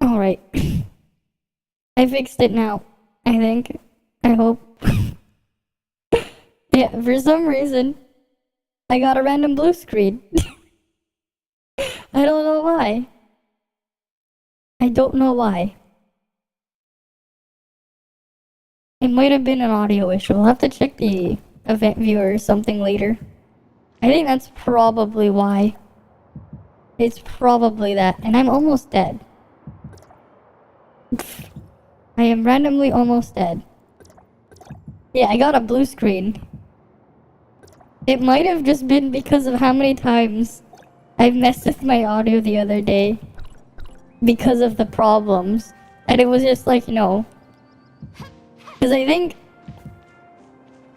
Alright. I fixed it now. I think. I hope. Yeah, for some reason, I got a random blue screen. I don't know why. I don't know why. It might have been an audio issue. I'll have to check the event viewer or something later. I think that's probably why. It's probably that. And I'm almost dead. I am randomly almost dead. Yeah, I got a blue screen. It might have just been because of how many times I messed with my audio the other day. Because of the problems. And it was just like, no. Because I think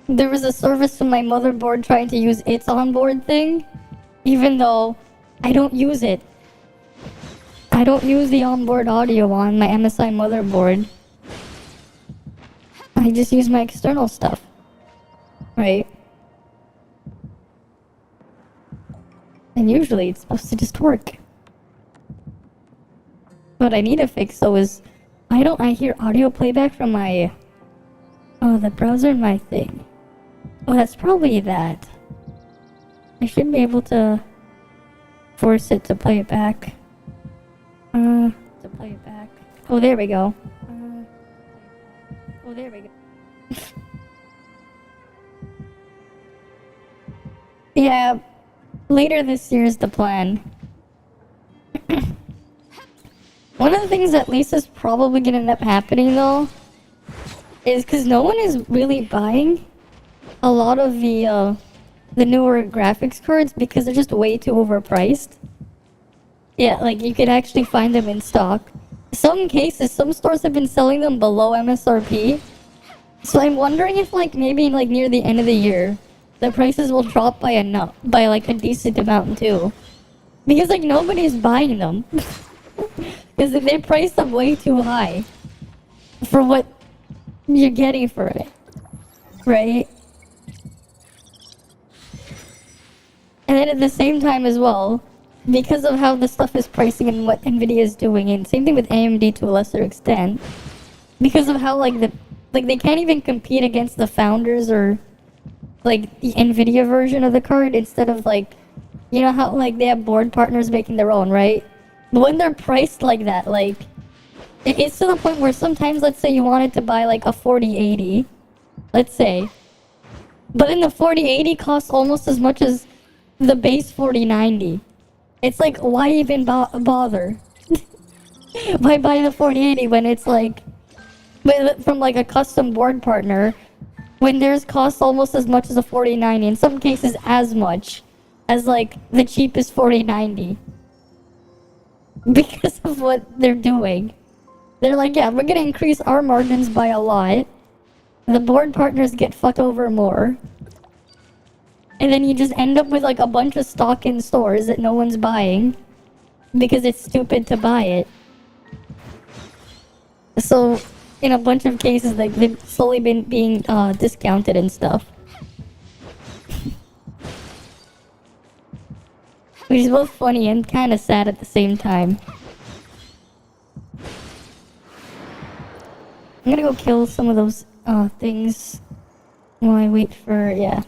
there was a service from my motherboard trying to use its onboard thing. Even though I don't use it. I don't use the onboard audio on my MSI motherboard. I just use my external stuff. Right? And usually it's supposed to just work. What I need to fix though is, why don't I hear audio playback from my... Oh, the browser in my thing. Oh, that's probably that. I should be able to force it to play it back. To play it back. Oh, there we go. Oh, there we go. Yeah, later this year is the plan. One of the things that Lisa's probably gonna end up happening though, is because no one is really buying a lot of the newer graphics cards because they're just way too overpriced. Yeah, like you could actually find them in stock. Some cases, some stores have been selling them below MSRP. So I'm wondering if like maybe like near the end of the year, the prices will drop by by like a decent amount too. Because like nobody's buying them. Because they price them way too high for what you're getting for it. Right? And then at the same time as well, because of how the stuff is pricing and what Nvidia is doing, and same thing with AMD to a lesser extent, because of how like they can't even compete against the founders or like the Nvidia version of the card, instead of like, you know how like they have board partners making their own, right? But when they're priced like that, like it's to the point where sometimes, let's say you wanted to buy like a 4080, let's say, but then the 4080 costs almost as much as the base 4090. It's like, why even bother? Why buy the 4080 when it's like from like a custom board partner, when theirs costs almost as much as a 4090, in some cases as much as like the cheapest 4090. Because of what they're doing. They're like, yeah, we're gonna increase our margins by a lot. The board partners get fucked over more. And then you just end up with like a bunch of stock in stores that no one's buying. Because it's stupid to buy it. So, in a bunch of cases, like, they've slowly been being discounted and stuff. Which is both funny and kind of sad at the same time. I'm gonna go kill some of those things while I wait for, yeah.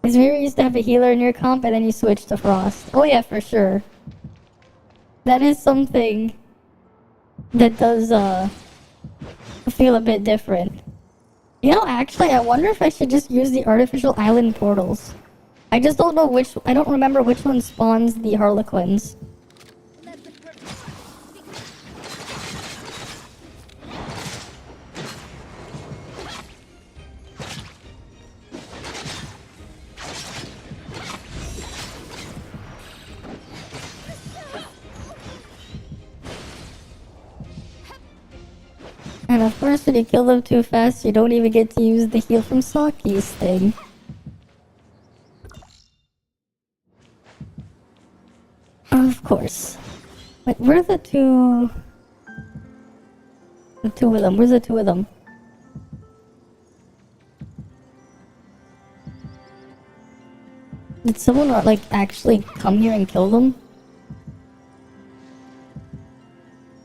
Because we used to have a healer in your comp and then you switched to Frost. Oh yeah, for sure. That is something that does feel a bit different. You know, actually, I wonder if I should just use the artificial island portals. I just don't know I don't remember which one spawns the Harlequins. And of course, when you kill them too fast, you don't even get to use the heal from Saki's thing. Of course. Wait, where are the two... The two of them? Where's the two of them? Did someone like actually come here and kill them?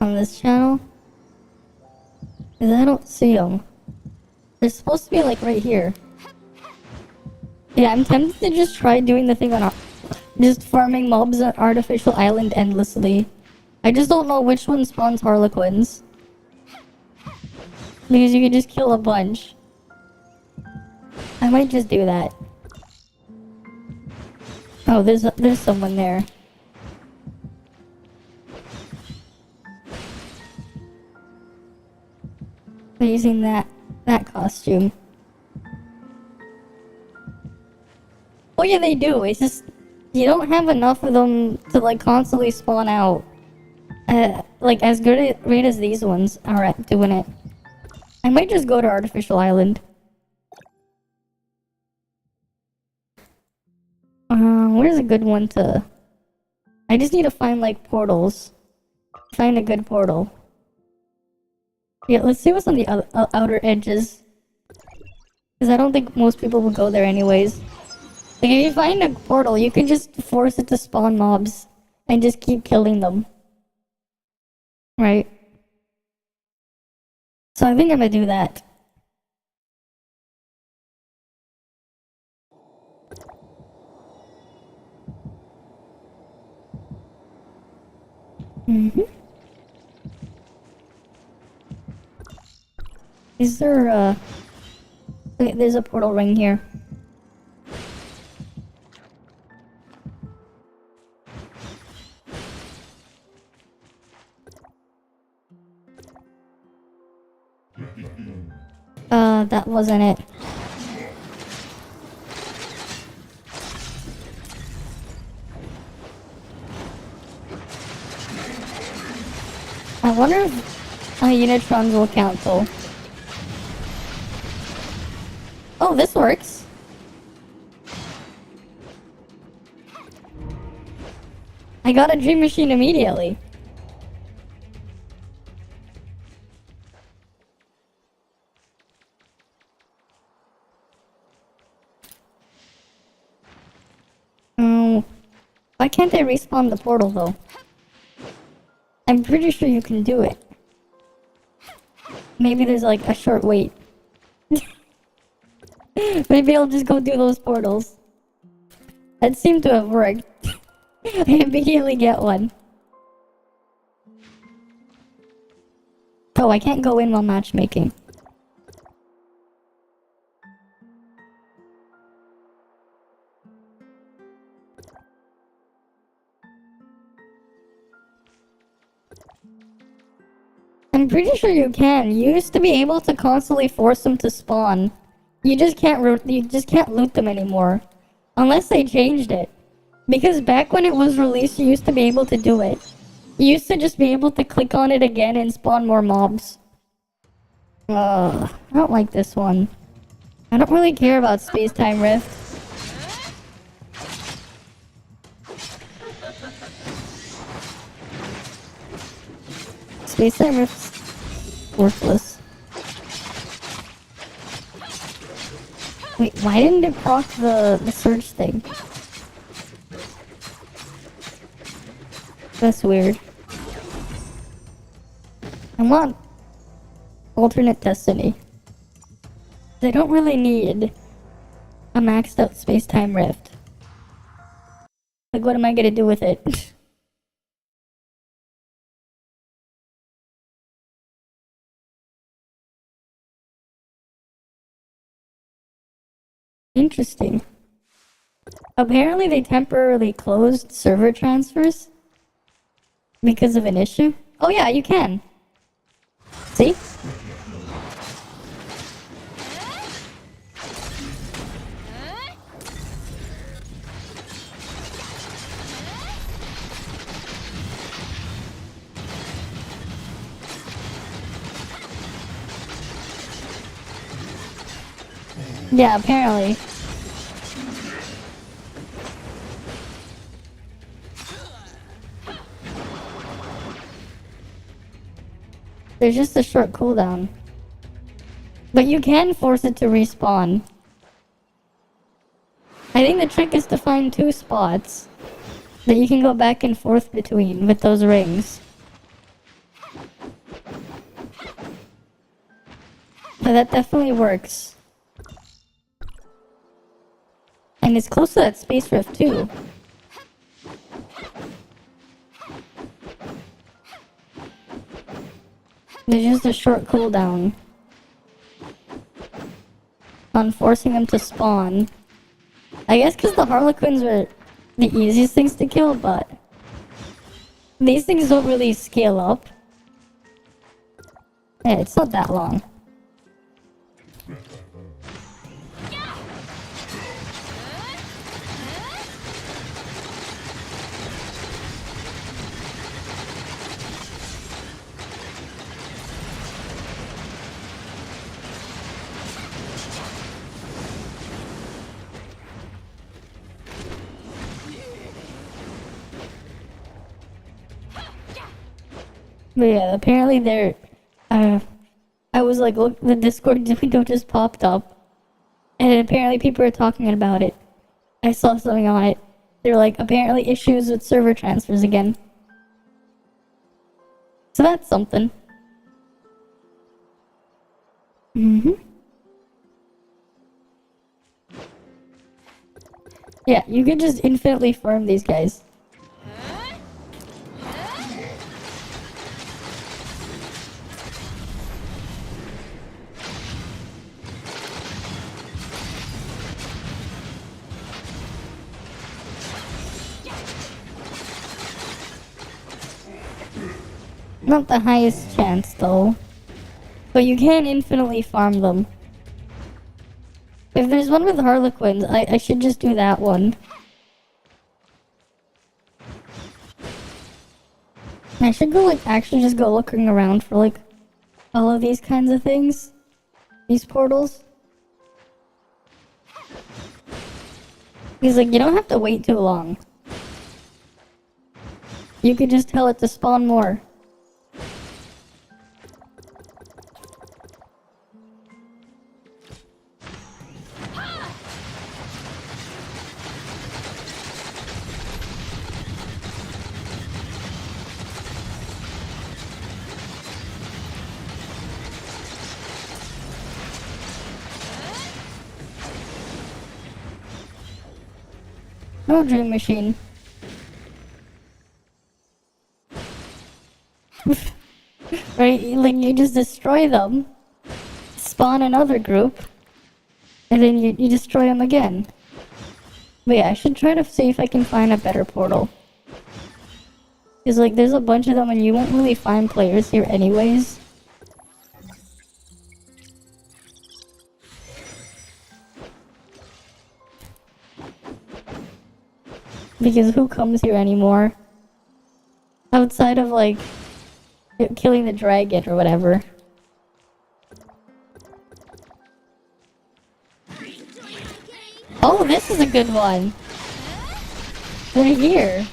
On this channel? Because I don't see them. They're supposed to be like right here. Yeah, I'm tempted to just try doing the thing on just farming mobs on Artificial Island endlessly. I just don't know which one spawns Harlequins. Because you can just kill a bunch. I might just do that. Oh, there's someone there. They're using that costume. Oh yeah, they do. It's just you don't have enough of them to like constantly spawn out. Like as good at rate as these ones are at doing it. I might just go to Artificial Island. Where's a good one to... I just need to find like portals. Find a good portal. Yeah, let's see what's on the outer edges. Because I don't think most people would go there anyways. Like if you find a portal, you can just force it to spawn mobs. And just keep killing them. Right? So I think I'm gonna do that. Is there wait, there's a portal ring here. That wasn't it. I wonder if Unitrons will count though. Oh, this works. I got a dream machine immediately. Why can't I respawn the portal though? I'm pretty sure you can do it. Maybe there's like a short wait. Maybe I'll just go do those portals. That seemed to have worked. I immediately get one. Oh, I can't go in while matchmaking. I'm pretty sure you can. You used to be able to constantly force them to spawn. You just can't loot them anymore. Unless they changed it. Because back when it was released, you used to be able to do it. You used to just be able to click on it again and spawn more mobs. I don't like this one. I don't really care about space-time rift. Space-time rift's worthless. Wait, why didn't it proc the search thing? That's weird. I want alternate destiny. They don't really need a maxed out space-time rift. Like, what am I gonna do with it? Interesting. Apparently they temporarily closed server transfers because of an issue. Oh yeah, you can. See? Yeah, apparently. There's just a short cooldown. But you can force it to respawn. I think the trick is to find 2 spots that you can go back and forth between with those rings. But that definitely works. And it's close to that space rift too. There's just a short cooldown on forcing them to spawn. I guess because the Harlequins are the easiest things to kill, but these things don't really scale up. Yeah, it's not that long. But yeah, apparently they're, I was like, look, the Discord window just popped up. And apparently people are talking about it. I saw something on it. They're like, apparently issues with server transfers again. So that's something. Yeah, you can just infinitely farm these guys. Not the highest chance though. But you can infinitely farm them. If there's one with Harlequins, I should just do that one. I should go like actually just go looking around for like all of these kinds of things. These portals. Because like you don't have to wait too long. You could just tell it to spawn more. No dream machine. Right, like you just destroy them, spawn another group, and then you destroy them again. But yeah, I should try to see if I can find a better portal. Because like there's a bunch of them and you won't really find players here anyways. Because who comes here anymore? Outside of like killing the dragon or whatever. Oh, this is a good one. They're here.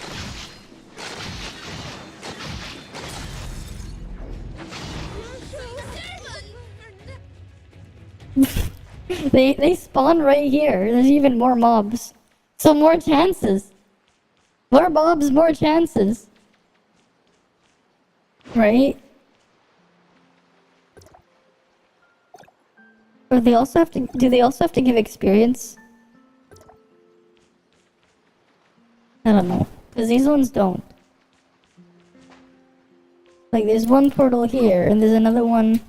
They spawn right here. There's even more mobs. So more chances. More mobs, more chances. Right? Or they also have to, do they also have to give experience? I don't know. Because these ones don't. Like there's one portal here and there's another one.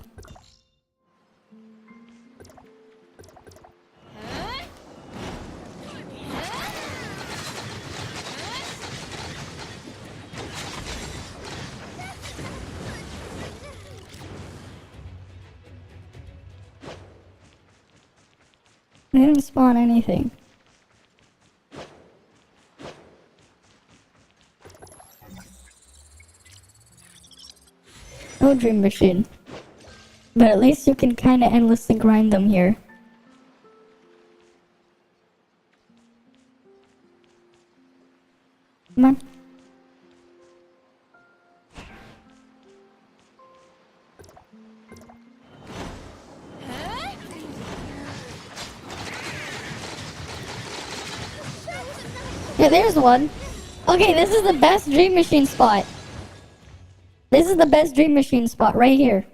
They didn't spawn anything. No dream machine. But at least you can kinda endlessly grind them here. Come on. Yeah, there's one. Okay, this is the best dream machine spot. This is the best dream machine spot right here.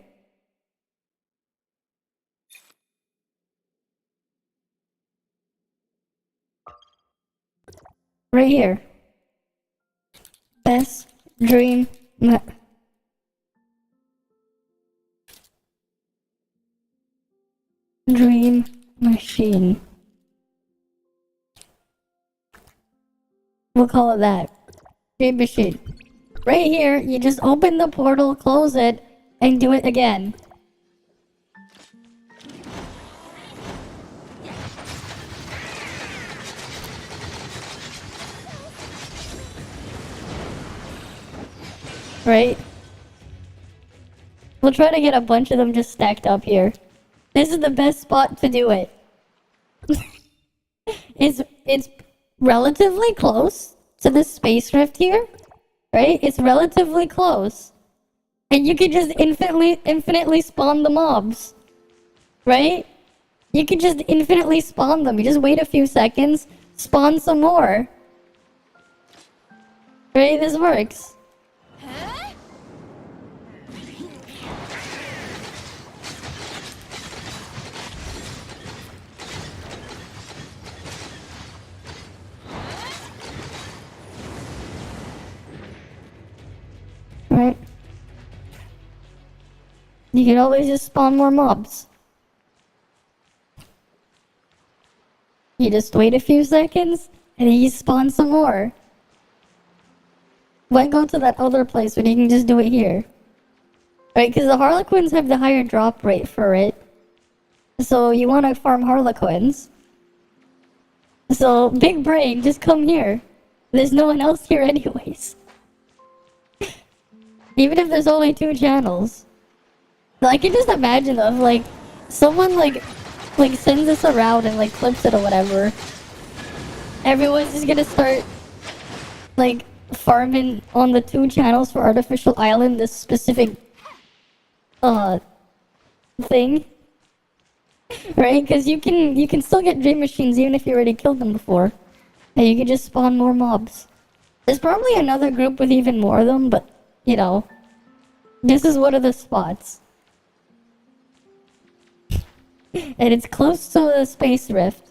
Right here. Best dream dream machine. We'll call it that. Dream machine. Right here, you just open the portal, close it, and do it again. Right? We'll try to get a bunch of them just stacked up here. This is the best spot to do it. It's relatively close to the space rift here, right? It's relatively close. And you can just infinitely spawn the mobs, right? You can just infinitely spawn them. You just wait a few seconds, spawn some more. Right? This works. Right? You can always just spawn more mobs. You just wait a few seconds, and then you spawn some more. Why go to that other place when you can just do it here? Right, because the Harlequins have the higher drop rate for it. So you want to farm Harlequins. So, big brain, just come here. There's no one else here anyways. Even if there's only 2 channels. I can just imagine of like, someone like sends this around and like clips it or whatever. Everyone's just gonna start like farming on the 2 channels for Artificial Island, this specific thing. Right? Because you can still get dream machines even if you already killed them before. And you can just spawn more mobs. There's probably another group with even more of them, but you know, this is one of the spots. And it's close to the space rift.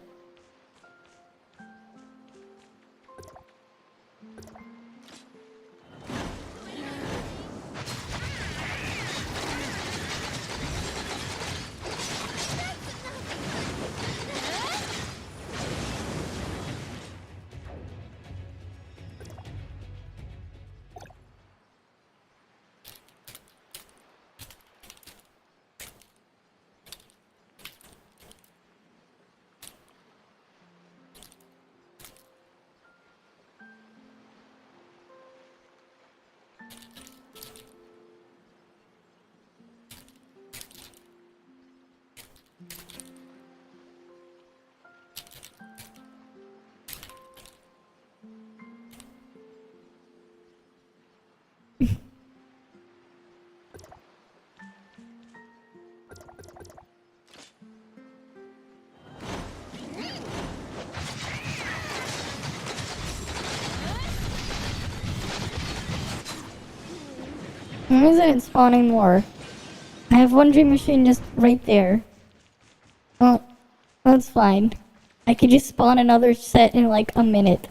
Why isn't it spawning more? I have one dream machine just right there. Oh, that's fine. I could just spawn another set in like a minute.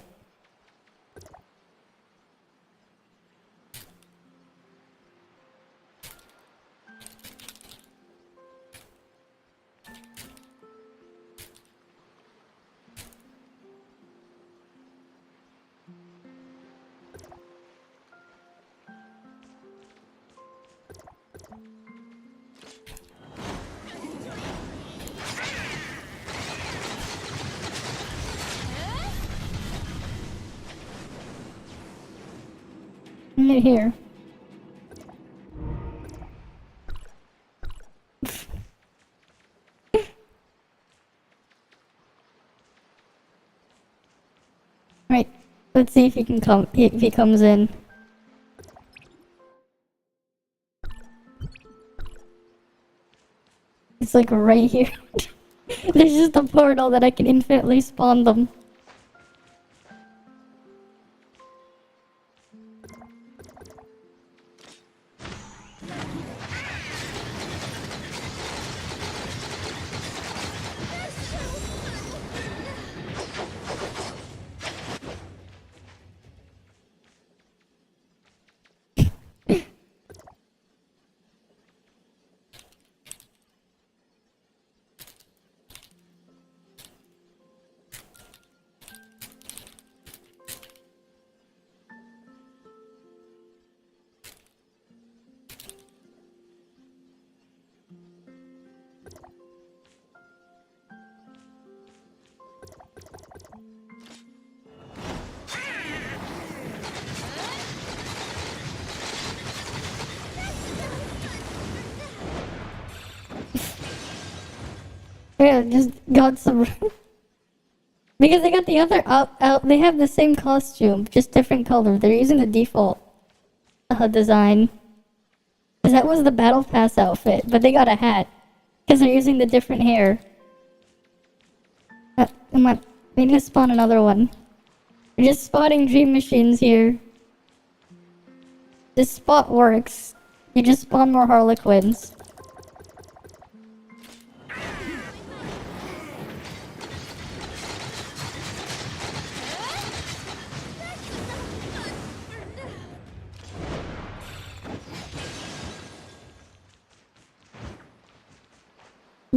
Right here. Right. Let's see if he can come. If he comes in. It's like right here. There's just a portal that I can infinitely spawn them. Yeah, just got some. Because they got the other out. They have the same costume, just different color. They're using the default design. Because that was the Battle Pass outfit, but they got a hat. Because they're using the different hair. Come on, we need to spawn another one. We're just spotting dream machines here. This spot works. You just spawn more Harlequins.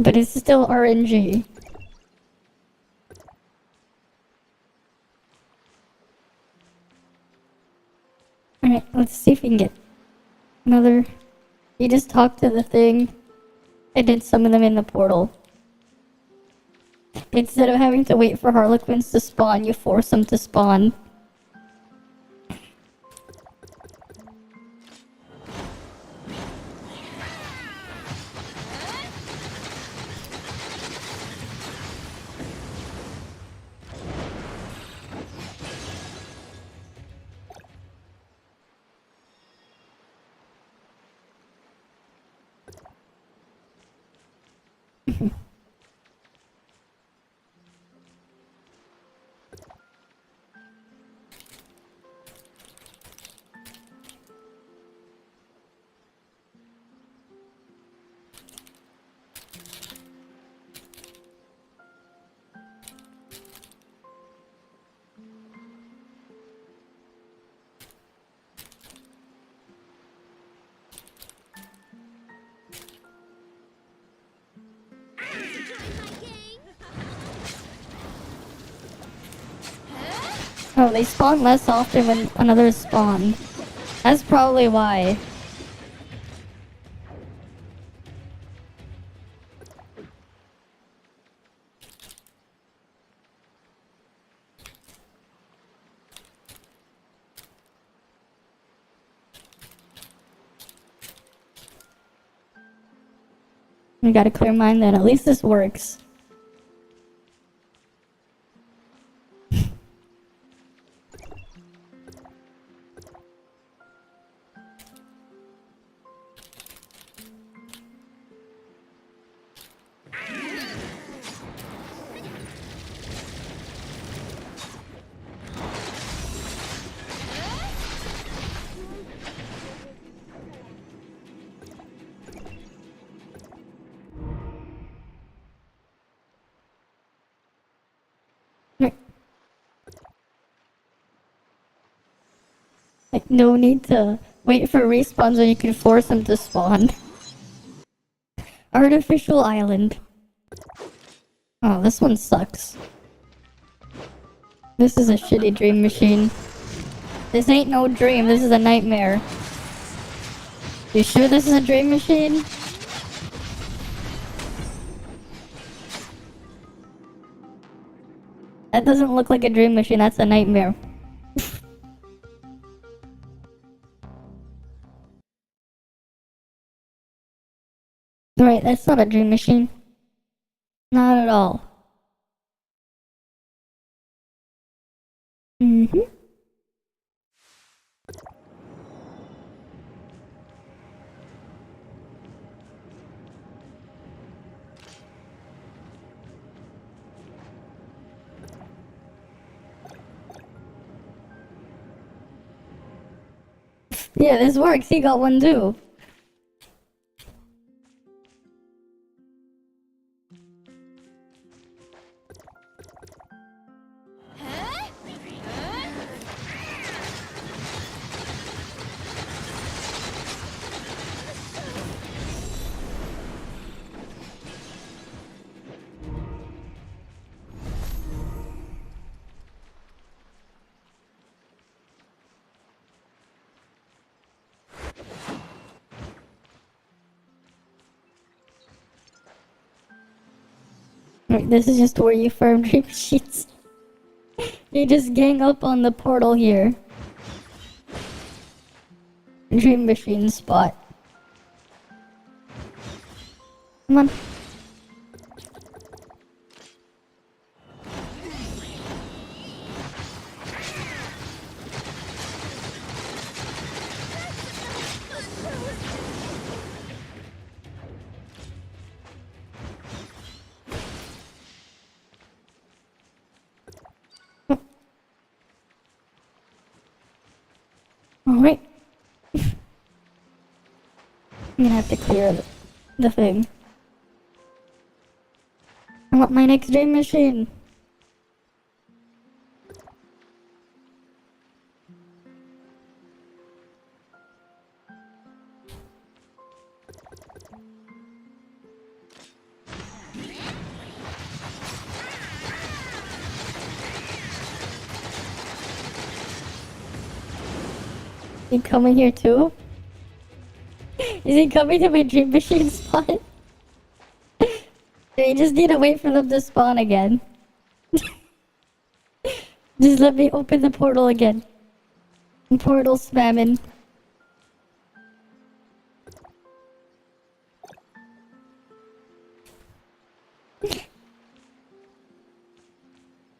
But it's still RNG. Alright, let's see if we can get another. You just talk to the thing and then summon them in the portal. Instead of having to wait for Harlequins to spawn, you force them to spawn. Oh, they spawn less often when another spawn. That's probably why. You got a clear mind then. At least this works. Like, no need to wait for respawns when you can force them to spawn. Artificial island. Oh, this one sucks. This is a shitty dream machine. This ain't no dream, this is a nightmare. You sure this is a dream machine? That doesn't look like a dream machine, that's a nightmare. Right, that's not a dream machine. Not at all. Mm-hmm. Yeah, this works. He got one too. Right, this is just where you farm dream machines. You just gang up on the portal here. Dream machine spot. Come on. Alright. I'm gonna have to clear the thing. I want my next dream machine. Is he coming here too? Is he coming to my dream machine spot? We just need to wait for them to spawn again. Just let me open the portal again. Portal spamming.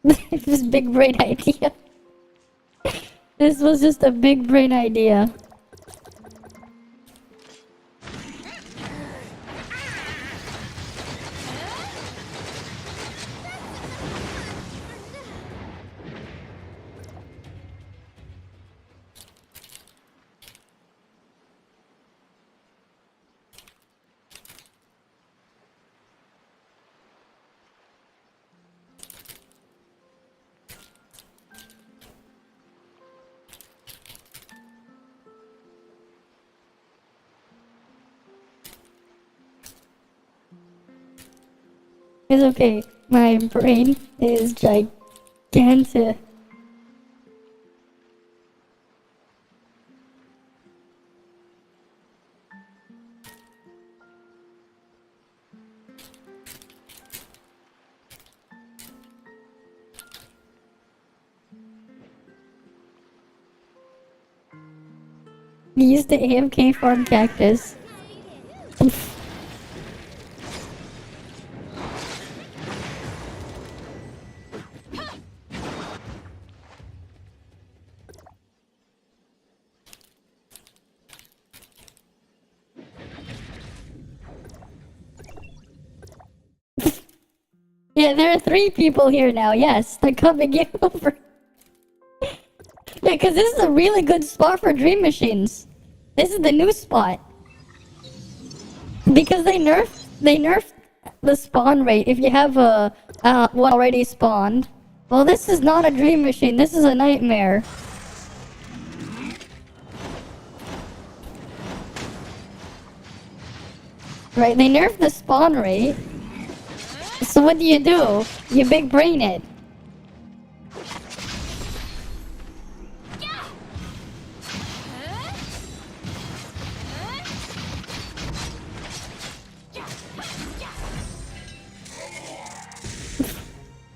This big brain idea. This was just a big brain idea. It's okay. My brain is gigantic. Use the AFK farm cactus. Yeah, there are 3 people here now. Yes, they're coming in over. Yeah, because this is a really good spot for dream machines. This is the new spot. Because they nerfed the spawn rate. If you have a one already spawned, well, this is not a dream machine. This is a nightmare. Right? They nerfed the spawn rate. So what do? You big brain it.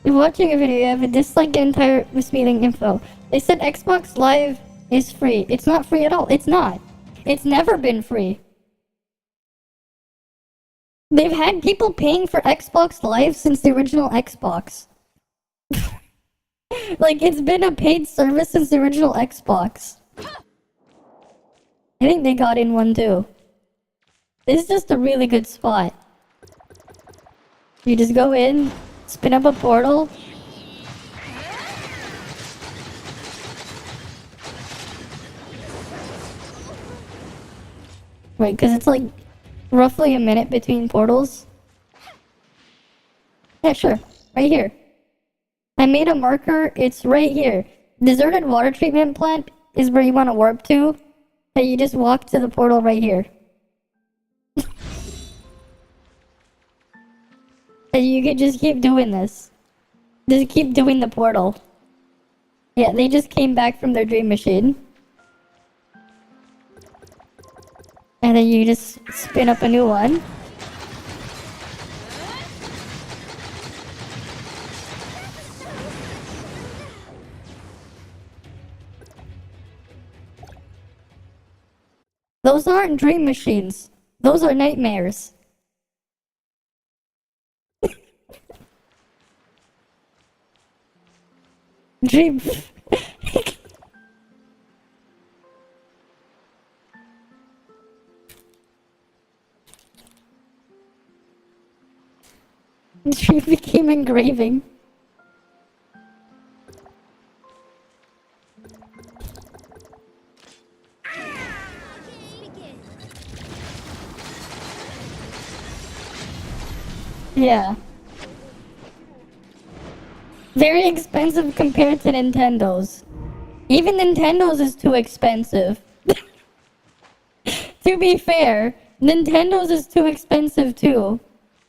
You're watching a video, you have a dislike the entire misleading info. They said Xbox Live is free. It's not free at all. It's not. It's never been free. They've had people paying for Xbox Live since the original Xbox. Like, it's been a paid service since the original Xbox. I think they got in one too. This is just a really good spot. You just go in, spin up a portal. Right, because it's like roughly a minute between portals. Yeah, sure. Right here. I made a marker. It's right here. Deserted water treatment plant is where you want to warp to. And you just walk to the portal right here. And you can just keep doing this. Just keep doing the portal. Yeah, they just came back from their dream machine. And then you just spin up a new one. Those aren't dream machines. Those are nightmares. Dream. Dream became engraving. Yeah. Very expensive compared to Nintendo's. Even Nintendo's is too expensive. To be fair, Nintendo's is too expensive too.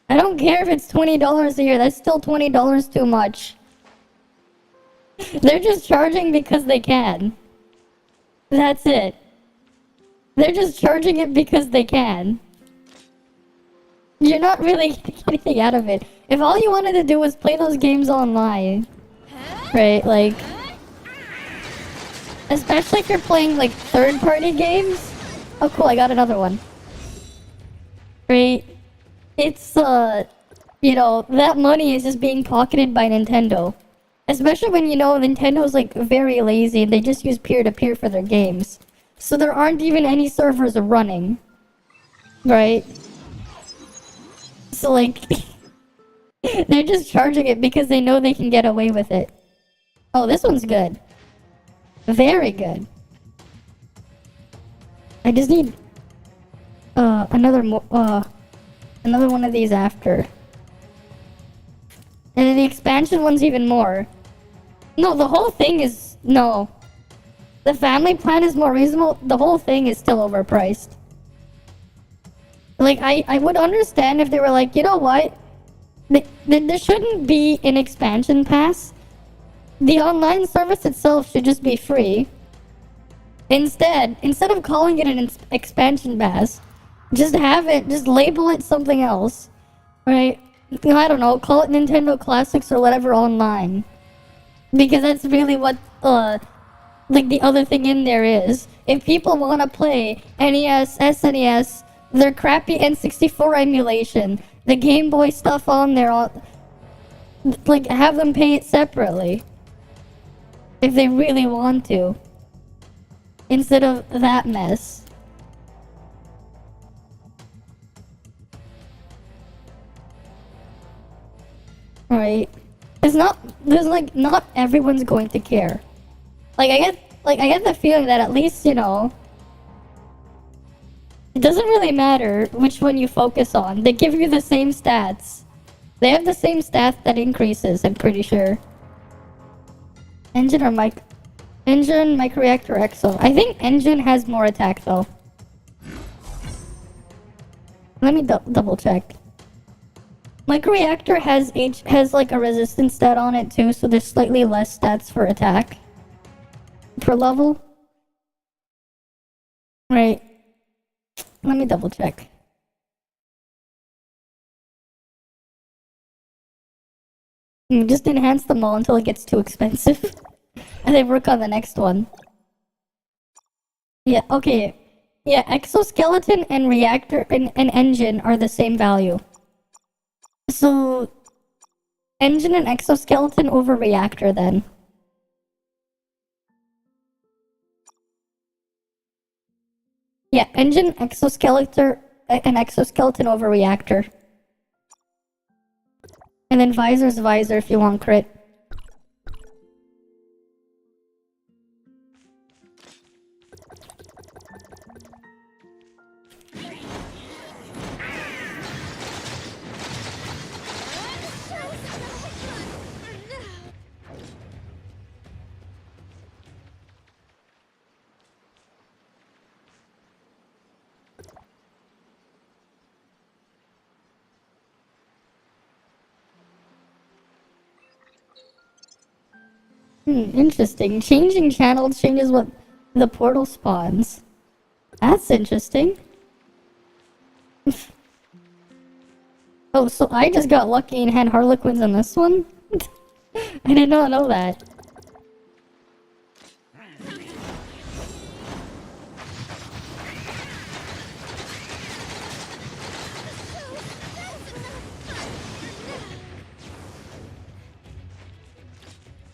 I don't care if it's $20 a year, that's still $20 too much. They're just charging because they can. That's it. They're just charging it because they can. You're not really getting anything out of it. If all you wanted to do was play those games online, right, like... Especially if you're playing, like, third-party games. Oh, cool, I got another one. Right? It's, you know, that money is just being pocketed by Nintendo. Especially when, you know, Nintendo's, like, very lazy and they just use peer-to-peer for their games. So there aren't even any servers running. Right? So, like, they're just charging it because they know they can get away with it. Oh, this one's good. Very good. I just need another one of these after. And then the expansion one's even more. No, the whole thing is... No. The family plan is more reasonable. The whole thing is still overpriced. Like, I would understand if they were like, you know what? There shouldn't be an expansion pass. The online service itself should just be free. Instead of calling it an expansion pass, just label it something else, right? I don't know, call it Nintendo Classics or whatever online. Because that's really what, like the other thing in there is. If people want to play NES, SNES, their crappy N64 emulation, the Game Boy stuff on there, like, have them pay it separately. If they really want to. Instead of that mess. Right? Not everyone's going to care. I get the feeling that at least, you know, it doesn't really matter which one you focus on. They give you the same stats. They have the same stat that increases, I'm pretty sure. Engine, microreactor, exo. I think engine has more attack though. Let me double check. Microreactor has like a resistance stat on it too, so there's slightly less stats for attack per level. Right. Let me double check. Just enhance them all until it gets too expensive. And then work on the next one. Yeah, okay. Yeah, exoskeleton and reactor and engine are the same value. So, engine and exoskeleton over reactor then. Yeah, engine, exoskeleton, and exoskeleton over reactor. And then visor's visor if you want crit. Interesting. Changing channel changes what the portal spawns. That's interesting. Oh, so I just got lucky and had Harlequins in this one? I did not know that.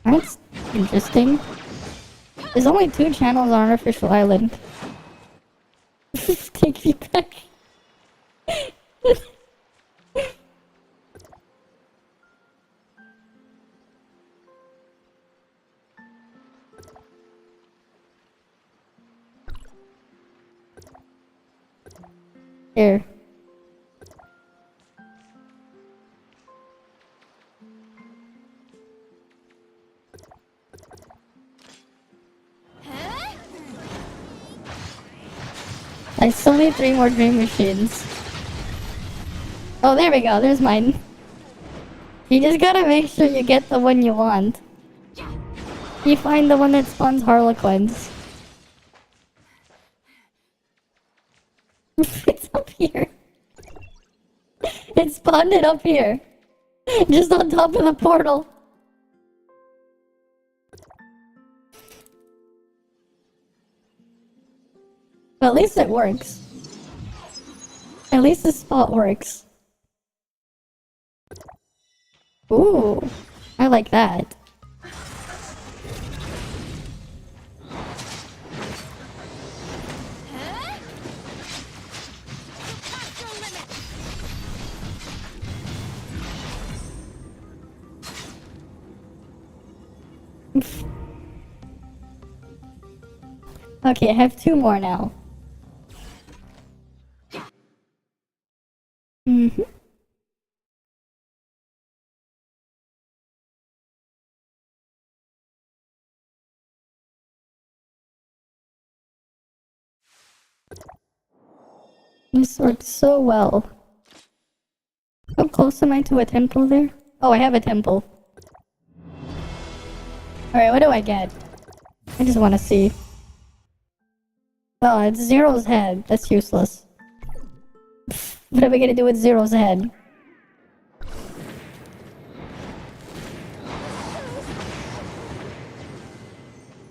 That's interesting. There's only 2 channels on Artificial Island. Take me back. Here. I still need 3 more dream machines. Oh, there we go. There's mine. You just gotta make sure you get the one you want. You find the one that spawns Harlequins. It's up here. It spawned it up here. Just on top of the portal. Well, at least it works. At least the spot works. Ooh, I like that. Okay, I have 2 more now. Mm-hmm. This works so well. How close am I to a temple there? Oh, I have a temple. Alright, what do I get? I just want to see. Oh, it's Zero's head. That's useless. What are we gonna do with Zero's head?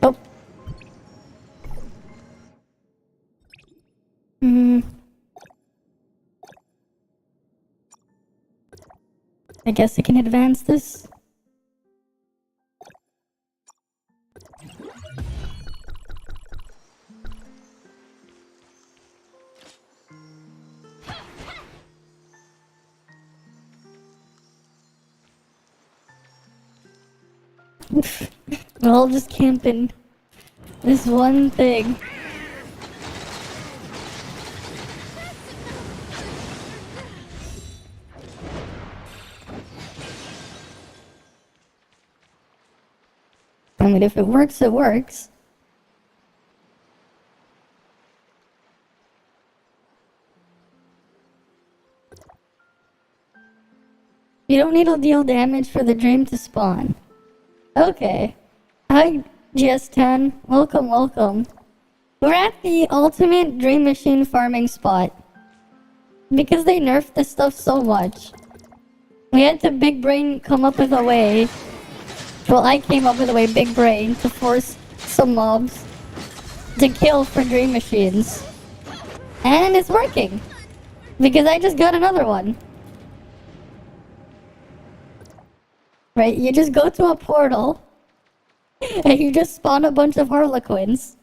Oh. I guess I can advance this. We're all just camping. This one thing. I mean, if it works, it works. You don't need to deal damage for the dream to spawn. Okay. Hi, GS10. Welcome, welcome. We're at the ultimate dream machine farming spot. Because they nerfed this stuff so much. We had to big brain come up with a way. Well, I came up with a way, big brain, to force some mobs to kill for dream machines. And it's working. Because I just got another one. Right, you just go to a portal. And you just spawn a bunch of Harlequins.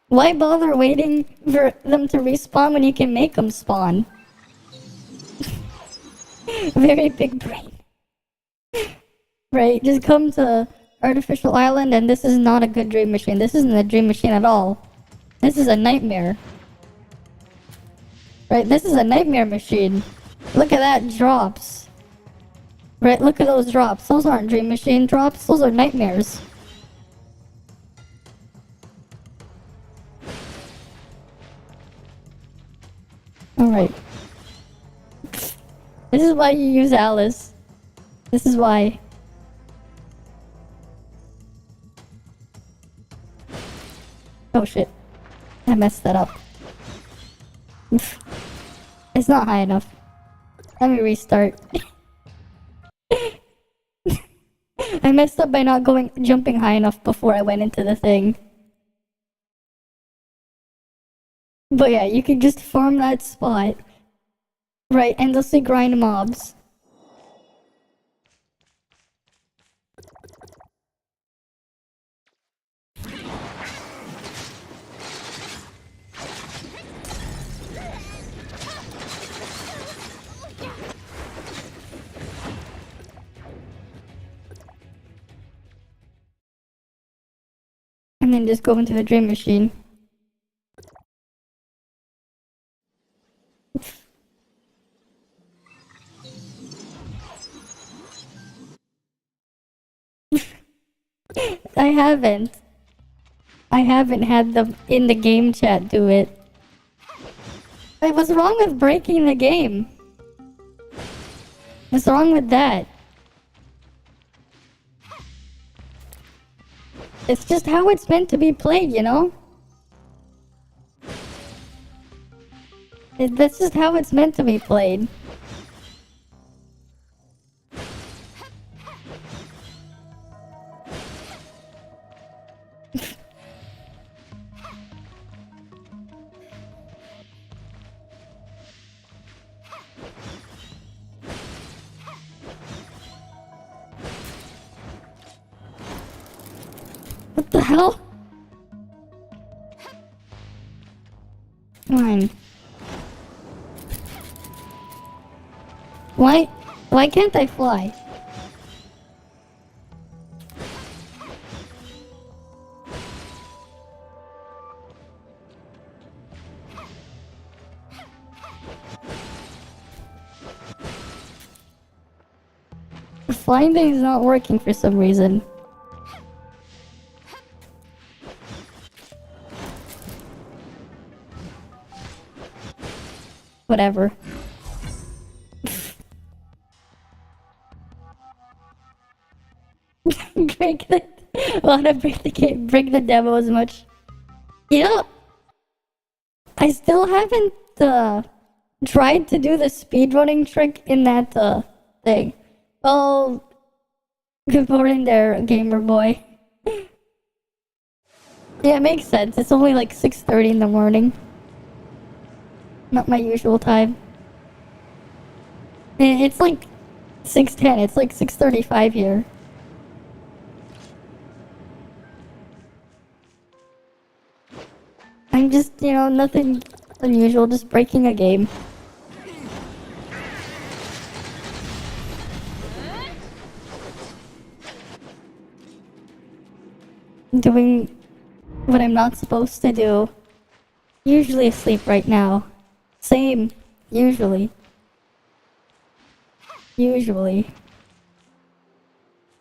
Why bother waiting for them to respawn when you can make them spawn? Very big brain. Right, just come to Artificial Island and this is not a good dream machine. This isn't a dream machine at all. This is a nightmare. Right, this is a nightmare machine. Look at that, drops. Right, look at those drops. Those aren't dream machine drops, those are nightmares. Alright. This is why you use Alice. This is why. Oh shit. I messed that up. It's not high enough. Let me restart. I messed up by not jumping high enough before I went into the thing. But yeah, you can just farm that spot. Right, endlessly grind mobs. And then just go into the dream machine. I haven't had them in the game chat do it. Wait, what's wrong with breaking the game? What's wrong with that? It's just how it's meant to be played, you know? That's just how it's meant to be played. What the hell? Fine. Why can't I fly? The flying thing is not working for some reason. Whatever. break the wanna break the game, break the demo as much. You know, I still haven't tried to do the speedrunning trick in that thing. Oh, good morning there, gamer boy. Yeah, it makes sense. It's only like 6:30 in the morning. Not my usual time. It's like 6:10. It's like 6:35 here. I'm just, you know, nothing unusual, just breaking a game. Doing what I'm not supposed to do. Usually asleep right now. Same. Usually.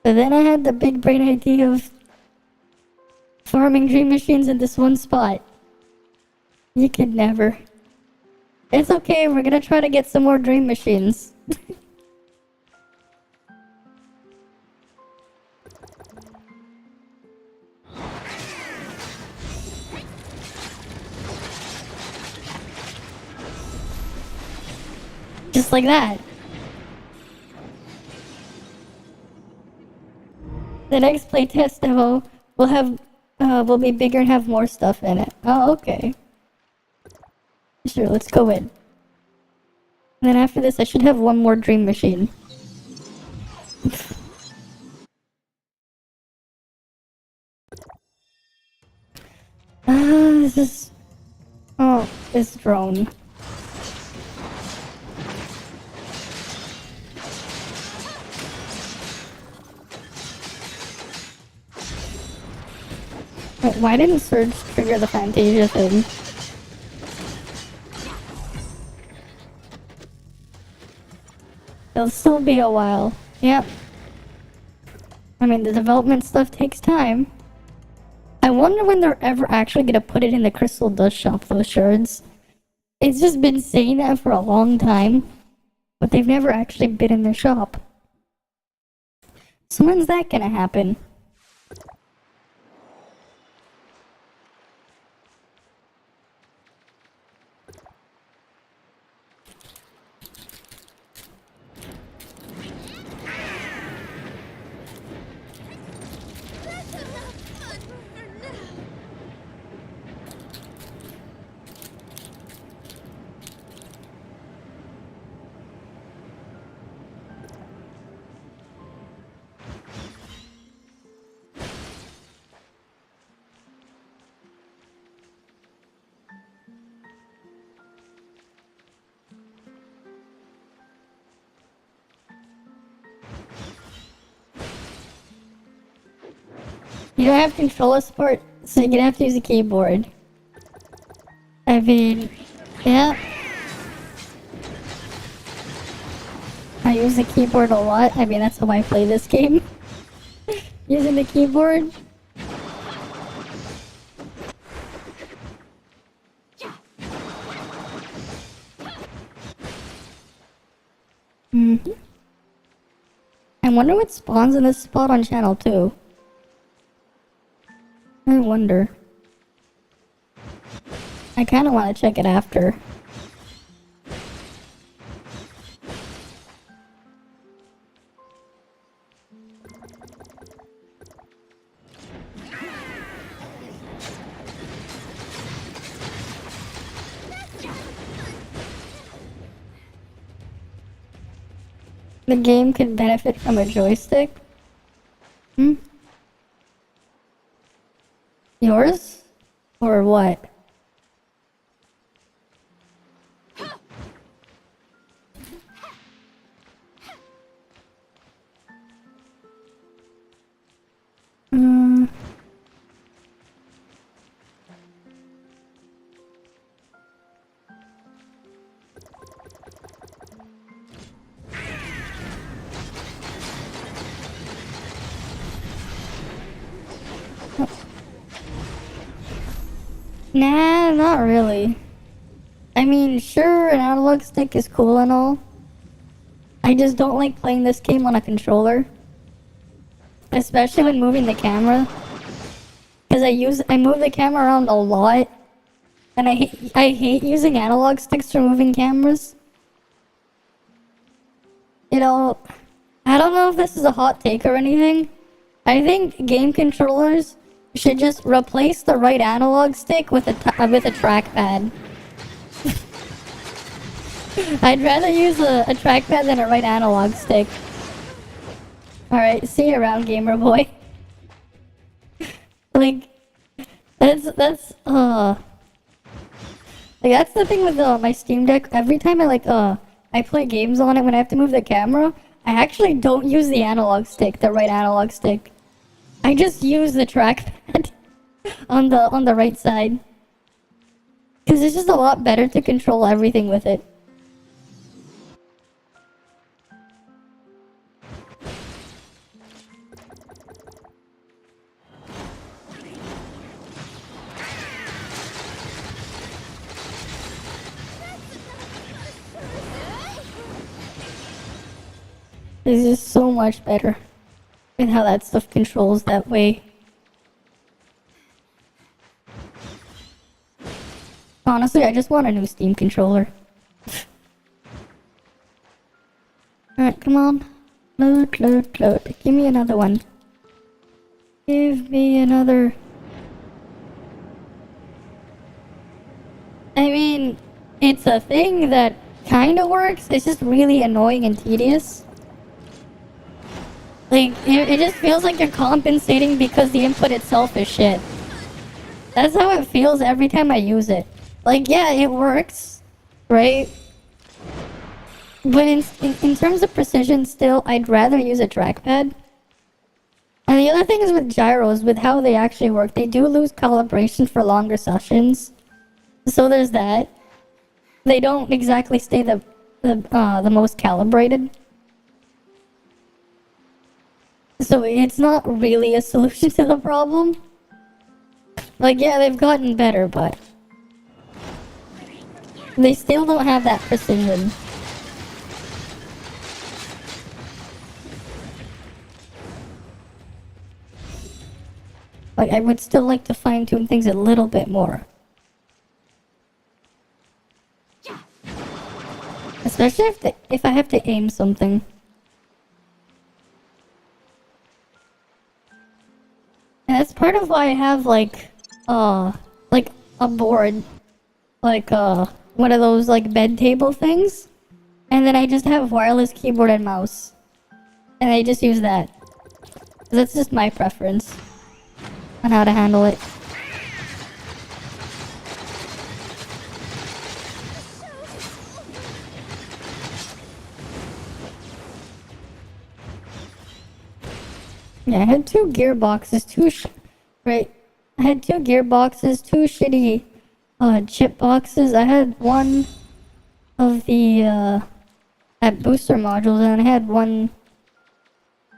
But then I had the big brain idea of farming dream machines in this one spot. You could never. It's okay, we're gonna try to get some more dream machines. Just like that. The next playtest demo will have will be bigger and have more stuff in it. Oh, okay. Sure, let's go in. And then after this, I should have one more dream machine. This is... Oh, this drone. Wait, why didn't Surge trigger the Fantasia thing? It'll still be a while. Yep. I mean, the development stuff takes time. I wonder when they're ever actually gonna put it in the Crystal Dust Shop, those shards. It's just been saying that for a long time, but they've never actually been in the shop. So when's that gonna happen? You don't have controller support, so you're gonna have to use a keyboard. I mean, yeah. I use the keyboard a lot. I mean, that's how I play this game. Using the keyboard. wonder what spawns in this spot on channel 2. I wonder. I kind of want to check it after. The game could benefit from a joystick? Hmm? Yours? Or what? Nah, not really. I mean, sure, an analog stick is cool and all. I just don't like playing this game on a controller. Especially when moving the camera. Because I move the camera around a lot. And I hate using analog sticks for moving cameras. You know, I don't know if this is a hot take or anything. I think game controllers should just replace the right analog stick with a trackpad. I'd rather use a trackpad than a right analog stick. Alright, see you around, gamer boy. Like, that's the thing with my Steam Deck. Every time I play games on it, when I have to move the camera, I actually don't use the analog stick, the right analog stick. I just use the trackpad on the right side. Because it's just a lot better to control everything with it. It's just so much better in how that stuff controls that way. Honestly, I just want a new Steam controller. Alright, come on. Load. Give me another one. Give me another. I mean, it's a thing that kinda works. It's just really annoying and tedious. Like, it just feels like you're compensating because the input itself is shit. That's how it feels every time I use it. Like, yeah, it works, right? But in terms of precision still, I'd rather use a trackpad. And the other thing is with gyros, with how they actually work, they do lose calibration for longer sessions. So there's that. They don't exactly stay the most calibrated. So it's not really a solution to the problem. Like, yeah, they've gotten better, but they still don't have that precision. Like, I would still like to fine-tune things a little bit more. Especially if I have to aim something. And that's part of why I have like a board, like one of those like bed table things, and then I just have wireless keyboard and mouse, and I just use that. That's just my preference on how to handle it. Yeah, I had two gearboxes, I had two gearboxes, two shitty chip boxes. I had one of the booster modules, and I had one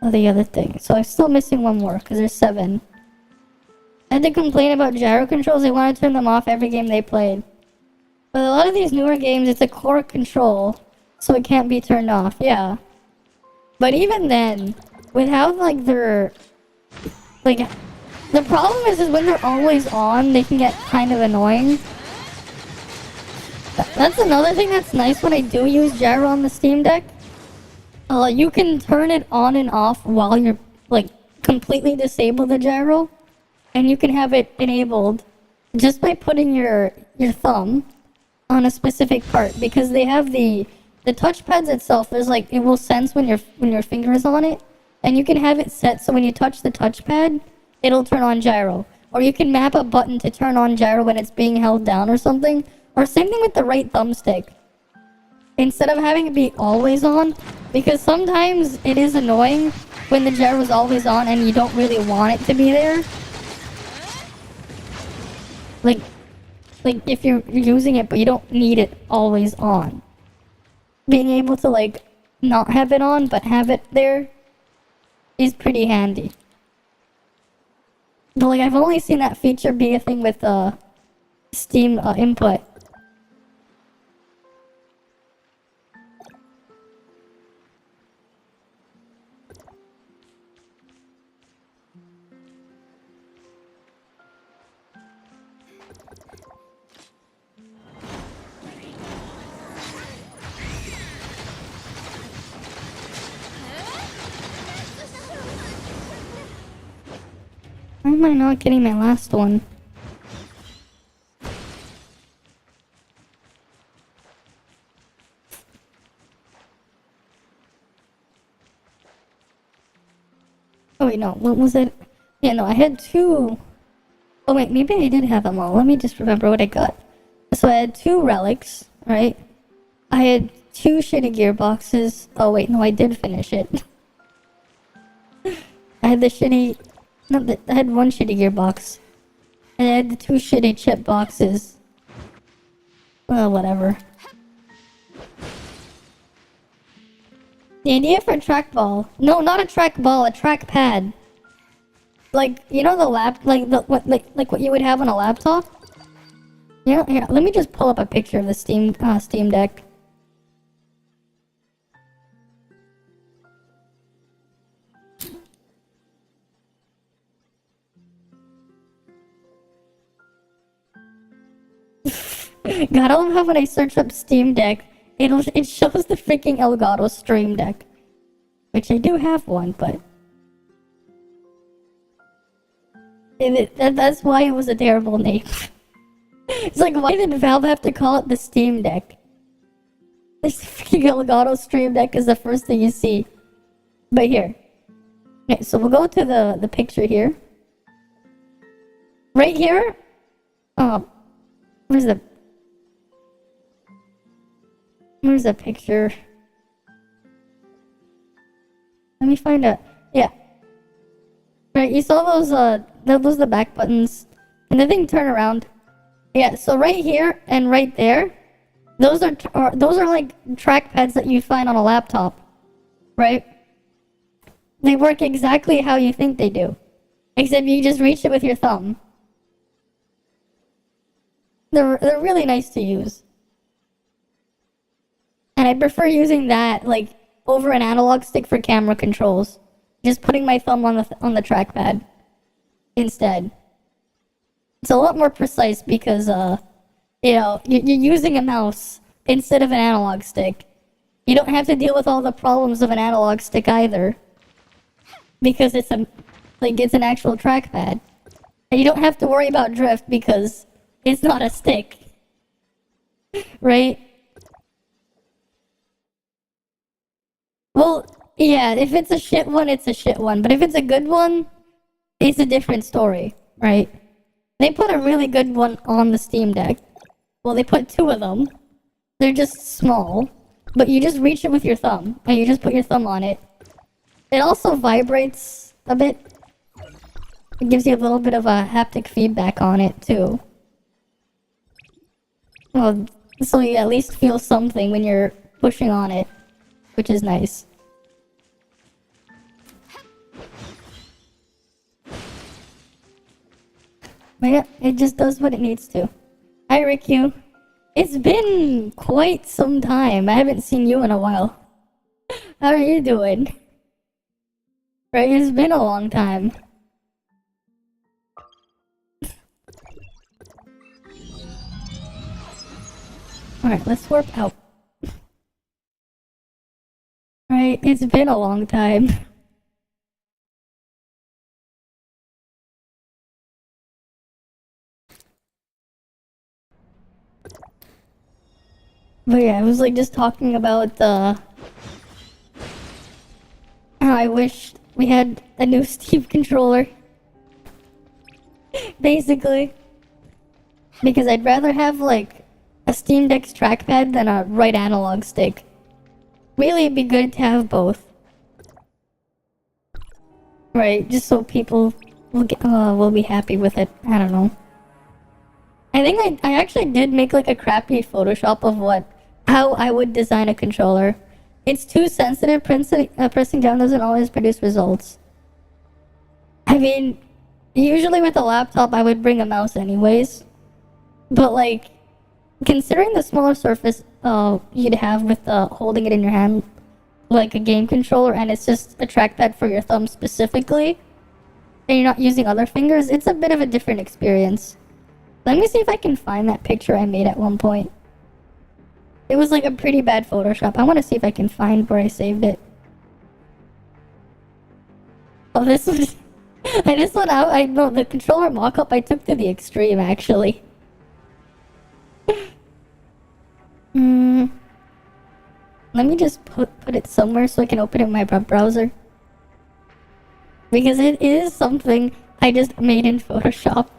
of the other thing. So I'm still missing one more because there's 7. I had to complain about gyro controls. They want to turn them off every game they played. But a lot of these newer games, it's a core control, so it can't be turned off. Yeah. But even then, with how like they're like, the problem is when they're always on, they can get kind of annoying. That's another thing that's nice when I do use gyro on the Steam Deck. You can turn it on and off while you're like completely disable the gyro, and you can have it enabled just by putting your thumb on a specific part, because they have the touchpads itself. There's like, it will sense when your finger is on it, and you can have it set so when you touch the touchpad, it'll turn on gyro. Or you can map a button to turn on gyro when it's being held down or something. Or same thing with the right thumbstick. Instead of having it be always on, because sometimes it is annoying when the gyro is always on and you don't really want it to be there. Like if you're using it but you don't need it always on. Being able to like not have it on but have it there is pretty handy. But like, I've only seen that feature be a thing with Steam input. Why am I not getting my last one? Oh wait, no, what was it? Yeah, no, I had two. Oh wait, maybe I did have them all. Let me just remember what I got. So I had 2 relics, right? I had 2 shitty gearboxes. Oh wait, no, I did finish it. I had the shitty... No, I had 1 shitty gearbox. And I had the 2 shitty chip boxes. Well, whatever. The idea for a trackball... No, not a trackball, a trackpad. Like, you know the what you would have on a laptop? Yeah, here, let me just pull up a picture of the Steam Deck. God, I love how when I search up Steam Deck, it shows the freaking Elgato Stream Deck. Which I do have one, but... That's why it was a terrible name. It's like, why did Valve have to call it the Steam Deck? This freaking Elgato Stream Deck is the first thing you see. But here. Okay, so we'll go to the picture here. Right here? Where's the picture? Let me find it. Yeah. Right, you saw those are the back buttons. And the thing turn around. Yeah, so right here and right there, those are like trackpads that you find on a laptop. Right? They work exactly how you think they do. Except you just reach it with your thumb. They're really nice to use. And I prefer using that, like, over an analog stick for camera controls. Just putting my thumb on the trackpad instead. It's a lot more precise because, you know, you're using a mouse instead of an analog stick. You don't have to deal with all the problems of an analog stick either. Because it's an actual trackpad. And you don't have to worry about drift because it's not a stick. Right? Well, yeah, if it's a shit one, it's a shit one. But if it's a good one, it's a different story, right? They put a really good one on the Steam Deck. Well, they put 2 of them. They're just small. But you just reach it with your thumb. And you just put your thumb on it. It also vibrates a bit. It gives you a little bit of a haptic feedback on it, too. Well, so you at least feel something when you're pushing on it. Which is nice. But yeah, it just does what it needs to. Hi, Rikyu. It's been quite some time. I haven't seen you in a while. How are you doing? Right? It's been a long time. Alright, let's warp out. Right? It's been a long time. But yeah, I was like just talking about how I wish we had a new Steam controller. Basically. Because I'd rather have like a Steam Deck's trackpad than a right analog stick. Really, it'd be good to have both. Right, just so people will be happy with it. I don't know. I think I actually did make like a crappy Photoshop of how I would design a controller. It's too sensitive. Pressing down doesn't always produce results. I mean, usually with a laptop I would bring a mouse anyways. But like, considering the smaller surface you'd have with holding it in your hand, like a game controller, and it's just a trackpad for your thumb specifically, and you're not using other fingers, it's a bit of a different experience. Let me see if I can find that picture I made at one point. It was like a pretty bad Photoshop. I want to see if I can find where I saved it. Oh, this was... this one out. I know the controller mock-up I took to the extreme, actually. Let me just put it somewhere so I can open it in my web browser. Because it is something I just made in Photoshop.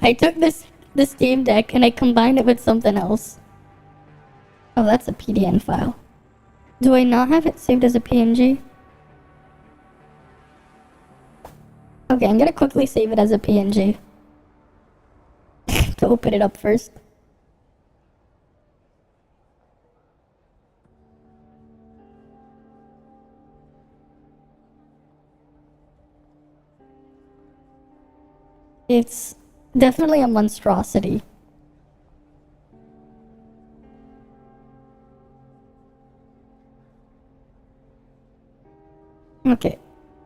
I took the Steam Deck and I combined it with something else. Oh, that's a PDN file. Do I not have it saved as a PNG? Okay, I'm gonna quickly save it as a PNG. To open it up first. It's definitely a monstrosity. Okay,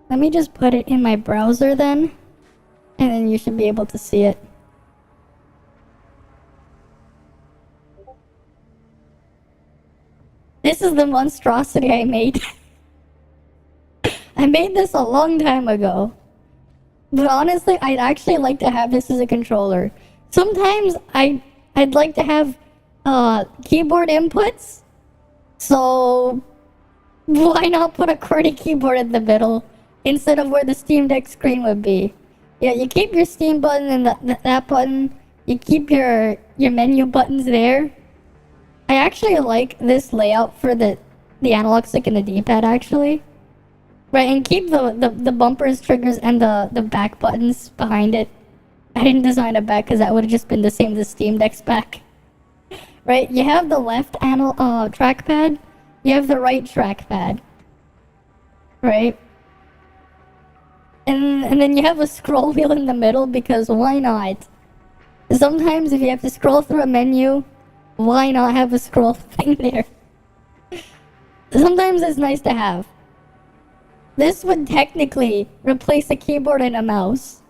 let me just put it in my browser then, and then you should be able to see it. This is the monstrosity I made. I made this a long time ago. But honestly, I'd actually like to have this as a controller. Sometimes I'd like to have keyboard inputs. So why not put a QWERTY keyboard in the middle instead of where the Steam Deck screen would be? Yeah, you keep your Steam button and that button. You keep your menu buttons there. I actually like this layout for the analog stick and the D-pad actually. Right, and keep the bumpers, triggers, and the back buttons behind it. I didn't design a back because that would have just been the same as the Steam Deck's back. Right, you have the left trackpad, you have the right trackpad. Right? And then you have a scroll wheel in the middle because why not? Sometimes if you have to scroll through a menu, why not have a scroll thing there? Sometimes it's nice to have. This would technically replace a keyboard and a mouse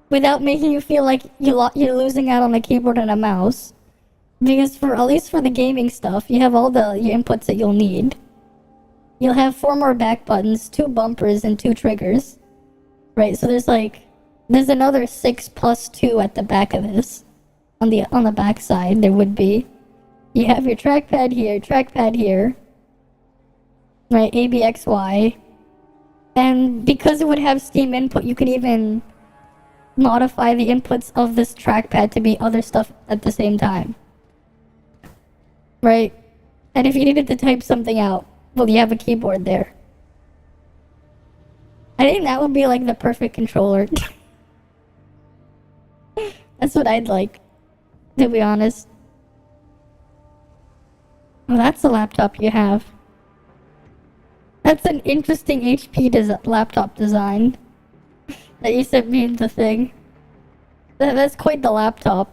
without making you feel like you're losing out on a keyboard and a mouse. Because at least for the gaming stuff, you have all your inputs that you'll need. You'll have 4 more back buttons, 2 bumpers, and 2 triggers. Right, so there's another 6 plus 2 at the back of this. On the back side, there would be. You have your trackpad here. Right, A, B, X, Y. And because it would have Steam input, you could even modify the inputs of this trackpad to be other stuff at the same time. Right? And if you needed to type something out, well, you have a keyboard there. I think that would be like the perfect controller. That's what I'd like, to be honest. Well, that's the laptop you have. That's an interesting HP laptop design that you sent me in the thing. That's quite the laptop.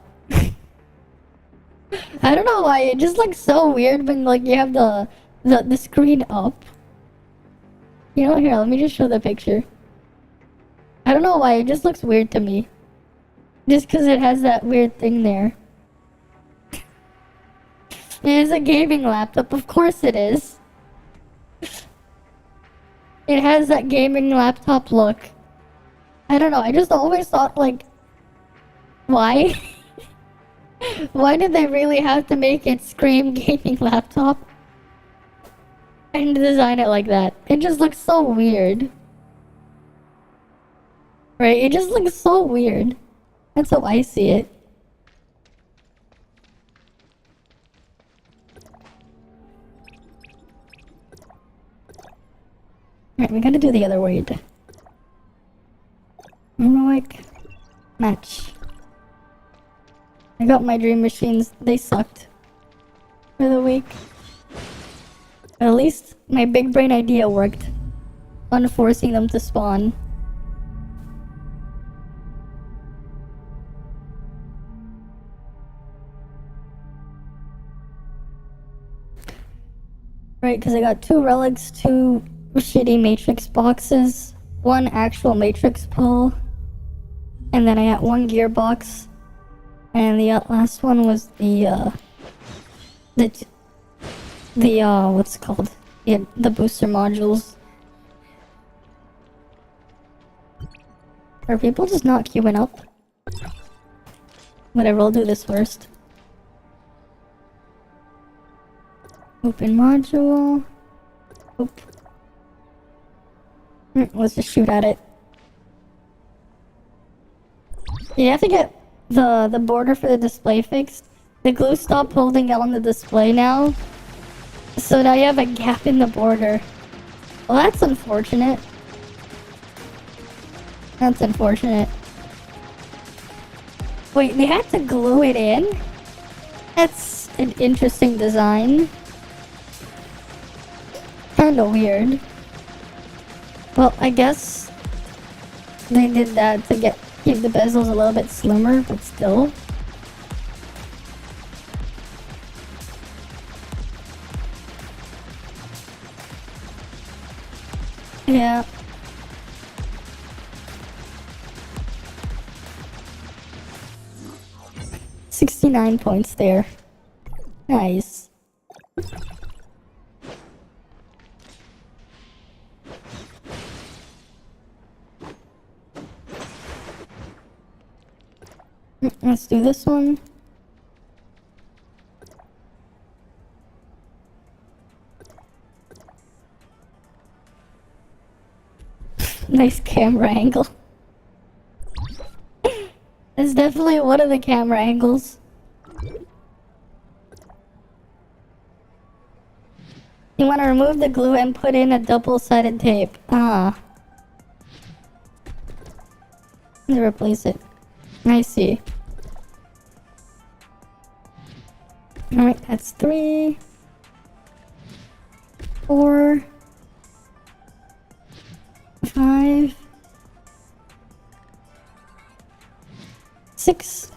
I don't know why, it just looks so weird when like you have the screen up. You know, here, let me just show the picture. I don't know why, it just looks weird to me. Just because it has that weird thing there. It is a gaming laptop, of course it is. It has that gaming laptop look. I don't know, I just always thought, like, why? Why did they really have to make it scream gaming laptop? And design it like that? It just looks so weird. Right, it just looks so weird. That's how I see it. Alright, we gotta do the other word. Heroic match. I got my dream machines. They sucked for the week. At least my big brain idea worked on forcing them to spawn. Right, because I got 2 relics, 2 shitty matrix boxes, 1 actual matrix pull, and then I got 1 gearbox, and the last one was the what's it called? Yeah, the booster modules. Are people just not queuing up? Whatever, I'll do this first. Open module. Oop. Let's just shoot at it. You have to get the border for the display fixed. The glue stopped holding on the display now. So now you have a gap in the border. Well, that's unfortunate. That's unfortunate. Wait, they had to glue it in? That's an interesting design. Kinda weird. Well, I guess they did that to keep the bezels a little bit slimmer, but still. Yeah. $69 points there. Nice. Let's do this one. Nice camera angle. It's definitely one of the camera angles. You want to remove the glue and put in a double-sided tape. Ah. Let's replace it. I see. Alright, that's 3, 4, 5, 6,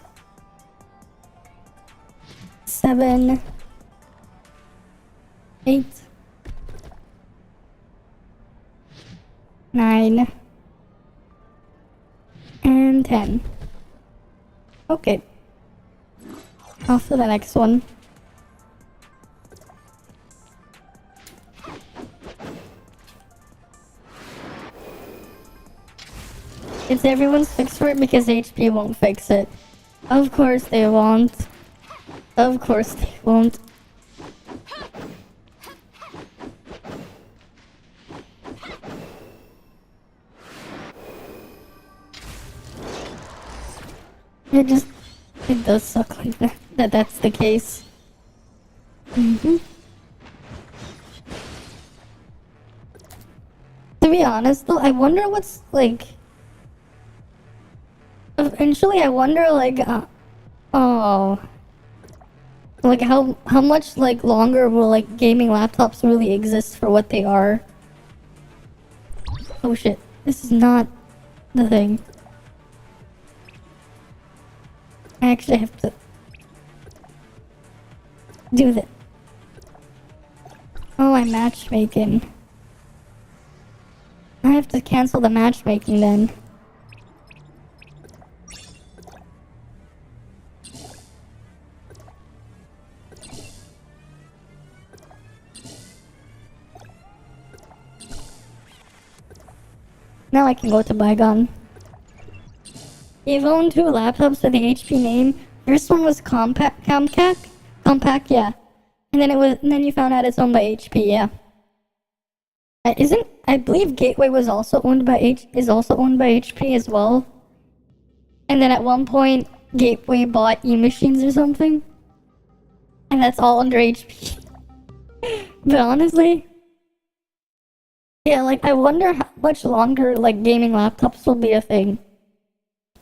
7, 8, 9, and 10. Okay. Off to the next one. It's everyone's fix for it because HP won't fix it. Of course they won't. Of course they won't. It does suck like that. That's the case. To be honest though, I wonder what's like. Eventually, I wonder like, like how much like longer will like gaming laptops really exist for what they are? Oh shit! This is not the thing. I actually have to do that. Oh, I'm matchmaking. have to cancel the matchmaking then. Now I can go to Bygone. You've owned 2 laptops with the HP name. First one was Compact, yeah. And then you found out it's owned by HP, yeah. I believe Gateway was also owned by HP as well. And then at one point, Gateway bought E-Machines or something. And that's all under HP. But honestly, yeah, like, I wonder how much longer, like, gaming laptops will be a thing.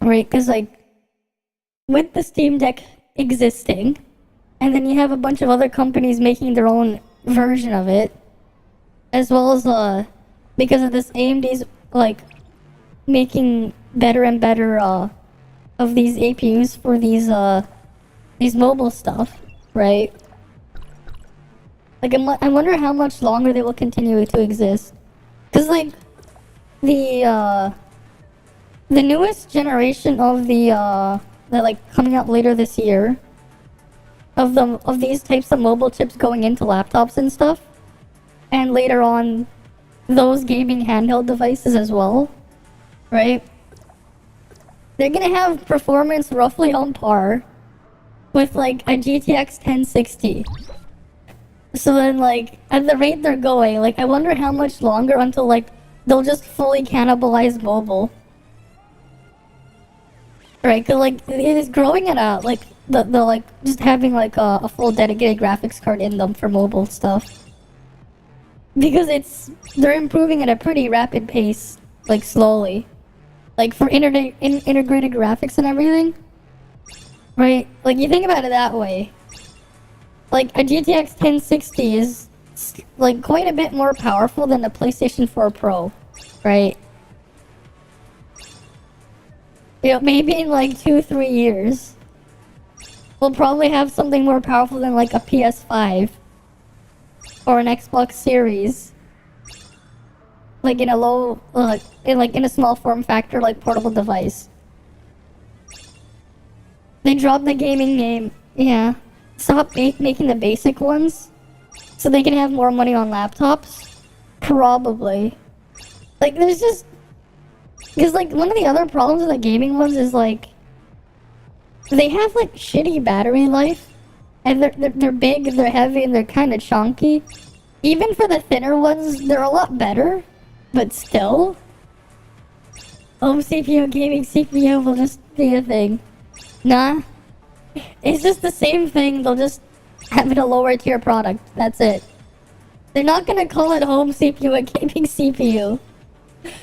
Right? Because, like, with the Steam Deck existing, and then you have a bunch of other companies making their own version of it, as well as, because of this, AMD's, like, making better and better, of these APUs for these mobile stuff, right? Like, I wonder how much longer they will continue to exist. Because, like, the newest generation of that, like, coming out later this year, of these types of mobile chips going into laptops and stuff, and later on, those gaming handheld devices as well, right? They're gonna have performance roughly on par with, like, a GTX 1060. So then, like, at the rate they're going, like, I wonder how much longer until, like, they'll just fully cannibalize mobile. Right, cause, like, it is growing at a, like, the like, just having, like, a full dedicated graphics card in them for mobile stuff. Because they're improving at a pretty rapid pace, like, slowly. Like, for integrated graphics and everything. Right? Like, you think about it that way. Like, a GTX 1060 is, like, quite a bit more powerful than the PlayStation 4 Pro, right? You know, maybe in, like, 2-3 years, we'll probably have something more powerful than, like, a PS5 or an Xbox Series. Like, in a low, in a small form factor, like, portable device. They dropped the gaming name, yeah. Stop making the basic ones so they can have more money on laptops? Probably. Like, there's just... Because, like, one of the other problems with the gaming ones is, like... They have, like, shitty battery life. And they're big, and they're heavy, and they're kind of chunky. Even for the thinner ones, they're a lot better. But still... Home CPU, gaming CPU will just be a thing. Nah. It's just the same thing, they'll just have it a lower tier product, that's it. They're not gonna call it home CPU a gaming CPU.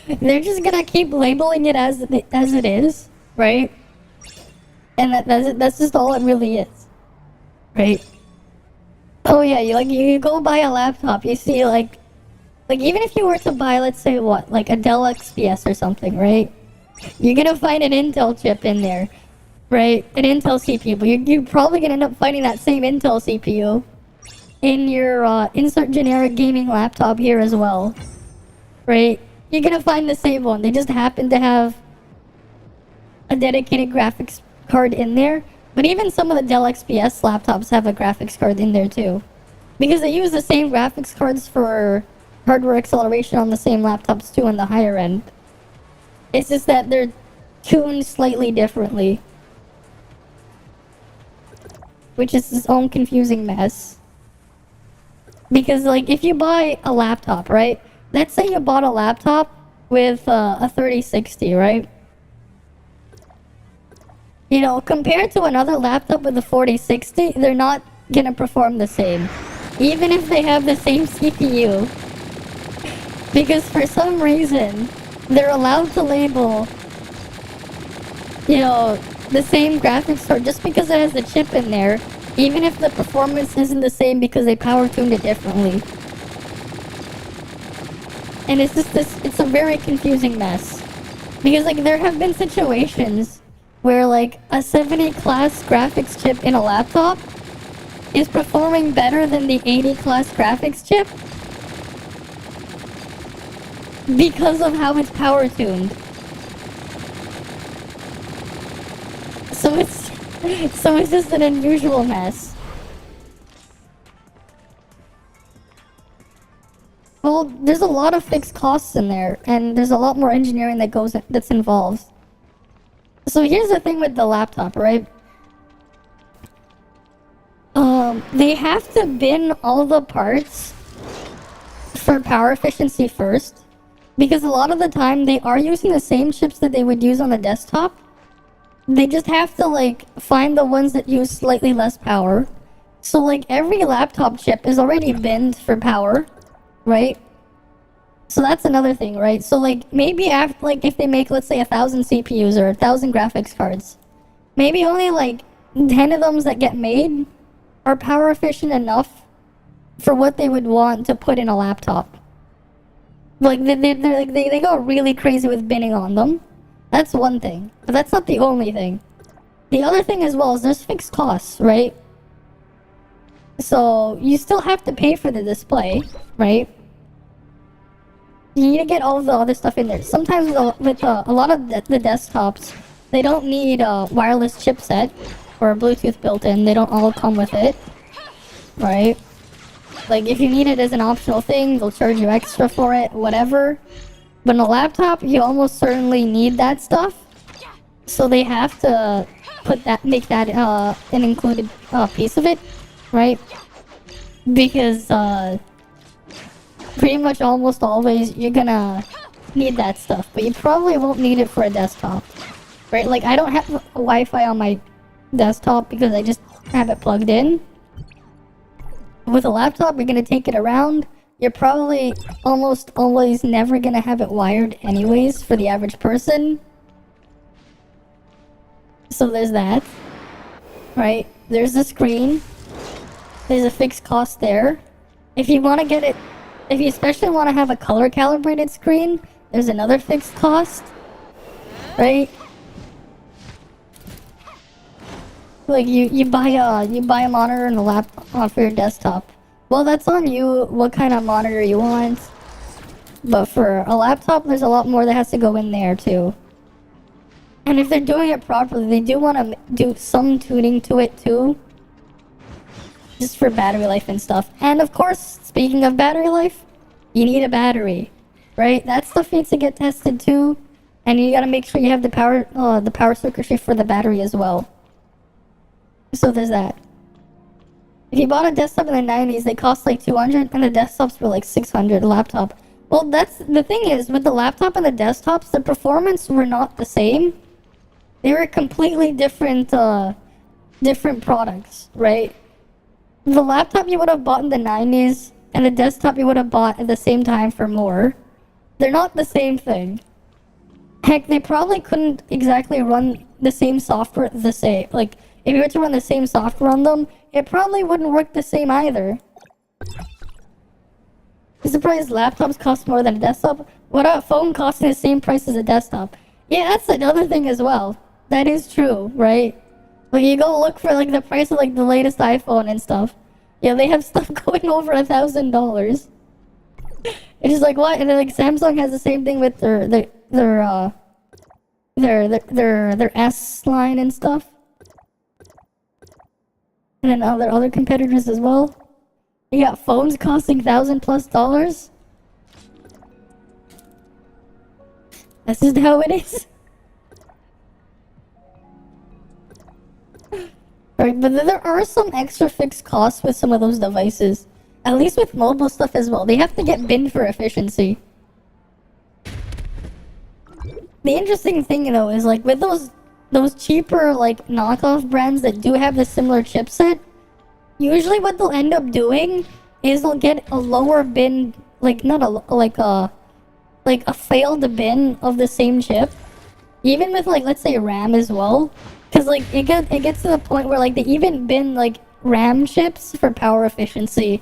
They're just gonna keep labeling it as it is, right? And that's just all it really is, right? Oh yeah, you go buy a laptop, you see like even if you were to buy, let's say what, like a Dell XPS or something, right? You're gonna find an Intel chip in there. Right, an Intel CPU, but you're probably gonna end up finding that same Intel CPU in your insert generic gaming laptop here as well. Right, you're gonna find the same one. They just happen to have a dedicated graphics card in there. But even some of the Dell XPS laptops have a graphics card in there too, because they use the same graphics cards for hardware acceleration on the same laptops too in the higher end. It's just that they're tuned slightly differently. Which is its own confusing mess. Because, like, if you buy a laptop, right? Let's say you bought a laptop with a 3060, right? You know, compared to another laptop with a 4060, they're not gonna perform the same. Even if they have the same CPU. Because for some reason, they're allowed to label, you know, the same graphics card just because it has the chip in there, even if the performance isn't the same because they power tuned it differently. And it's just it's a very confusing mess. Because, like, there have been situations where, like, a 70 class graphics chip in a laptop is performing better than the 80 class graphics chip. because of how it's power tuned. So it's just an unusual mess. Well, there's a lot of fixed costs in there, and there's a lot more engineering that's involved. So here's the thing with the laptop, right? They have to bin all the parts for power efficiency first, because a lot of the time they are using the same chips that they would use on the desktop. They just have to like find the ones that use slightly less power. So like every laptop chip is already binned for power, right? So that's another thing, right? So like maybe after, like if they make, let's say 1,000 CPUs or 1,000 graphics cards, maybe only like 10 of them that get made are power efficient enough for what they would want to put in a laptop. Like they go really crazy with binning on them. That's one thing, but that's not the only thing. The other thing as well is there's fixed costs, right? So you still have to pay for the display, right? You need to get all of the other stuff in there. Sometimes with a lot of the desktops, they don't need a wireless chipset or Bluetooth built in. They don't all come with it, right? Like if you need it as an optional thing, they'll charge you extra for it, whatever. But in a laptop, you almost certainly need that stuff. So they have to make that an included piece of it, right? Because pretty much almost always you're gonna need that stuff, but you probably won't need it for a desktop, right? Like I don't have Wi-Fi on my desktop because I just have it plugged in. With a laptop, you're gonna take it around. You're probably almost always never gonna have it wired anyways for the average person. So there's that, right? There's the screen. There's a fixed cost there. If you want to get it, if you especially want to have a color calibrated screen, there's another fixed cost, right? Like you buy a monitor and a laptop for your desktop. Well, that's on you what kind of monitor you want. But for a laptop, there's a lot more that has to go in there too. And if they're doing it properly, they do want to do some tuning to it too. Just for battery life and stuff. And of course, speaking of battery life, you need a battery, right? That stuff needs to get tested too. And you gotta make sure you have the power circuitry for the battery as well. So there's that. If you bought a desktop in the 90s, they cost like 200 and the desktops were like 600 a laptop. Well, that's the thing is, with the laptop and the desktops, the performance were not the same. They were completely different products, right? The laptop you would have bought in the 90s and the desktop you would have bought at the same time for more, they're not the same thing. Heck, they probably couldn't exactly run the same software the same. Like, if you were to run the same software on them, it probably wouldn't work the same either. I'm surprised laptops cost more than a desktop. What a phone costing the same price as a desktop. Yeah, that's another thing as well. That is true, right? Like you go look for like the price of like the latest iPhone and stuff. Yeah, they have stuff going over $1,000. It's just like what? And then like Samsung has the same thing with their S line and stuff. And then other competitors as well. You got phones costing $1,000+. That's just how it is. Right, but there are some extra fixed costs with some of those devices. At least with mobile stuff as well. They have to get binned for efficiency. The interesting thing though is like with those cheaper like knockoff brands that do have the similar chipset, usually what they'll end up doing is they'll get a lower bin, like not a failed bin of the same chip, even with like let's say RAM as well, because like it gets to the point where like they even bin like RAM chips for power efficiency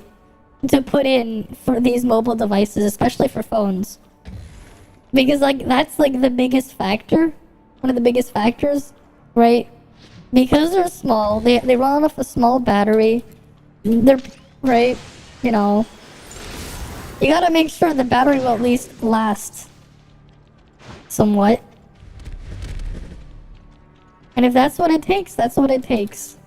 to put in for these mobile devices, especially for phones, because like that's like the biggest factor, one of the biggest factors, right? Because they're small, they run off a small battery, they're right, you know. You gotta make sure the battery will at least last somewhat. And if that's what it takes, that's what it takes.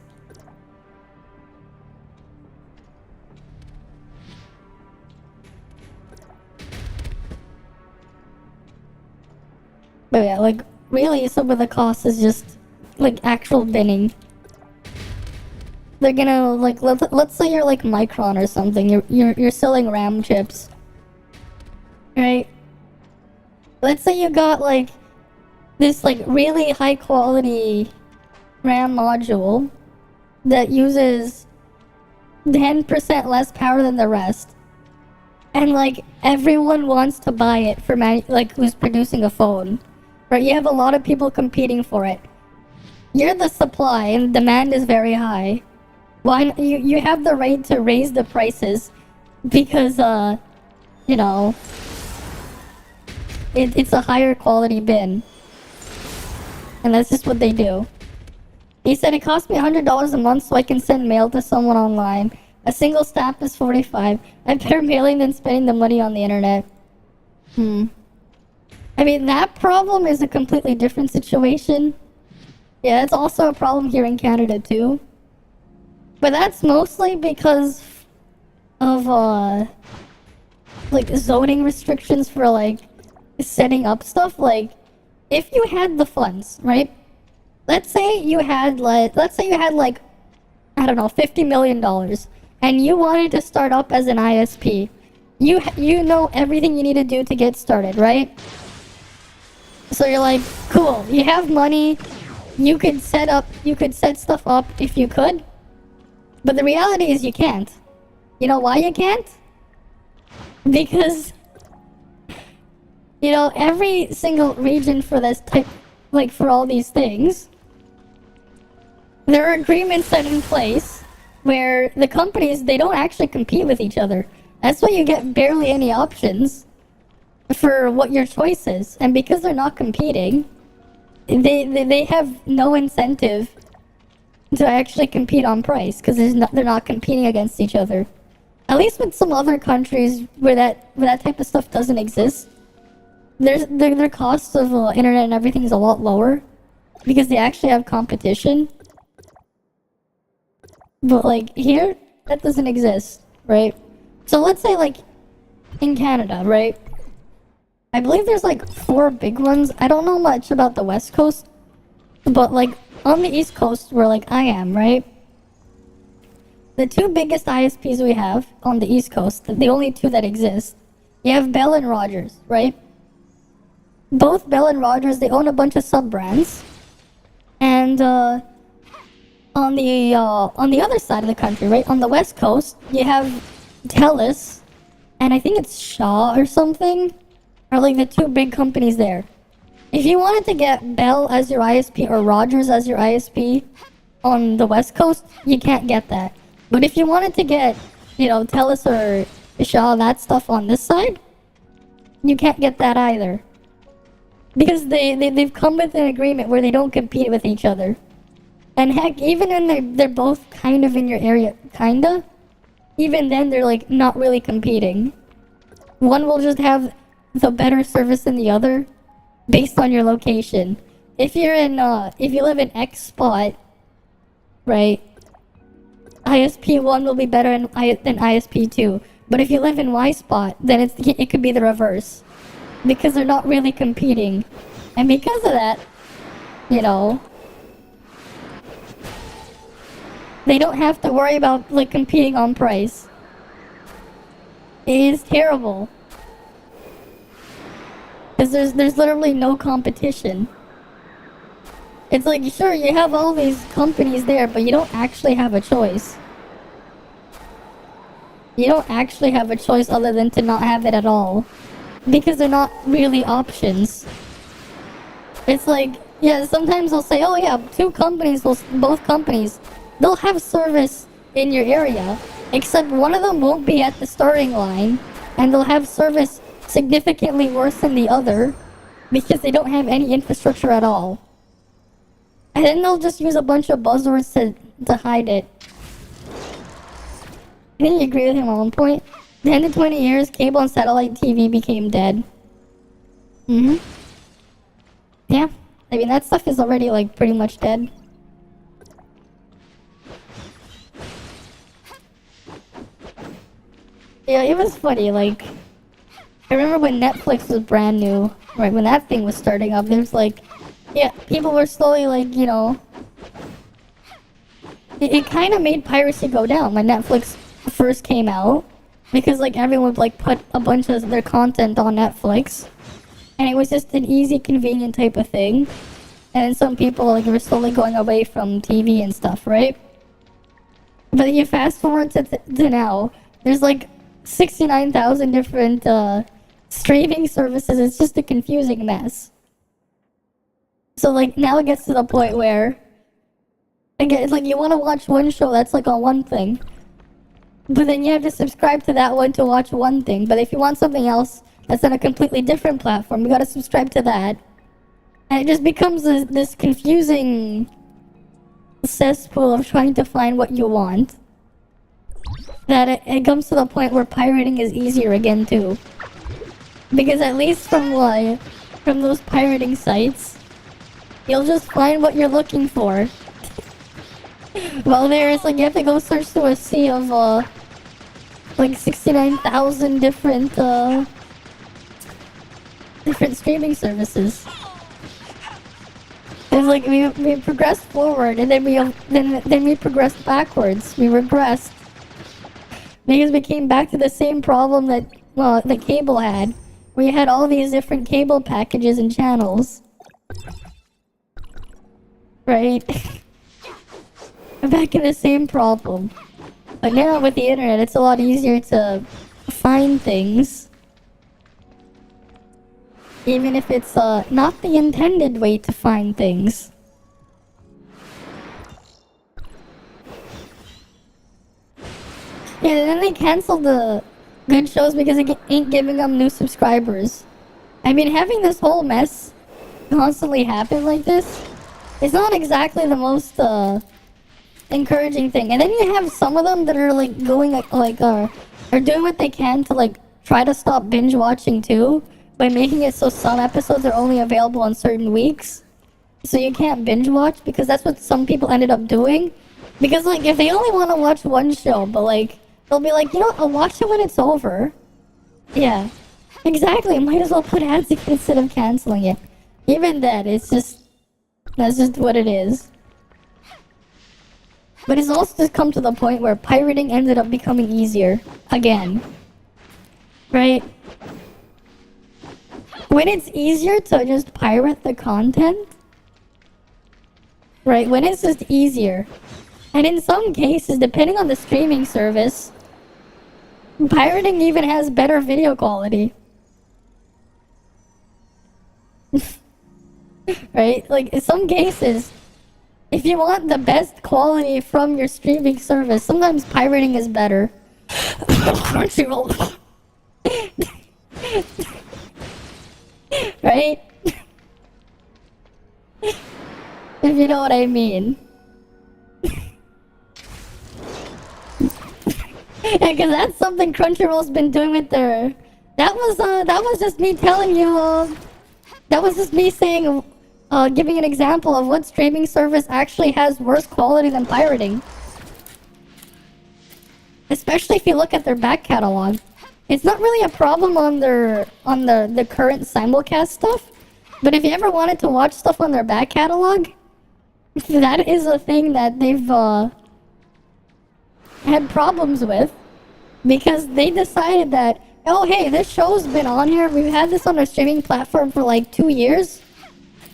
But yeah, like, really, some of the cost is just, like, actual binning. They're gonna, like, let's say you're, like, Micron or something. You're selling RAM chips. Right? Let's say you got, like, this, like, really high-quality RAM module that uses 10% less power than the rest. And, like, everyone wants to buy it for, like, who's producing a phone. Right, you have a lot of people competing for it. You're the supply and demand is very high. Why you have the right to raise the prices because you know, it's a higher quality bin. And that's just what they do. He said it cost me $100 a month so I can send mail to someone online. A single stamp is $45. I'm better mailing than spending the money on the internet. I mean, that problem is a completely different situation. Yeah, it's also a problem here in Canada, too. But that's mostly because of, like, zoning restrictions for, like, setting up stuff. Like, if you had the funds, right? Let's say you had, like, I don't know, $50 million. And you wanted to start up as an ISP. You know everything you need to do to get started, right? So you're like, cool, you have money, you could set stuff up if you could, but the reality is you can't. You know why you can't? Because, you know, every single region for this type, like for all these things, there are agreements set in place where the companies, they don't actually compete with each other. That's why you get barely any options for what your choice is, and because they're not competing, they have no incentive to actually compete on price because they're not competing against each other. At least with some other countries where that type of stuff doesn't exist, their costs of internet and everything is a lot lower because they actually have competition. But like here, that doesn't exist, right? So let's say like in Canada, right? I believe there's like 4 big ones. I don't know much about the West Coast, but like on the East Coast where like I am, right? The 2 biggest ISPs we have on the East Coast, the only 2 that exist, you have Bell and Rogers, right? Both Bell and Rogers, they own a bunch of sub-brands. And on the other side of the country, right, on the West Coast, you have TELUS, and I think it's Shaw or something, are like the 2 big companies there. If you wanted to get Bell as your ISP or Rogers as your ISP on the West Coast, you can't get that. But if you wanted to get, you know, TELUS or Shaw, that stuff on this side, you can't get that either. Because they've come with an agreement where they don't compete with each other. And heck, even when they're both kind of in your area, kinda, even then they're like not really competing. One will just have the better service than the other based on your location. If you're in, if you live in X spot, right, ISP 1 will be better than ISP 2. But if you live in Y spot, then it could be the reverse. Because they're not really competing. And because of that, you know, they don't have to worry about like competing on price. It is terrible. Because there's literally no competition. It's like, sure, you have all these companies there, but you don't actually have a choice. You don't actually have a choice other than to not have it at all. Because they're not really options. It's like, yeah, sometimes they'll say, oh yeah, both companies, they'll have service in your area, except one of them won't be at the starting line, and they'll have service significantly worse than the other, because they don't have any infrastructure at all. And then they'll just use a bunch of buzzwords to hide it. I think you agree with him on one point. 10 to 20 years, cable and satellite TV became dead. Yeah. I mean, that stuff is already, like, pretty much dead. Yeah, it was funny, like... I remember when Netflix was brand new, right, when that thing was starting up, there's like... Yeah, people were slowly, like, you know... It kind of made piracy go down when Netflix first came out. Because, like, everyone would, like, put a bunch of their content on Netflix. And it was just an easy, convenient type of thing. And some people, like, were slowly going away from TV and stuff, right? But you fast forward to now, there's, like, 69,000 different, streaming services. It's just a confusing mess. So, like, now it gets to the point where... Again, it's like, you want to watch one show that's, like, on one thing. But then you have to subscribe to that one to watch one thing. But if you want something else that's on a completely different platform, you gotta subscribe to that. And it just becomes this confusing cesspool of trying to find what you want. That it comes to the point where pirating is easier again too. Because at least from those pirating sites, you'll just find what you're looking for. Well, there's like, you have to go search through a sea of like 69,000 different streaming services. It's like we progressed forward, and then we progressed backwards. We regressed because we came back to the same problem that the cable had. We had all these different cable packages and channels, right? We're back in the same problem. But now with the internet, it's a lot easier to find things. Even if it's not the intended way to find things. Yeah, and then they canceled the good shows because it ain't giving them new subscribers. I mean, having this whole mess constantly happen like this, it's not exactly the most encouraging thing. And then you have some of them that are like going are doing what they can to like try to stop binge watching too, by making it so some episodes are only available on certain weeks. So you can't binge watch, because that's what some people ended up doing. Because like, if they only want to watch one show, but like, they'll be like, you know what, I'll watch it when it's over. Yeah, exactly. Might as well put ads in instead of canceling it. Even then, that's just what it is. But it's also just come to the point where pirating ended up becoming easier. Again. Right? When it's easier to just pirate the content, right? When it's just easier. And in some cases, depending on the streaming service, pirating even has better video quality. Right? Like, in some cases, if you want the best quality from your streaming service, sometimes pirating is better. Crunchyroll. Right? If you know what I mean. Yeah, because that's something Crunchyroll's been doing with their... That was just me telling you, that was just me saying, giving an example of what streaming service actually has worse quality than pirating. Especially if you look at their back catalog. It's not really a problem on the current simulcast stuff, but if you ever wanted to watch stuff on their back catalog, that is a thing that they've had problems with, because they decided that, oh hey, this show's been on here, we've had this on our streaming platform for like 2 years.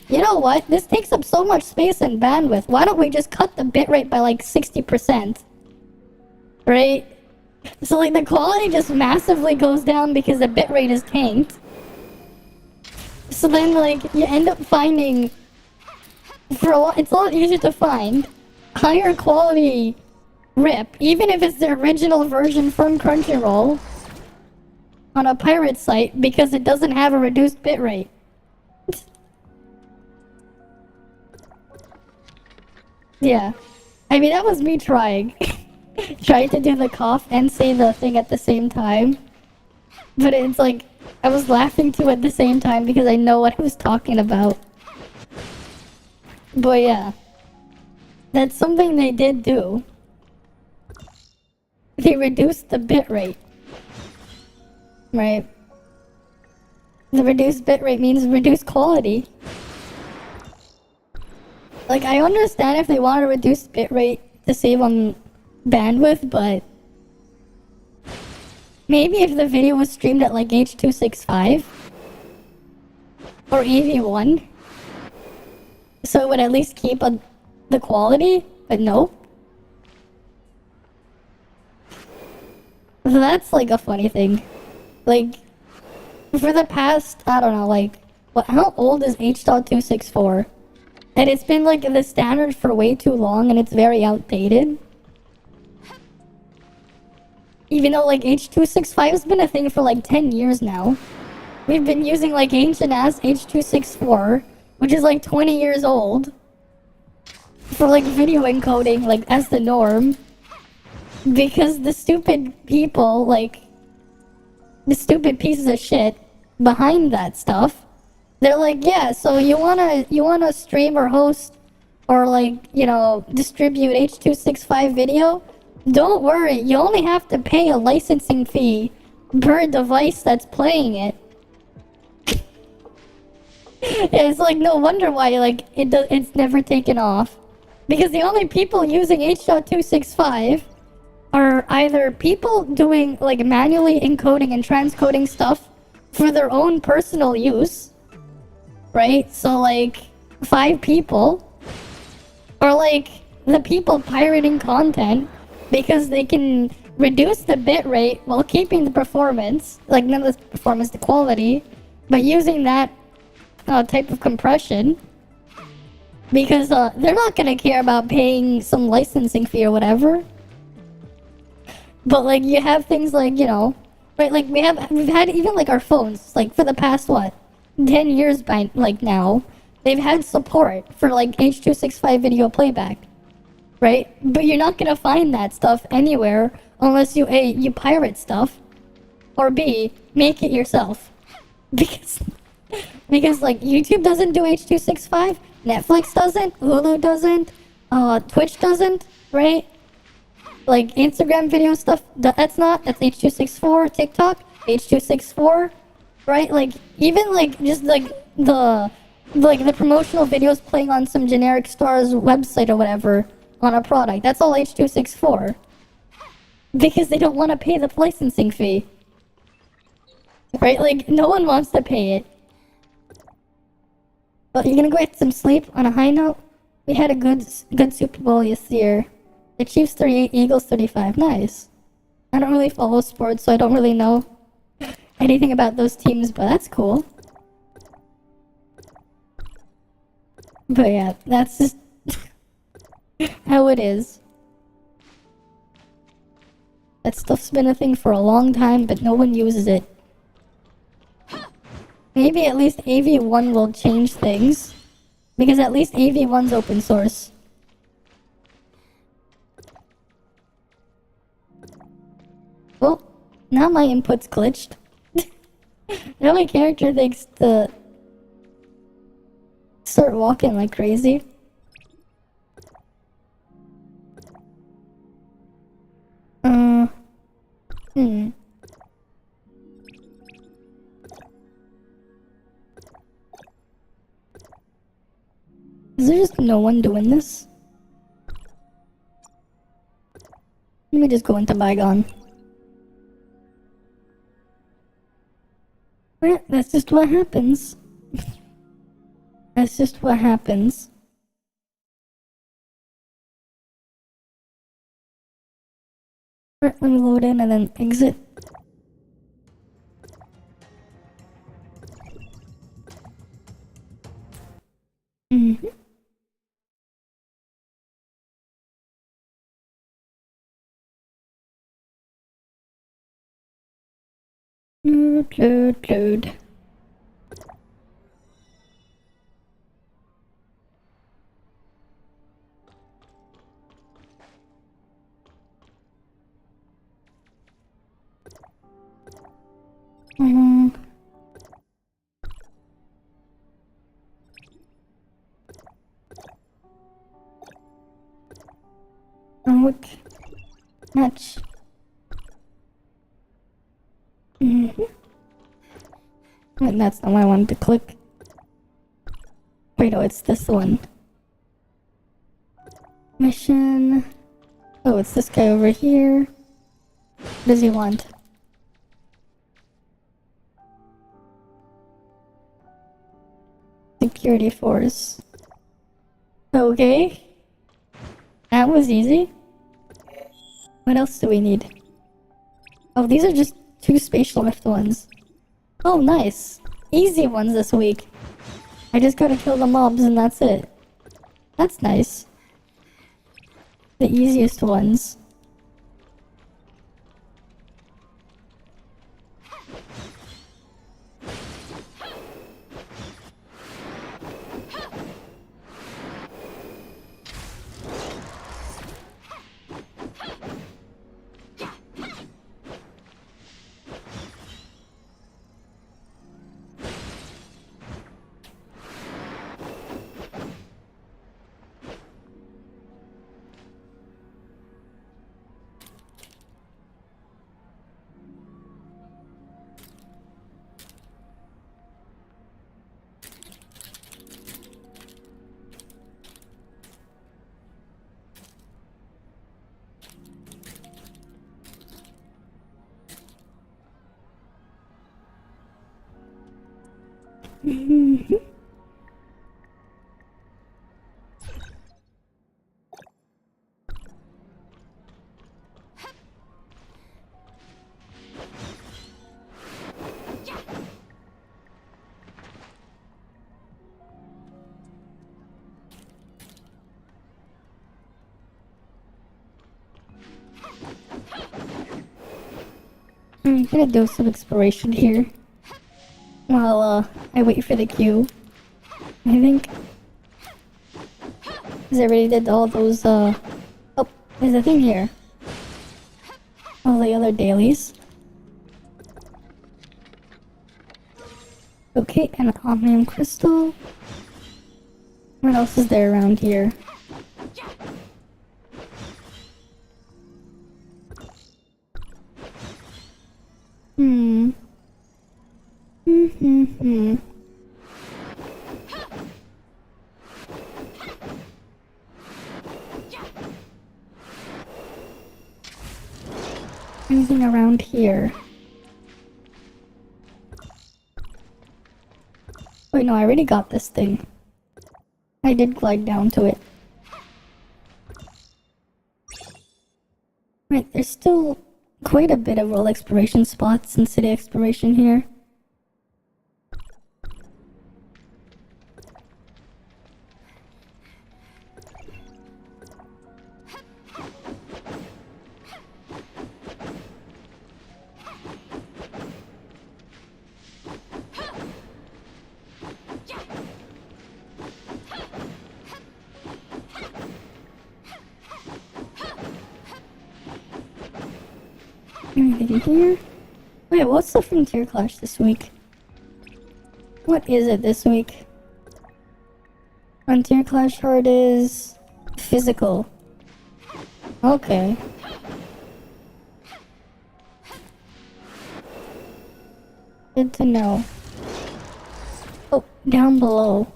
You know what, this takes up so much space and bandwidth, why don't we just cut the bitrate by like 60%? Right? So like the quality just massively goes down because the bitrate is tanked. So then like you end up finding, it's a lot easier to find higher quality rip, even if it's the original version from Crunchyroll, on a pirate site, because it doesn't have a reduced bitrate. Yeah. I mean, that was me trying. tried to do the cough and say the thing at the same time. But it's like, I was laughing too at the same time because I know what I was talking about. But yeah. That's something they did do. They reduced the bitrate. Right? The reduced bitrate means reduced quality. Like, I understand if they want to reduce bitrate to save on bandwidth, but maybe if the video was streamed at like H.265 or AV1, so it would at least keep the quality, but nope. So that's like a funny thing. Like, for the past, I don't know, like, how old is H.264? And it's been like the standard for way too long and it's very outdated. Even though like H.265 has been a thing for like 10 years now. We've been using like ancient ass H.264, which is like 20 years old, for like video encoding, like as the norm. Because the stupid people, like, the stupid pieces of shit behind that stuff, they're like, yeah, so you wanna stream or host or like, you know, distribute H.265 video? Don't worry, you only have to pay a licensing fee per device that's playing it. Yeah, it's like no wonder why like it's never taken off. Because the only people using H.265 are either people doing like manually encoding and transcoding stuff for their own personal use, right? So like 5 people, or like the people pirating content because they can reduce the bitrate while keeping the performance, like not the performance, the quality, but using that type of compression because they're not gonna care about paying some licensing fee or whatever. But like you have things like, you know, right, like we've had even like our phones, like for the past what, 10 years by like now, they've had support for like H.265 video playback, right? But you're not gonna find that stuff anywhere unless you A, you pirate stuff, or B, make it yourself. Because like YouTube doesn't do H.265, Netflix doesn't, Hulu doesn't, Twitch doesn't, right? Like Instagram video stuff, that's H.264, TikTok, H.264, right? Like even like just like the promotional videos playing on some generic star's website or whatever on a product, that's all H.264. Because they don't want to pay the licensing fee. Right? Like no one wants to pay it. But you're gonna go get some sleep on a high note? We had a good Super Bowl this year. The Chiefs 38, Eagles 35. Nice. I don't really follow sports, so I don't really know anything about those teams, but that's cool. But yeah, that's just how it is. That stuff's been a thing for a long time, but no one uses it. Maybe at least AV1 will change things. Because at least AV1's open source. Well, now my input's glitched. Now my character thinks to start walking like crazy. Is there just no one doing this? Let me just go into Bygone. Well, that's just what happens. That's just what happens. Let me load in and then exit. Mm-hmm. Load. Um, look. Match. Wait, that's not what I wanted to click. Wait, no, it's this one. Mission. Oh, it's this guy over here. What does he want? Security force. Okay. That was easy. What else do we need? Oh, these are just 2 spatial lift ones. Oh, nice. Easy ones this week. I just gotta kill the mobs and that's it. That's nice. The easiest ones. I'm gonna do some exploration here. While, I wait for the queue. I think. Because I already did all those, Oh, there's a thing here. All the other dailies. Okay, and an omnium crystal. What else is there around here? Anything around here? Wait, no, I already got this thing. I did glide down to it. Right, there's still quite a bit of world exploration spots and city exploration here. Anything here? Wait, what's the Frontier Clash this week? What is it this week? Frontier Clash Hard is physical. Okay. Good to know. Oh, down below.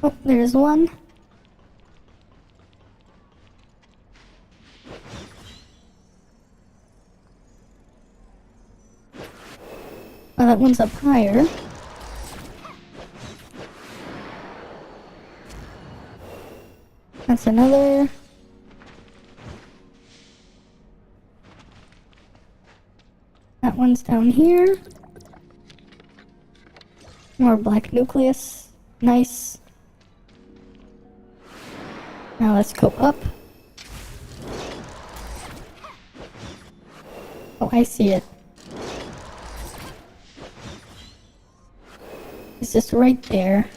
Oh, there's one. Oh, that one's up higher. That's another. That one's down here. More black nucleus. Nice. Now let's go up. Oh, I see it. It's just right there.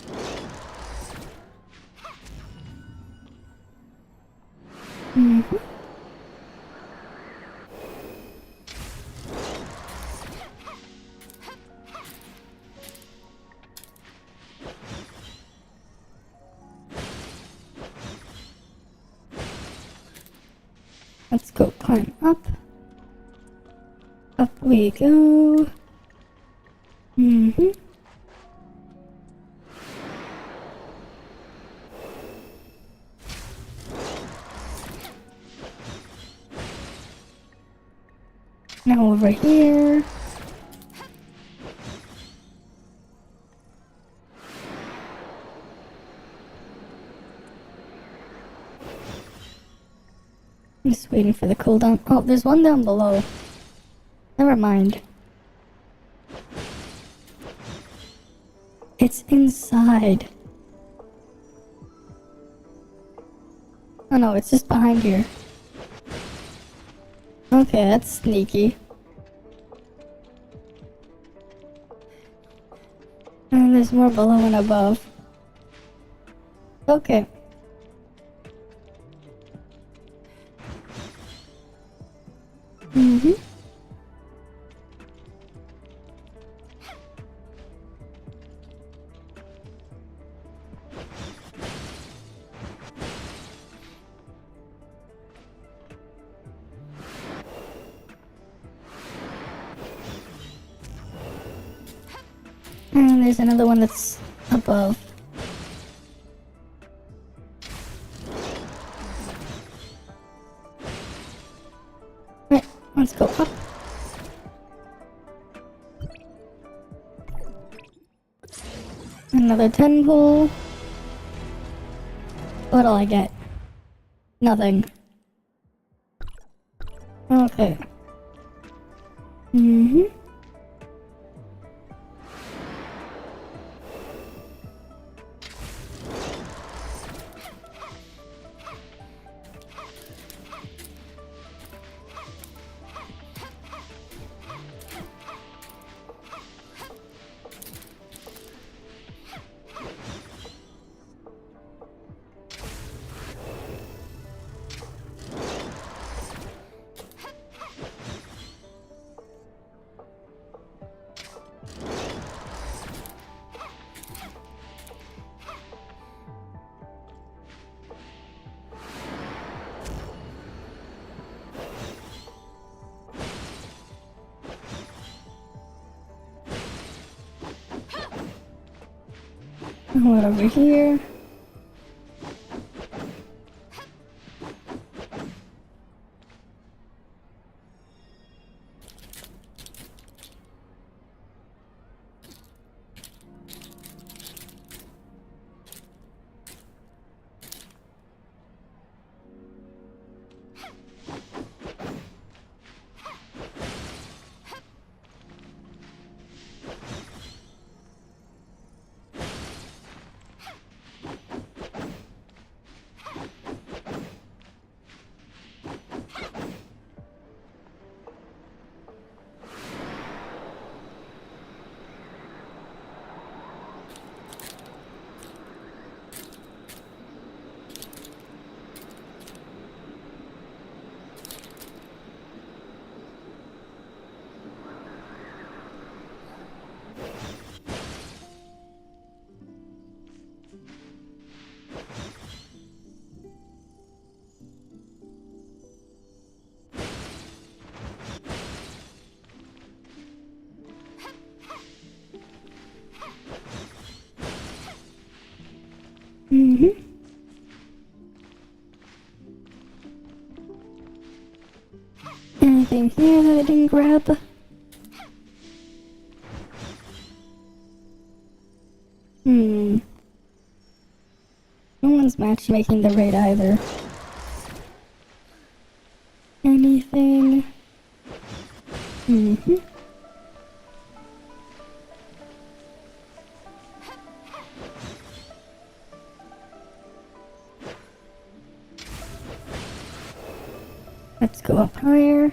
Mm-hmm. climb up. Up we go. Now over here. I'm just waiting for the cooldown. Oh, there's one down below. Never mind. It's inside. Oh no, it's just behind here. Okay, that's sneaky. And there's more below and above. Okay. And there's another one that's above. Right, let's go up. Another 10 pull. What'll I get? Nothing. Okay. What over here? Anything here that I didn't grab? No one's matchmaking the raid either. Anything? Let's go up higher.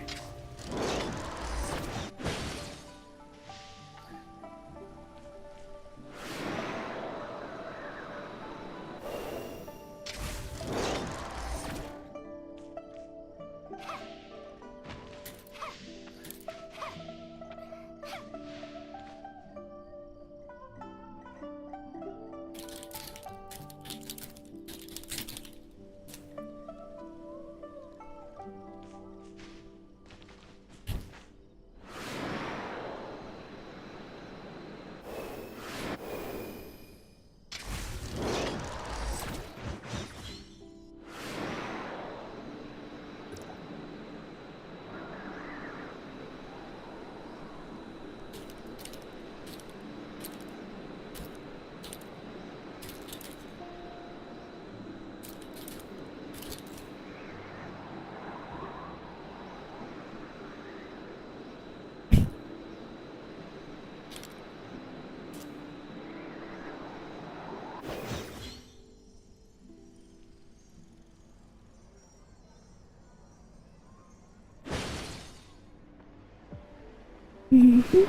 Mm-hmm.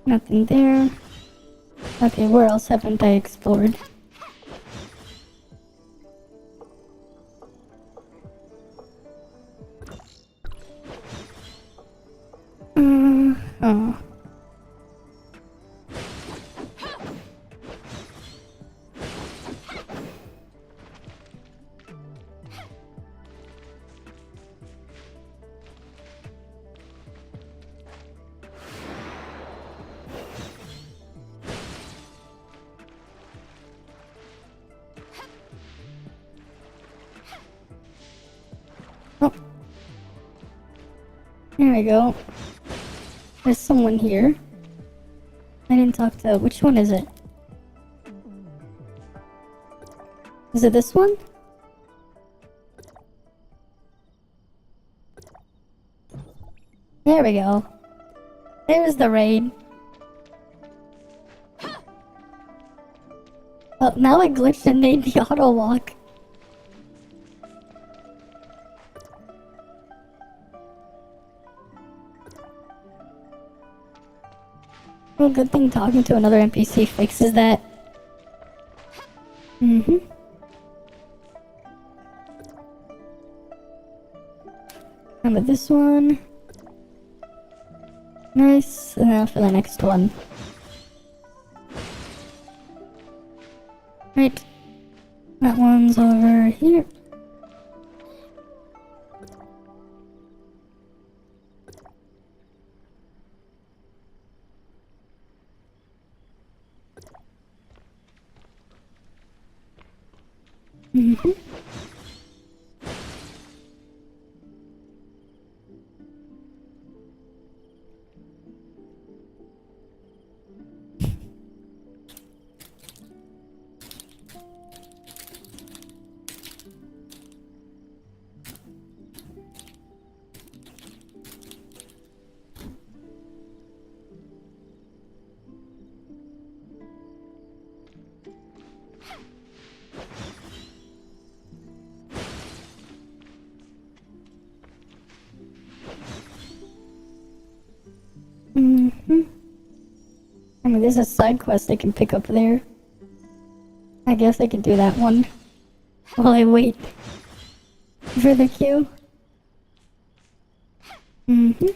Nothing there. Okay, where else haven't I explored? Oh. Oh. There we go. There's someone here. I didn't talk to... Which one is it? Is it this one? There we go. There's the raid. Oh, now it glitched and made the auto walk. Well, good thing talking to another NPC fixes that. Mm-hmm. How about this one? Nice. And now for the next one. Right. That one's over here. Mm-hmm. Mm-hmm. I mean, there's a side quest I can pick up there. I guess I can do that one while I wait for the queue. Mm-hmm.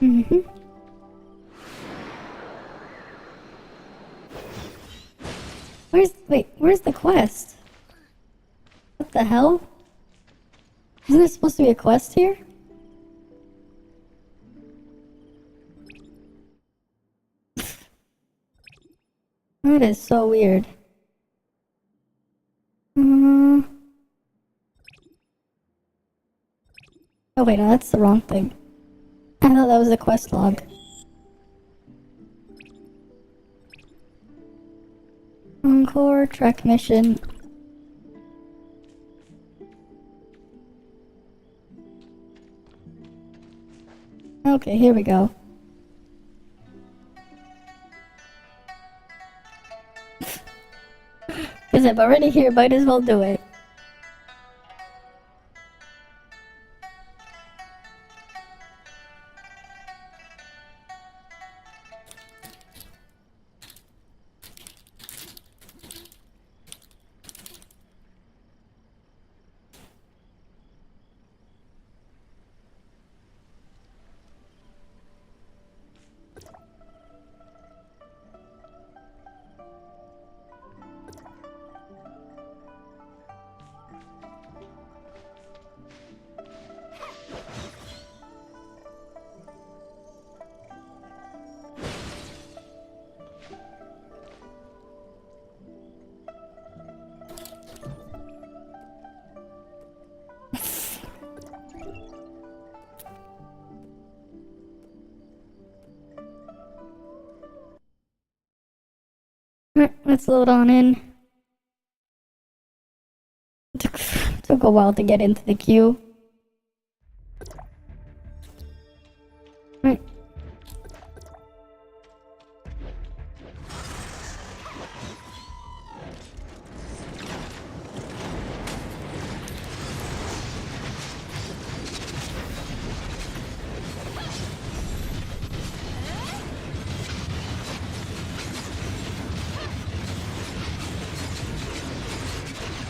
Mm-hmm. Where's the quest? What the hell? Isn't there supposed to be a quest here? That is so weird. Oh wait, no, that's the wrong thing. I thought that was a quest log. Encore track mission. Okay, here we go. Because I'm already here, might as well do it. Alright, let's load on in. Took a while to get into the queue. Alright.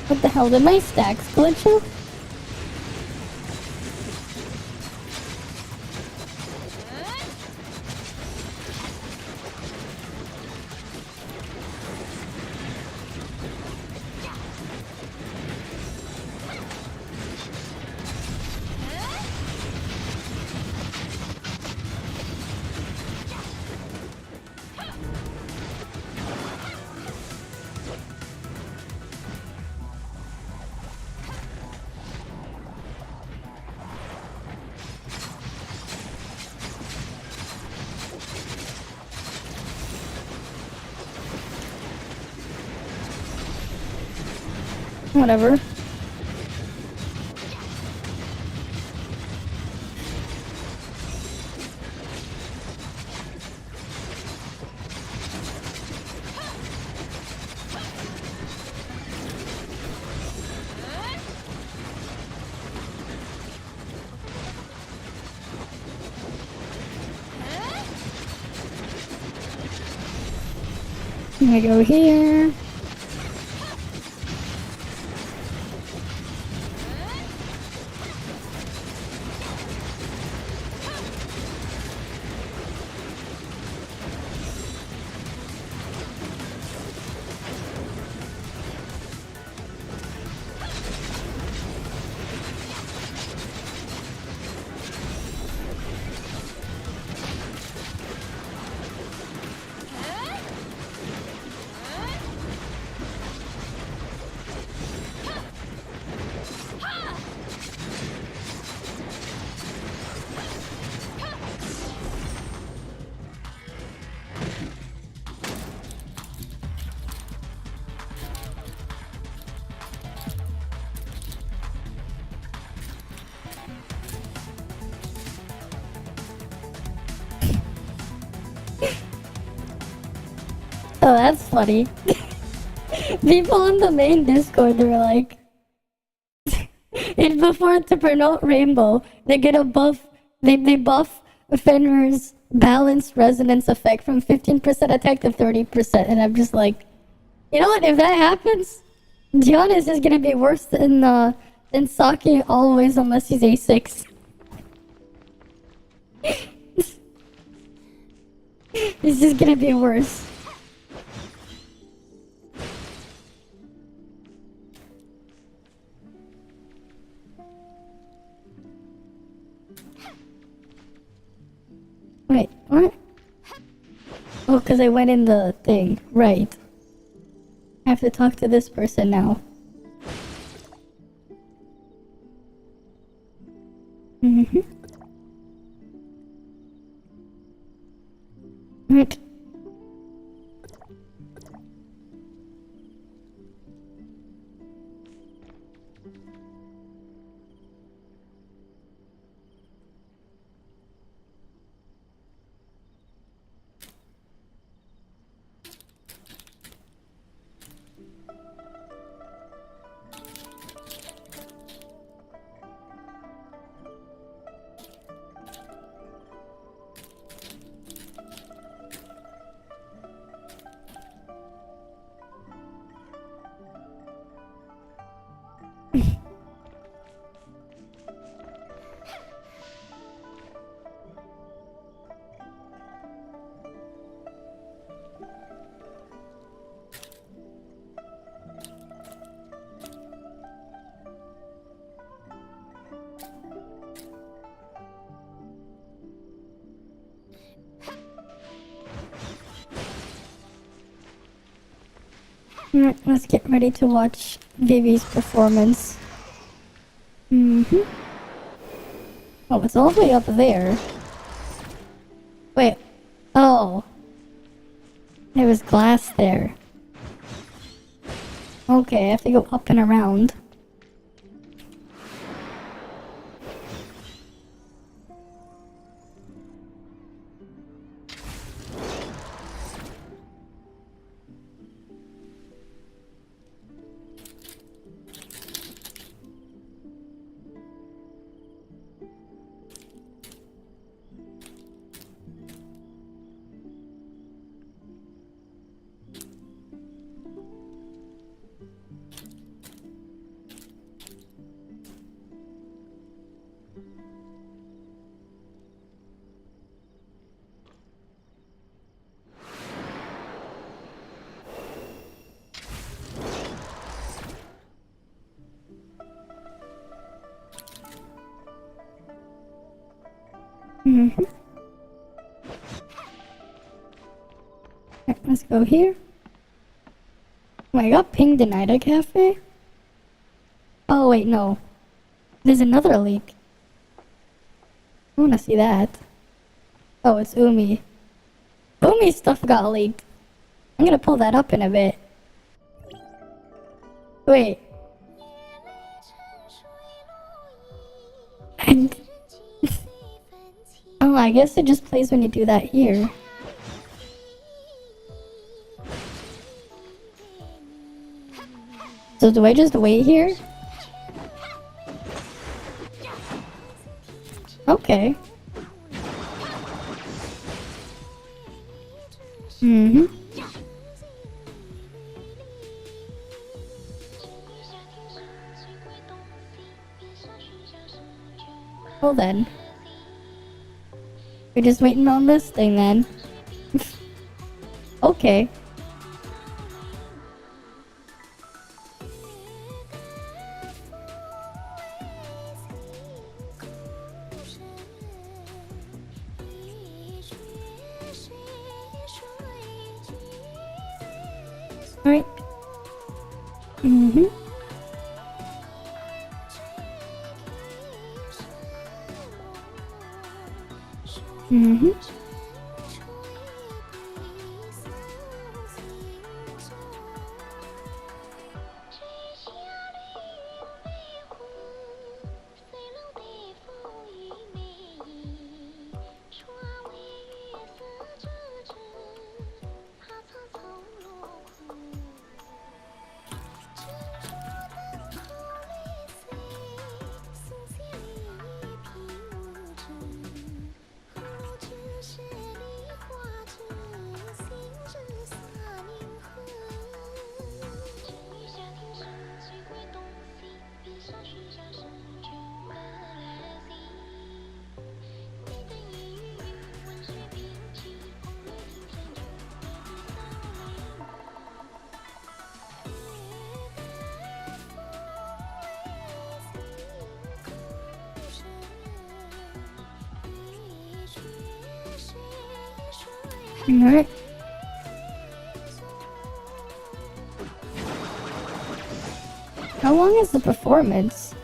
What the hell did my stacks glitch out? Whatever. I go here. Oh, that's funny. People in the main Discord, they're like, and before to promote Rainbow, they get a buff, they buff Fenrir's balanced resonance effect from 15% attack to 30%, and I'm just like, you know what, if that happens, Giannis is gonna be worse than Saki always unless he's A6. It's just gonna be worse. Wait, what? Oh, because I went in the thing. Right. I have to talk to this person now. Mm-hmm. Right. Let's get ready to watch Vivi's performance. Mm-hmm. Oh, it's all the way up there. Wait. Oh. There was glass there. Okay, I have to go up and around. Mm-hmm. Alright, let's go here. Oh, I got pinged in Ida Cafe? Oh wait, no. There's another leak. I wanna see that. Oh, it's Umi. Umi's stuff got leaked. I'm gonna pull that up in a bit. Wait. And oh, I guess it just plays when you do that here. So do I just wait here? Okay. Mm-hmm. Well then. We're just waiting on this thing then. Okay. Alright. Mm-hmm. Mm-hmm. Alright. How long is the performance?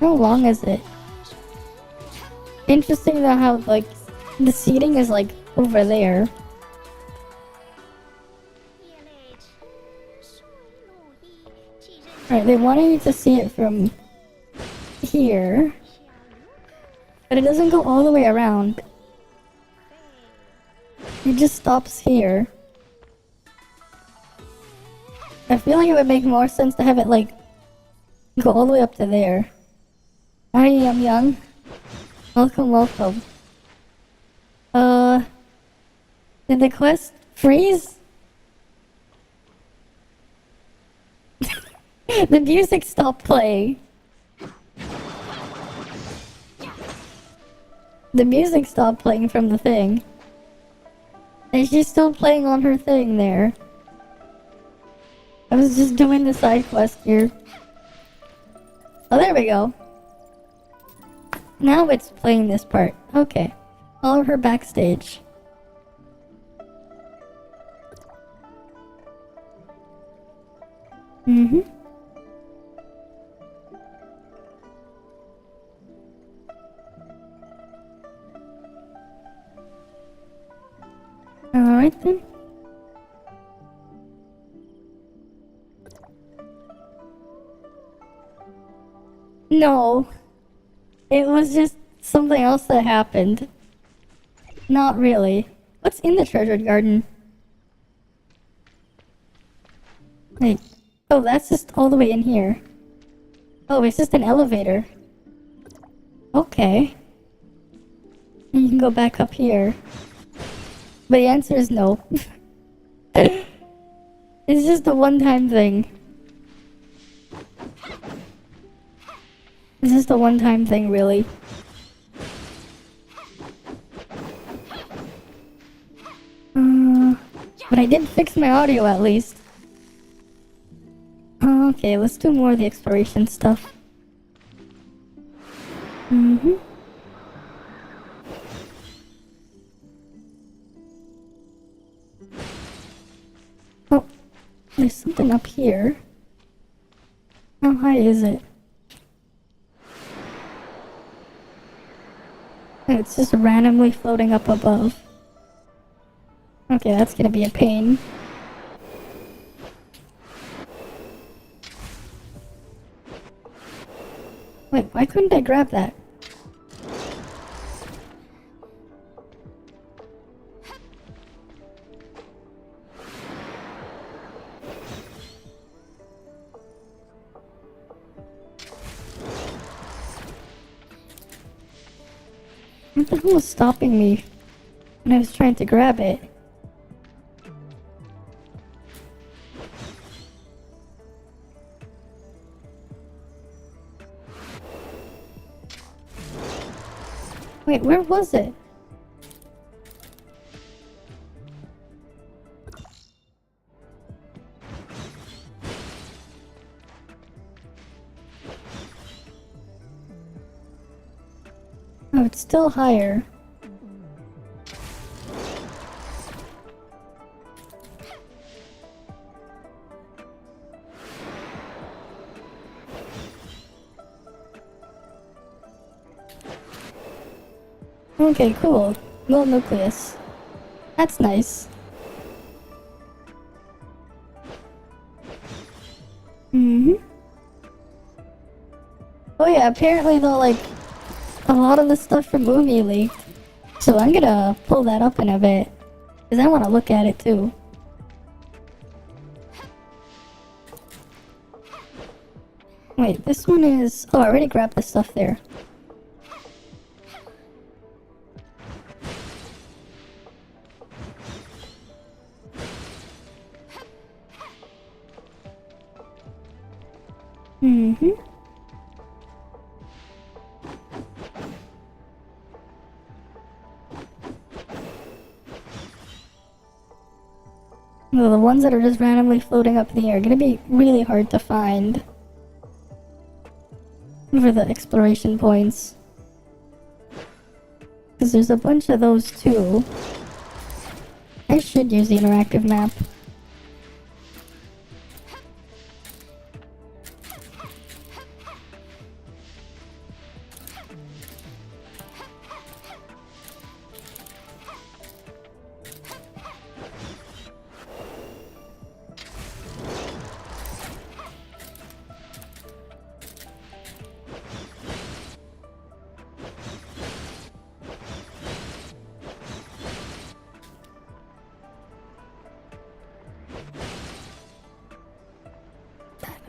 How long is it? Interesting though how, like, the seating is, like, over there. Alright, they wanted you to see it from here. But it doesn't go all the way around. It just stops here. I feel like it would make more sense to have it, like, go all the way up to there. Hi, Yum Young. Welcome, welcome. Did the quest freeze? The music stopped playing. The music stopped playing from the thing. And she's still playing on her thing there. I was just doing the side quest here. Oh, there we go. Now it's playing this part. Okay. Follow her backstage. Mm-hmm. Alright then. No. It was just something else that happened. Not really. What's in the treasured garden? Wait. Oh, that's just all the way in here. Oh, it's just an elevator. Okay. And you can go back up here. But the answer is no. It's just a one-time thing. It's just a one-time thing, really. But I did fix my audio at least. Okay, let's do more of the exploration stuff. Oh, there's something up here. How high is it? It's just randomly floating up above. Okay, that's gonna be a pain. Wait, why couldn't I grab that? What the hell was stopping me when I was trying to grab it? Wait, where was it? Oh, it's still higher. Okay, cool. Gold nucleus. That's nice. Oh yeah, apparently though, like, a lot of the stuff from Movie leaked. So I'm gonna pull that up in a bit. Because I want to look at it too. Wait, this one is... Oh, I already grabbed the stuff there. Well, the ones that are just randomly floating up in the air are gonna be really hard to find. For the exploration points. Because there's a bunch of those too. I should use the interactive map.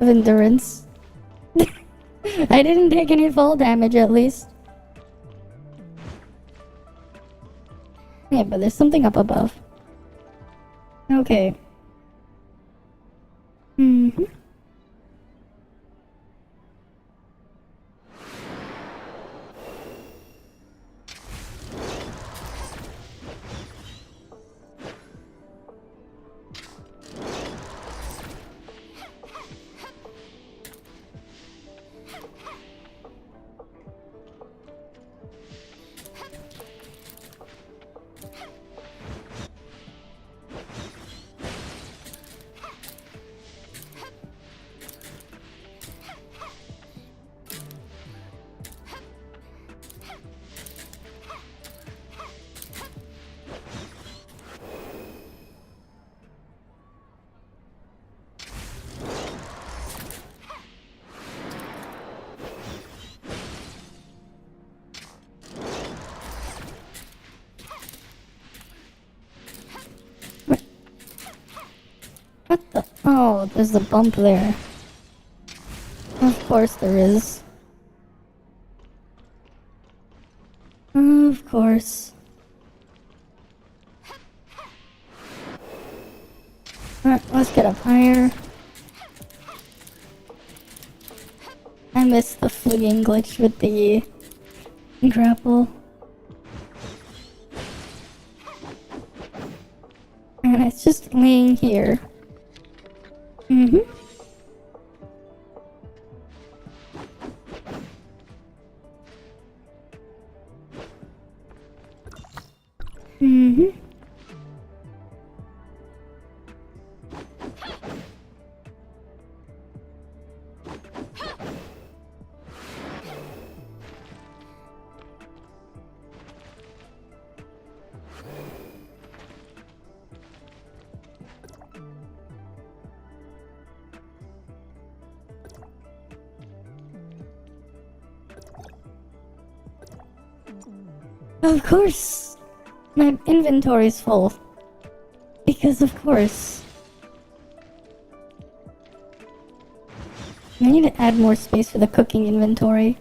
Of endurance. I didn't take any fall damage at least. Yeah, but there's something up above. Okay. What the? Oh, there's a bump there. Of course there is. Of course. Alright, let's get up higher. I missed the fligging glitch with the grapple. And it's just laying here. Mm-hmm. Mm-hmm. Of course! My inventory's full. Because of course. I need to add more space for the cooking inventory.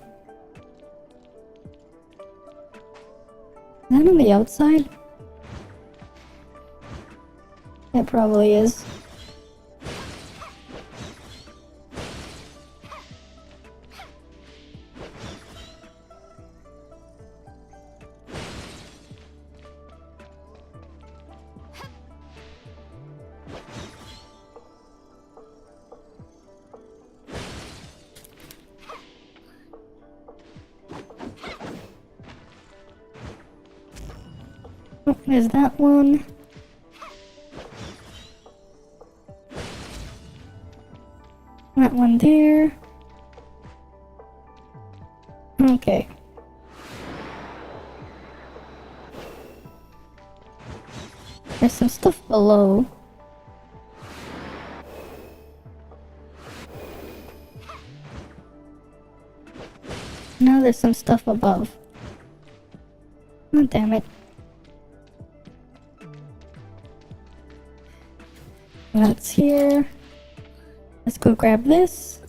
Is that on the outside? It probably is. Oh, there's that one. That one there. Okay. There's some stuff below. Now there's some stuff above. Oh, damn it. That's here. Let's go grab this.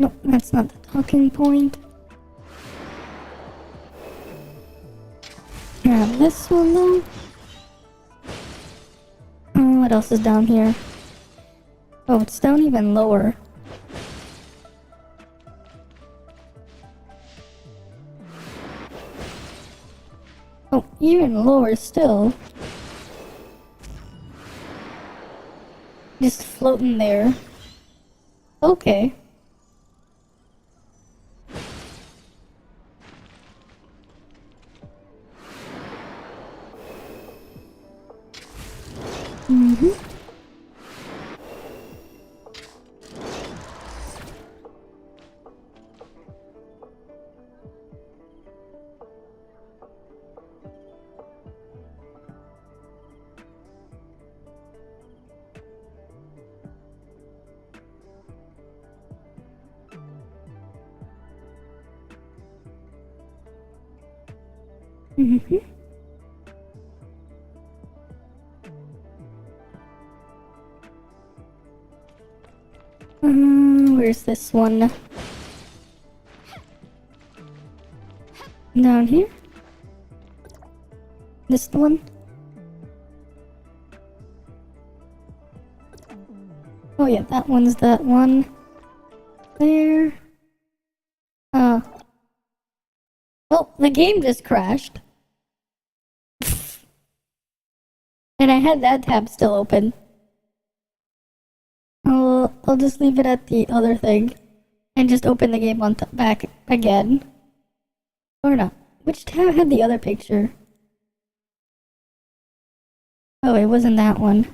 Nope, that's not the talking point. Grab this one though. Oh, what else is down here? Oh, it's down even lower. Oh, even lower still. Just floating there. Okay. Mm-hmm. Mm-hmm. Where's this one? Down here? This one? Oh yeah, that one's that one. There. Well, the game just crashed. And I had that tab still open. I'll just leave it at the other thing. And just open the game on back again. Or not. Which tab had the other picture? Oh, it wasn't that one.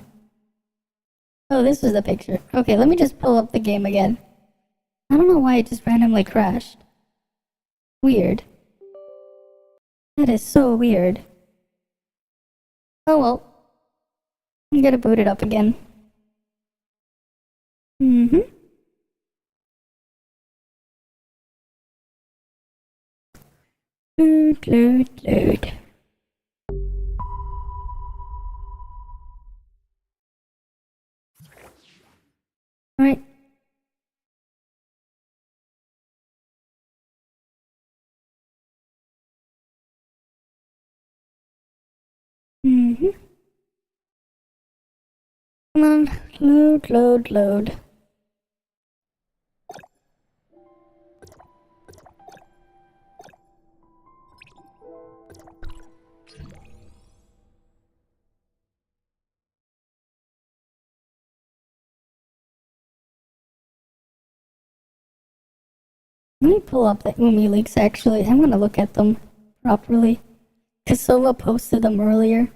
Oh, this was the picture. Okay, let me just pull up the game again. I don't know why it just randomly crashed. Weird. That is so weird. Oh well. I'm gonna boot it up again. Mm-hmm. Load. Alright. Mm-hmm. Come on. Load. Let me pull up the Umi leaks actually. I want to look at them properly. Because Sova posted them earlier.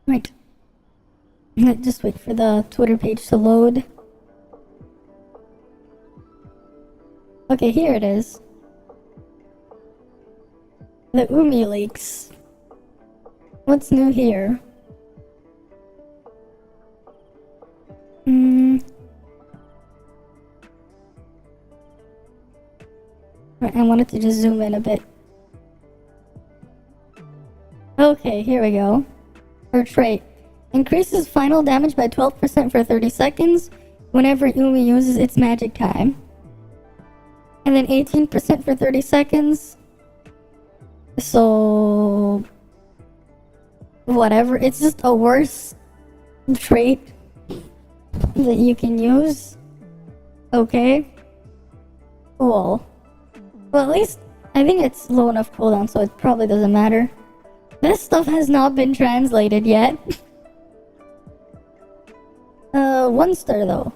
Right. Just wait for the Twitter page to load. Okay, here it is. The Umi leaks. What's new here? Right, I wanted to just zoom in a bit. Okay, here we go. Her trait. Increases final damage by 12% for 30 seconds whenever Umi uses its magic time. And then 18% for 30 seconds. So... whatever. It's just a worse trait that you can use. Okay. Cool. Well, at least I think it's low enough cooldown, so it probably doesn't matter. This stuff has not been translated yet. 1 star though.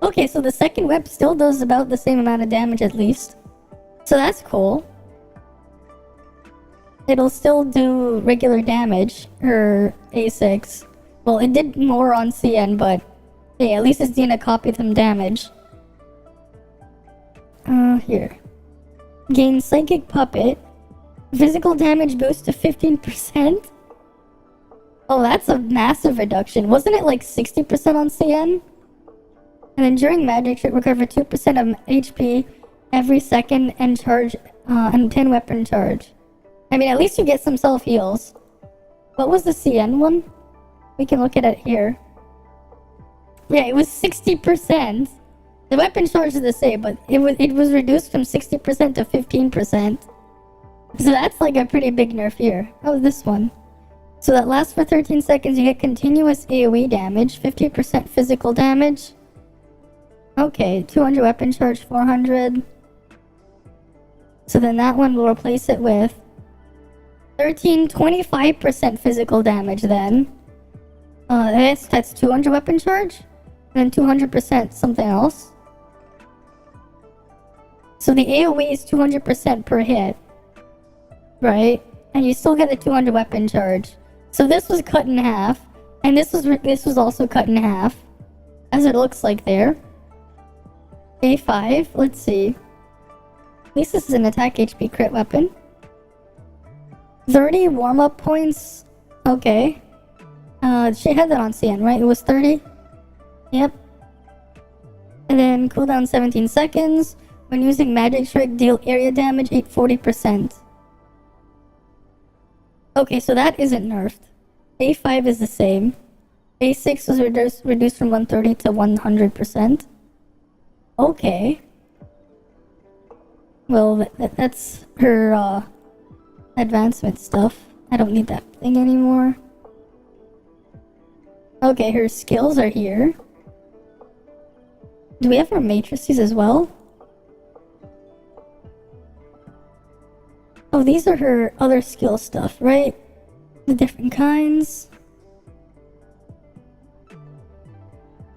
Okay, so the second whip still does about the same amount of damage at least. So that's cool. It'll still do regular damage, or A6. Well, it did more on CN, but hey, at least it's doing a copy of them damage. Here. Gain Psychic Puppet. Physical damage boost to 15%? Oh, that's a massive reduction. Wasn't it like 60% on CN? And then during magic, should recover 2% of HP every second and charge, and 10 weapon charge. I mean, at least you get some self-heals. What was the CN one? We can look at it here. Yeah, it was 60%. The weapon charge is the same, but it was reduced from 60% to 15%. So that's like a pretty big nerf here. Oh, this one. So that lasts for 13 seconds. You get continuous AoE damage, 50% physical damage. Okay, 200 weapon charge, 400. So then that one will replace it with 25% physical damage then. That's 200 weapon charge, and then 200% something else. So the AoE is 200% per hit, right? And you still get the 200 weapon charge. So this was cut in half, and this was also cut in half, as it looks like there. A5, let's see. At least this is an attack HP crit weapon. 30 warm-up points. Okay. She had that on CN, right? It was 30? Yep. And then cooldown 17 seconds. When using Magic Trick, deal area damage 840%. Okay, so that isn't nerfed. A5 is the same. A6 was reduced from 130 to 100%. Okay. Well, that's her, advancement stuff. I don't need that thing anymore. Okay, her skills are here. Do we have her matrices as well? Oh, these are her other skill stuff, right? The different kinds.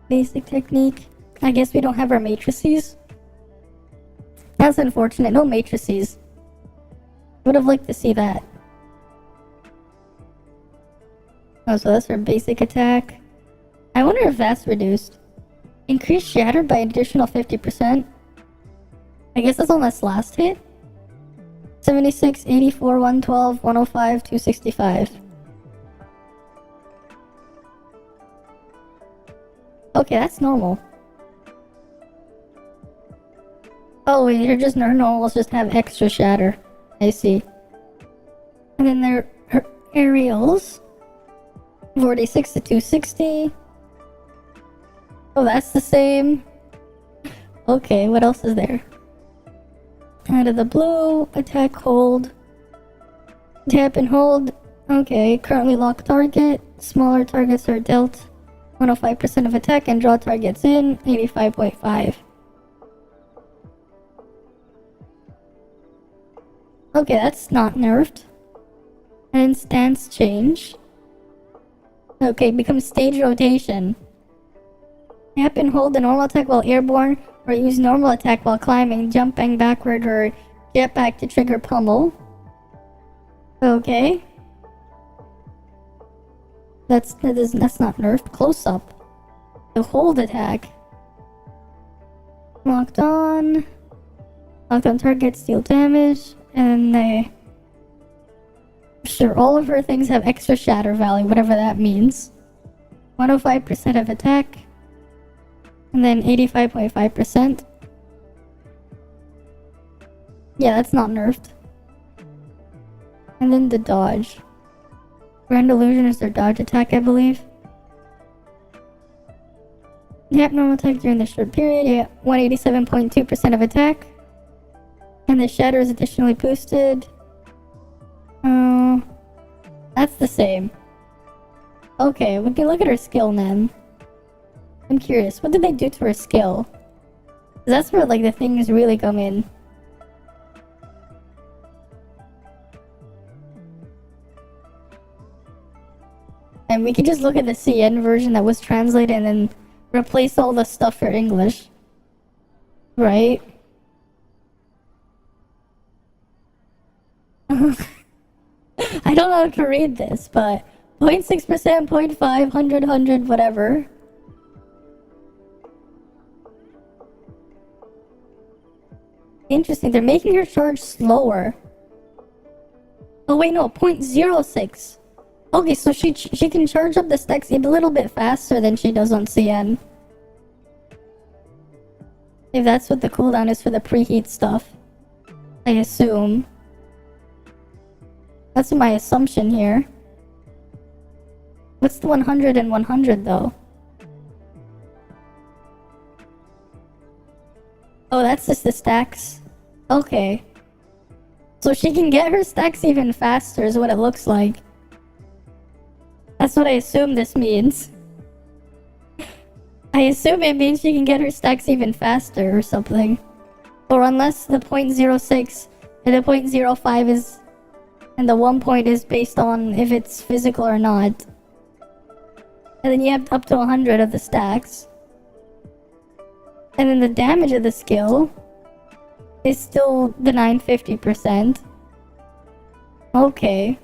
Basic technique. I guess we don't have our matrices. That's unfortunate. No matrices. Would have liked to see that. Oh, so that's her basic attack. I wonder if that's reduced. Increase shatter by an additional 50%. I guess that's on this last hit. 76, 84, 112, 105, 265. Okay, that's normal. Oh wait, they're just normals just have extra shatter. I see. And then there are aerials. 46 to 260. Oh, that's the same. Okay, what else is there? Out of the blue, attack, hold. Tap and hold. Okay, currently locked target. Smaller targets are dealt 105% of attack and draw targets in 85.5. Okay, that's not nerfed. And stance change. Okay, becomes stage rotation. Tap and hold the normal attack while airborne, or use normal attack while climbing, jumping backward, or jetpack to trigger pummel. Okay. That's not nerfed. Close up. The hold attack. Locked on. Locked on target, deal damage. And they... Sure, all of her things have extra shatter value, whatever that means. 105% of attack. And then 85.5%. Yeah, that's not nerfed. And then the dodge. Grand Illusion is their dodge attack, I believe. Yep, normal attack during the short period. Yeah, 187.2% of attack. And the shatter is additionally boosted. That's the same. Okay, we can look at her skill then. I'm curious, what did they do to her skill? 'Cause that's where like the things really come in. And we can just look at the CN version that was translated and then replace all the stuff for English. Right? I don't know how to read this, but 0.6%, 0.5, 100, 100, whatever. Interesting, they're making her charge slower. Oh wait, no, 0.06. Okay, so she can charge up the stacks a little bit faster than she does on CN. If that's what the cooldown is for the preheat stuff. I assume. That's my assumption here. What's the 100 and 100 though? Oh, that's just the stacks. Okay. So she can get her stacks even faster is what it looks like. That's what I assume this means. I assume it means she can get her stacks even faster or something. Or unless the 0.06 and the 0.05 is... and the 1 point is based on if it's physical or not. And then you have up to 100 of the stacks. And then the damage of the skill is still the 950%. Okay.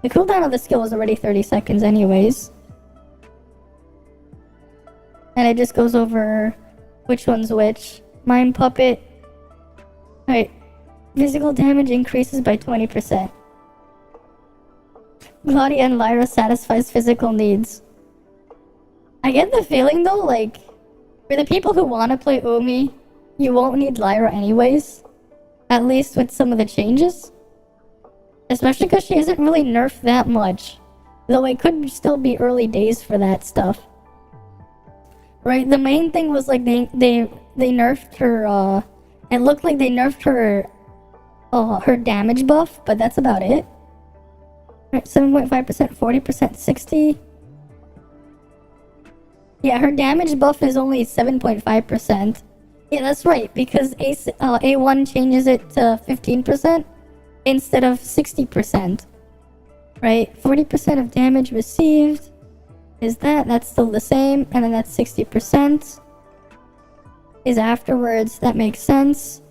The cooldown of the skill is already 30 seconds anyways. And it just goes over which one's which. Mind Puppet. Alright. Physical damage increases by 20%. Claudia and Lyra satisfies physical needs. I get the feeling though, like, for the people who want to play Umi, you won't need Lyra anyways. At least with some of the changes. Especially because she isn't really nerfed that much. Though it could still be early days for that stuff. Right, the main thing was like they nerfed her, it looked like they nerfed her, her damage buff, but that's about it. Right, 7.5%, 40%, 60. Yeah, her damage buff is only 7.5%. Yeah, that's right, because A1 changes it to 15% instead of 60%. Right, 40% of damage received is that's still the same, and then that's 60% is afterwards. That makes sense.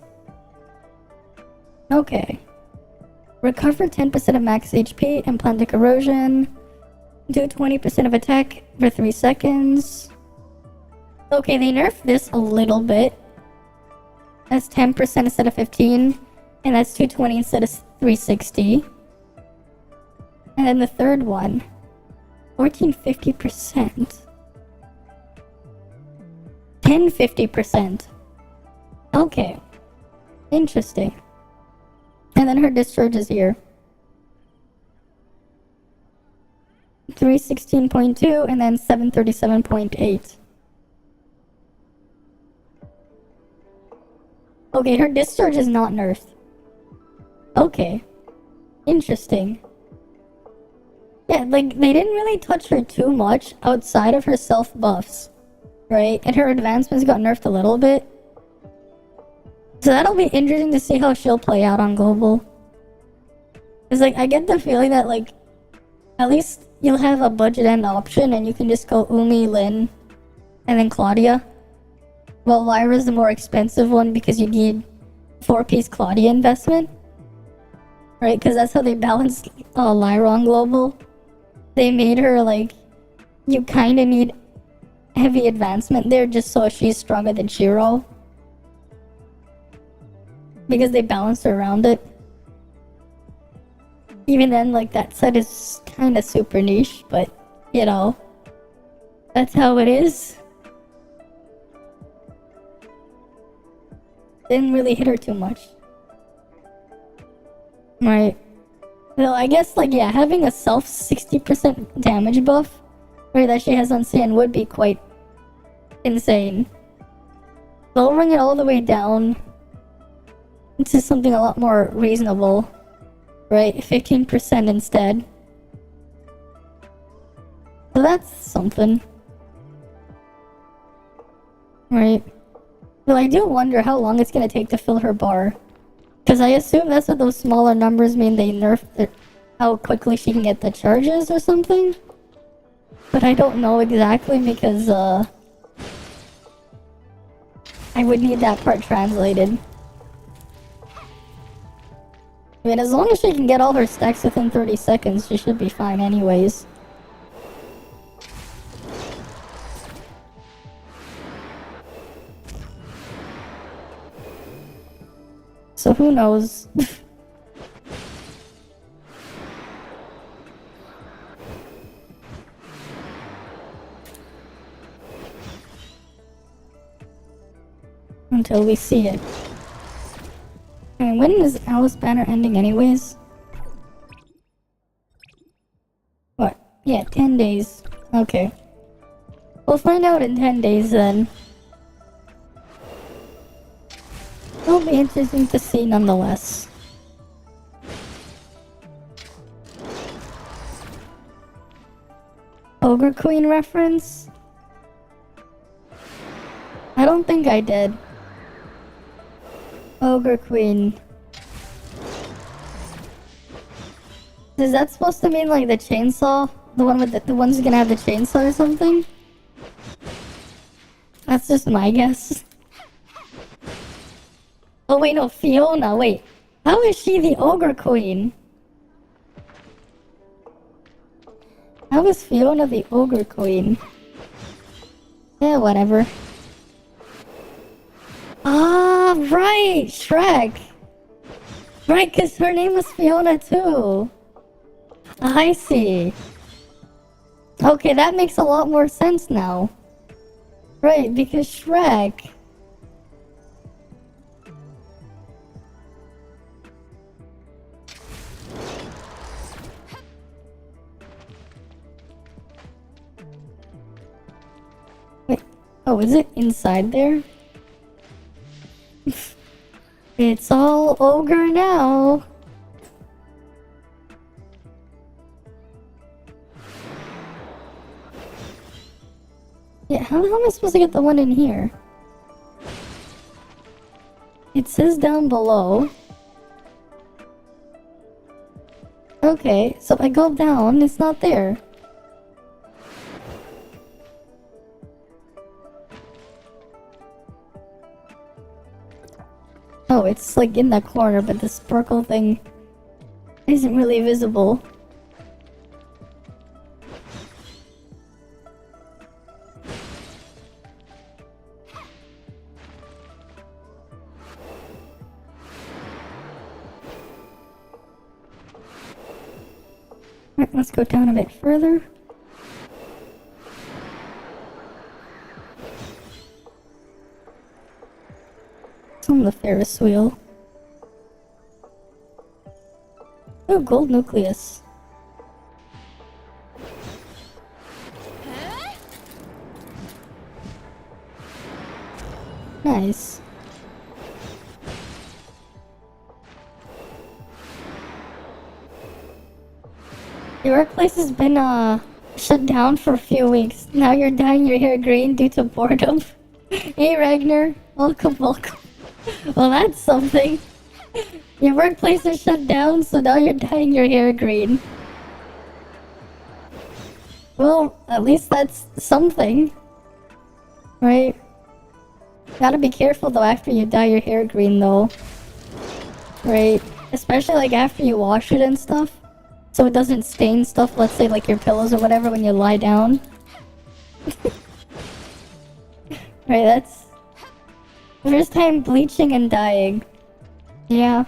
Okay. Recover 10% of max HP, implantic erosion. Do 20% of attack for 3 seconds. Okay, they nerfed this a little bit. That's 10% instead of 15. And that's 220 instead of 360. And then the third one, 1450%. 1050%. Okay. Interesting. And then her discharge is here. 316.2 and then 737.8. Okay, her discharge is not nerfed. Okay. Interesting. Yeah, like, they didn't really touch her too much outside of her self-buffs. Right? And her advancements got nerfed a little bit. So that'll be interesting to see how she'll play out on Global. Because, like, I get the feeling that, like, at least you'll have a budget end option and you can just go Umi, Lin, and then Claudia. Well, Lyra's the more expensive one because you need 4-piece Claudia investment. Right? Because that's how they balanced Lyra on Global. They made her, like, you kind of need heavy advancement there just so she's stronger than Shiro. Because they balanced her around it. Even then, like, that set is kind of super niche, but, you know, that's how it is. Didn't really hit her too much. Right. So I guess, like, yeah, having a self 60% damage buff, or that she has on Saiyan, would be quite insane. Lowering it all the way down to something a lot more reasonable, right? 15% instead. So that's something. Right. Well, I do wonder how long it's gonna take to fill her bar. Because I assume that's what those smaller numbers mean, they nerfed how quickly she can get the charges or something. But I don't know exactly because, I would need that part translated. I mean, as long as she can get all her stacks within 30 seconds, she should be fine anyways. So who knows? Until we see it. And when is Alice Banner ending anyways? What? Yeah, 10 days. Okay. We'll find out in 10 days then. It'll be interesting to see nonetheless. Ogre Queen reference? I don't think I did. Ogre Queen. Is that supposed to mean like the chainsaw? The one with the one's gonna have the chainsaw or something? That's just my guess. Oh wait, no, Fiona, wait. How is she the Ogre Queen? How is Fiona the Ogre Queen? Yeah, whatever. Ah, right! Shrek! Right, because her name was Fiona too. I see. Okay, that makes a lot more sense now. Right, because Shrek... Wait, oh, is it inside there? It's all ogre now. Yeah, how am I supposed to get the one in here? It says down below. Okay, so if I go down, it's not there. Oh, it's like in that corner, but the sparkle thing isn't really visible. Let's go down a bit further. It's on the Ferris wheel. Oh, gold nucleus. Nice. Your workplace has been shut down for a few weeks. Now you're dyeing your hair green due to boredom. Hey Ragnar, welcome. Well, that's something. Your workplace is shut down, so now you're dyeing your hair green. Well, at least that's something. Right? Gotta be careful though after you dye your hair green though. Right? Especially like after you wash it and stuff. So it doesn't stain stuff, let's say like your pillows or whatever when you lie down. Right, that's... First time bleaching and dyeing. Yeah.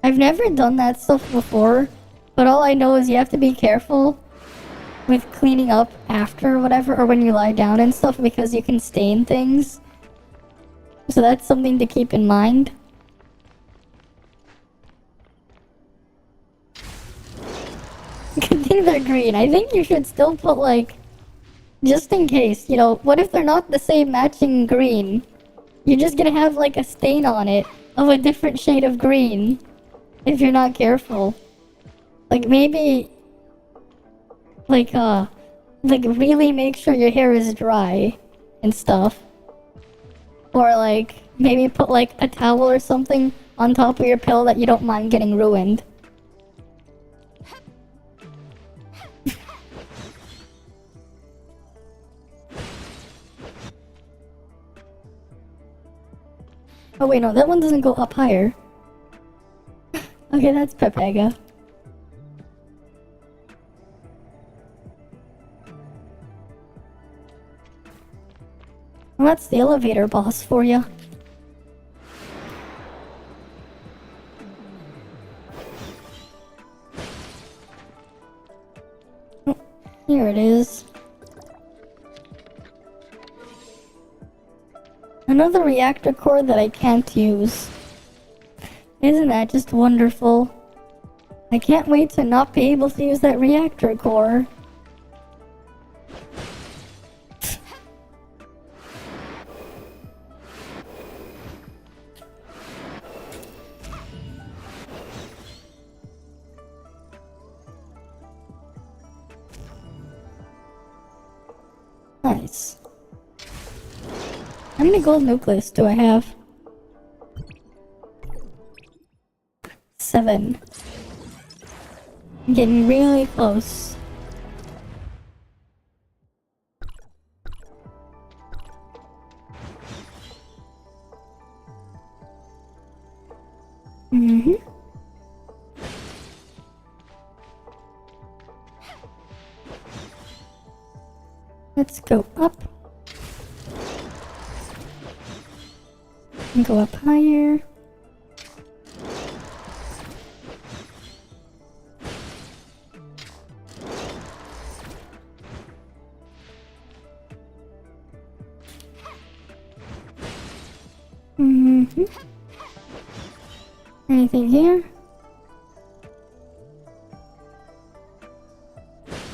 I've never done that stuff before, but all I know is you have to be careful with cleaning up after or whatever, or when you lie down and stuff, because you can stain things. So that's something to keep in mind. Good thing they're green. I think you should still put like, just in case, you know, what if they're not the same matching green? You're just gonna have like a stain on it of a different shade of green if you're not careful. Like maybe like really make sure your hair is dry and stuff. Or like maybe put like a towel or something on top of your pillow that you don't mind getting ruined. Oh wait, no, that one doesn't go up higher. Okay, that's Pepega. Well, that's the elevator boss for you. Oh, here it is. Another reactor core that I can't use. Isn't that just wonderful? I can't wait to not be able to use that reactor core. Nice. How many gold nucleus do I have? 7. I'm getting really close. Let's go up. And go up higher. Anything here?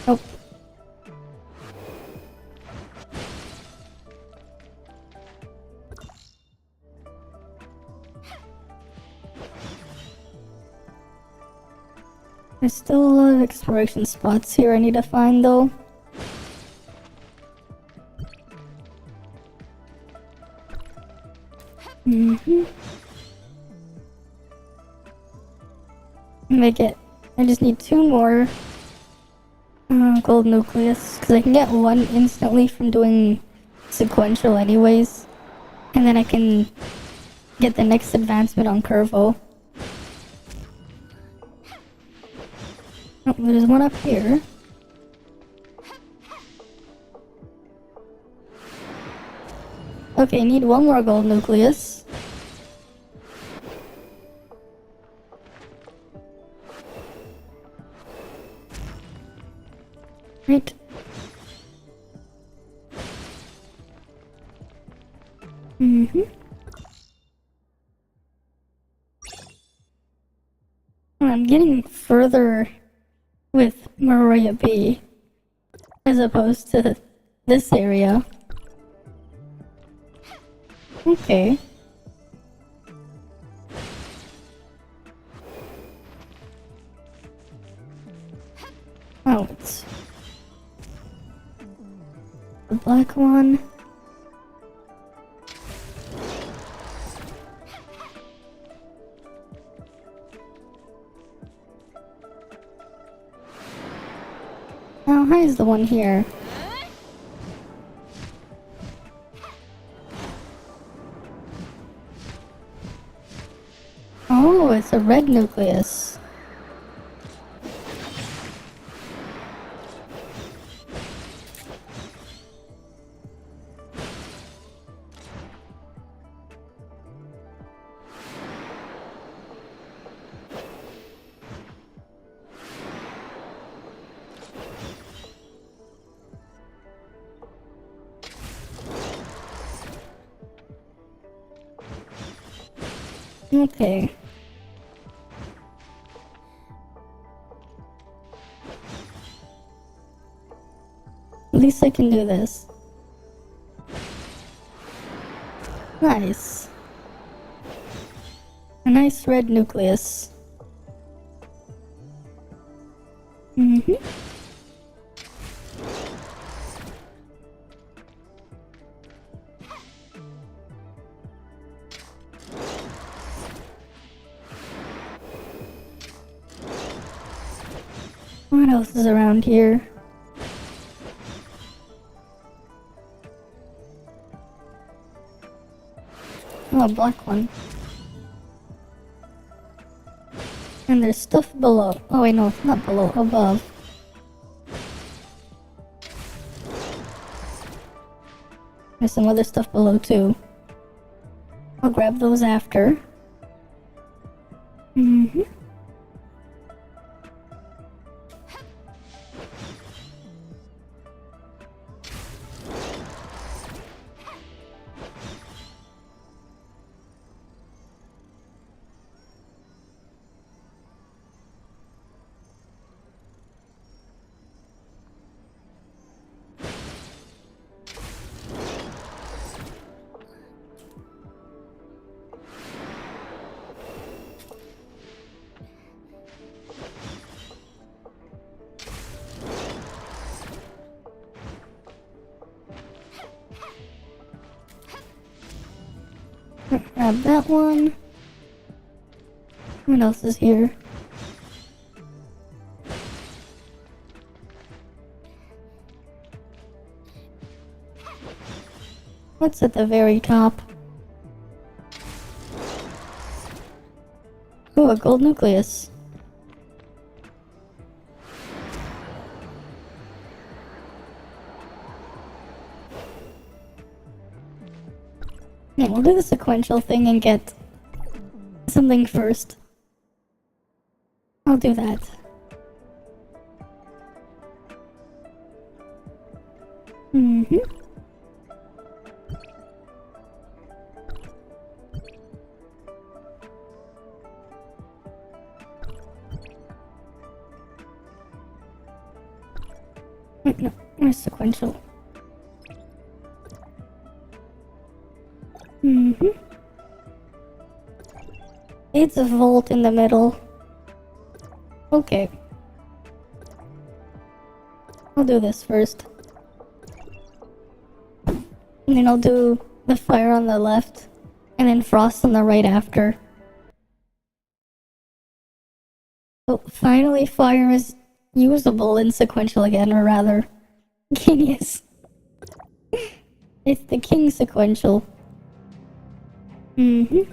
Nope. There's still a lot of exploration spots here I need to find though. I just need 2 more gold nucleus, because I can get 1 instantly from doing sequential anyways. And then I can get the next advancement on Curvo. Oh, there's one up here. Okay, need 1 more gold nucleus. Mm-hmm. I'm getting further with Maria B as opposed to this area. Okay. Oh, it's the black one. How high is the one here? Oh, it's a red nucleus. Okay. At least I can do this. Nice. A nice red nucleus. Mm-hmm. What else is around here? Oh, a black one. And there's stuff below. Oh wait, no, not below, above. There's some other stuff below too. I'll grab those after. Mm-hmm. Grab that one. What else is here? What's at the very top? Oh, a gold nucleus. Yeah, we'll do the sequential thing and get something first. I'll do that. Mm-hmm. Wait, no, where's sequential? Mm-hmm. It's a vault in the middle. Okay. I'll do this first. And then I'll do the fire on the left, and then frost on the right after. So finally fire is usable in sequential again, or rather, genius. It's the king sequential. Mm-hmm.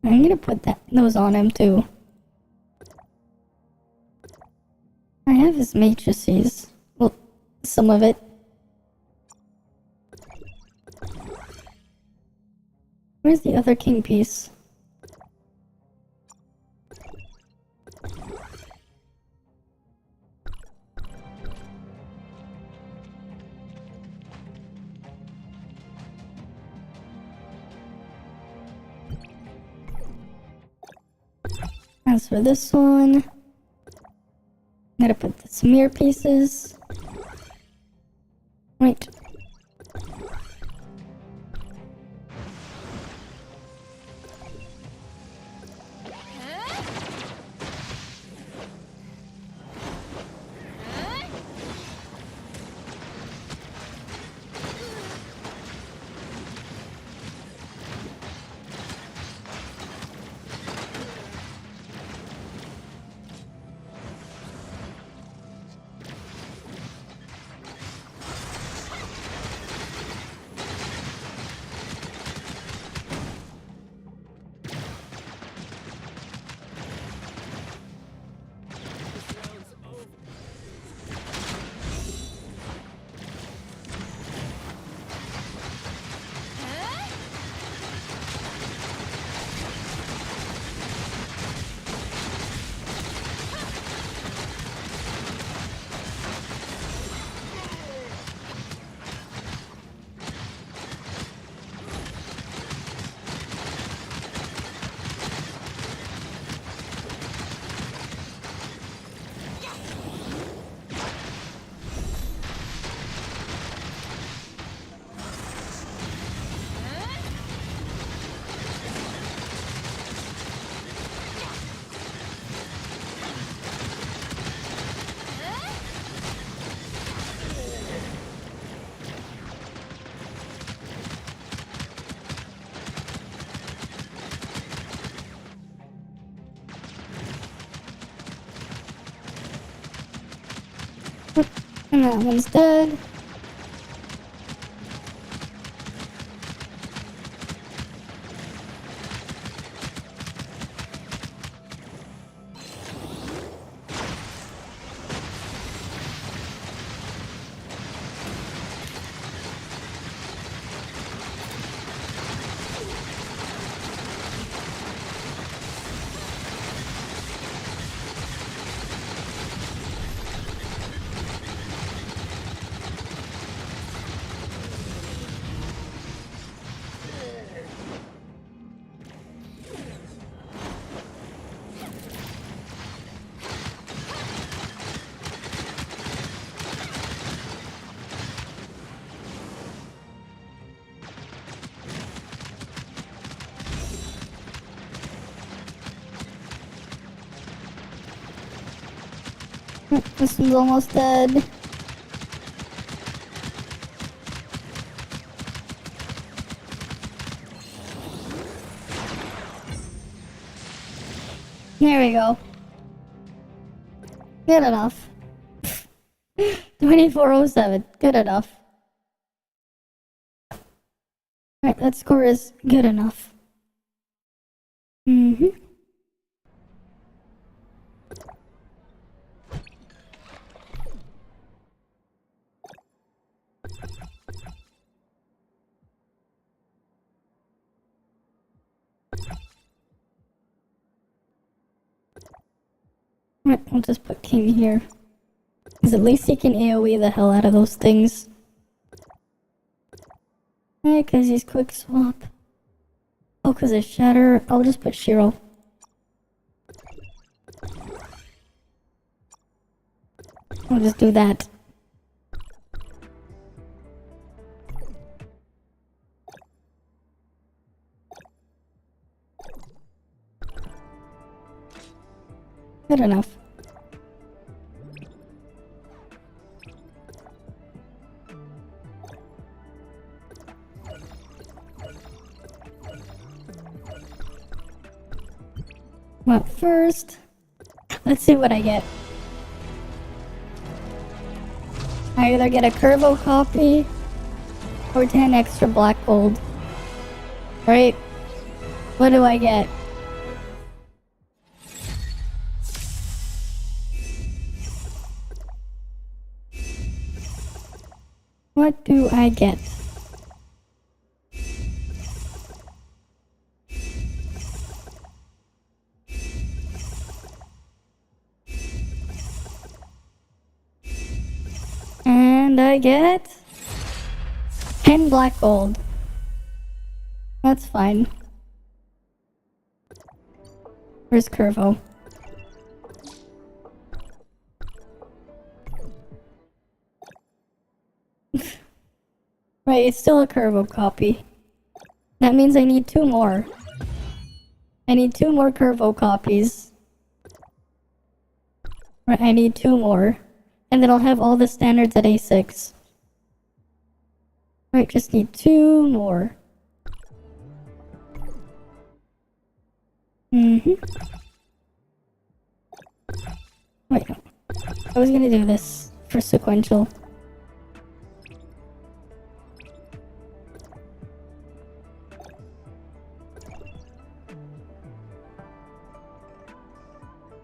I'm gonna put those on him too. I have his matrices. Well, some of it. Where's the other king piece? As for this one, I'm gonna put the smear pieces. Right. And that one's dead. This one's almost dead. There we go. Good enough. 2407. Good enough. Right, that score is good enough. Mm-hmm. Right, I'll just put King here. Because at least he can AoE the hell out of those things. Right, because he's quick swap. Oh, because it's Shatter. I'll just put Shiro. I'll just do that. Good enough. Well, first, let's see what I get. I either get a Curvo copy or 10 extra black gold. Right? What do I get? What do I get? And I get 10 black gold. That's fine. Where's Curvo? Right, it's still a curvo copy. That means I need 2 more. I need 2 more curvo copies. Right, I need 2 more. And then I'll have all the standards at A6. Right, just need 2 more. Wait, no. I was gonna do this for sequential.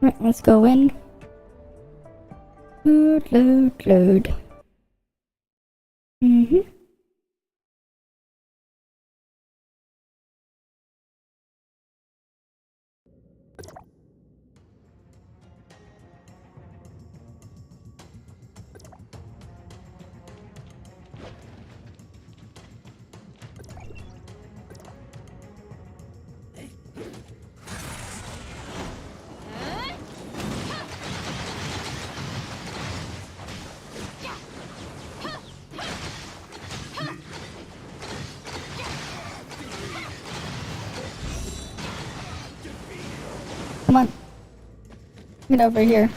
Right, let's go in. Load, load, load. Come on. Get over here.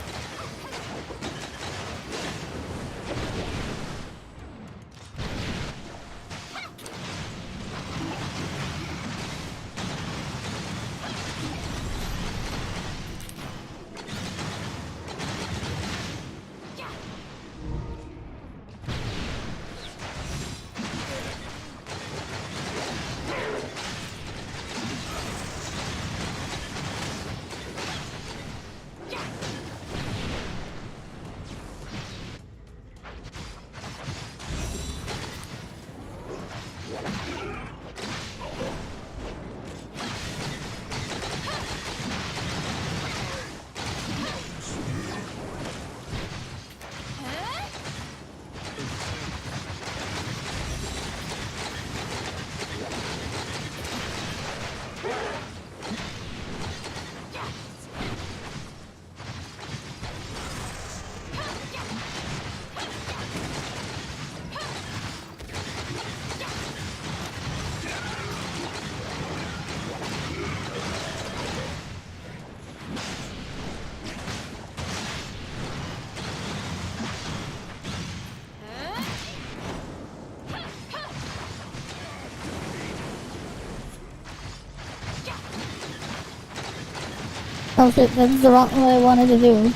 Oh shit, that's the wrong what I wanted to do.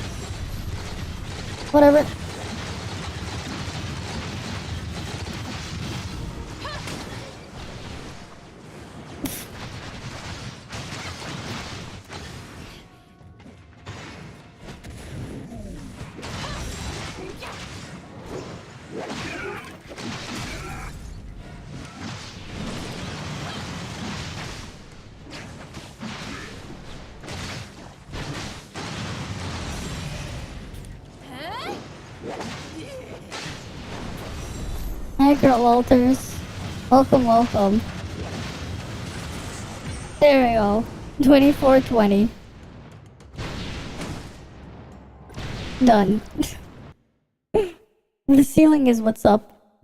Whatever. Hi, Girl Walters. Welcome, welcome. There we go. 2420. Done. The ceiling is what's up.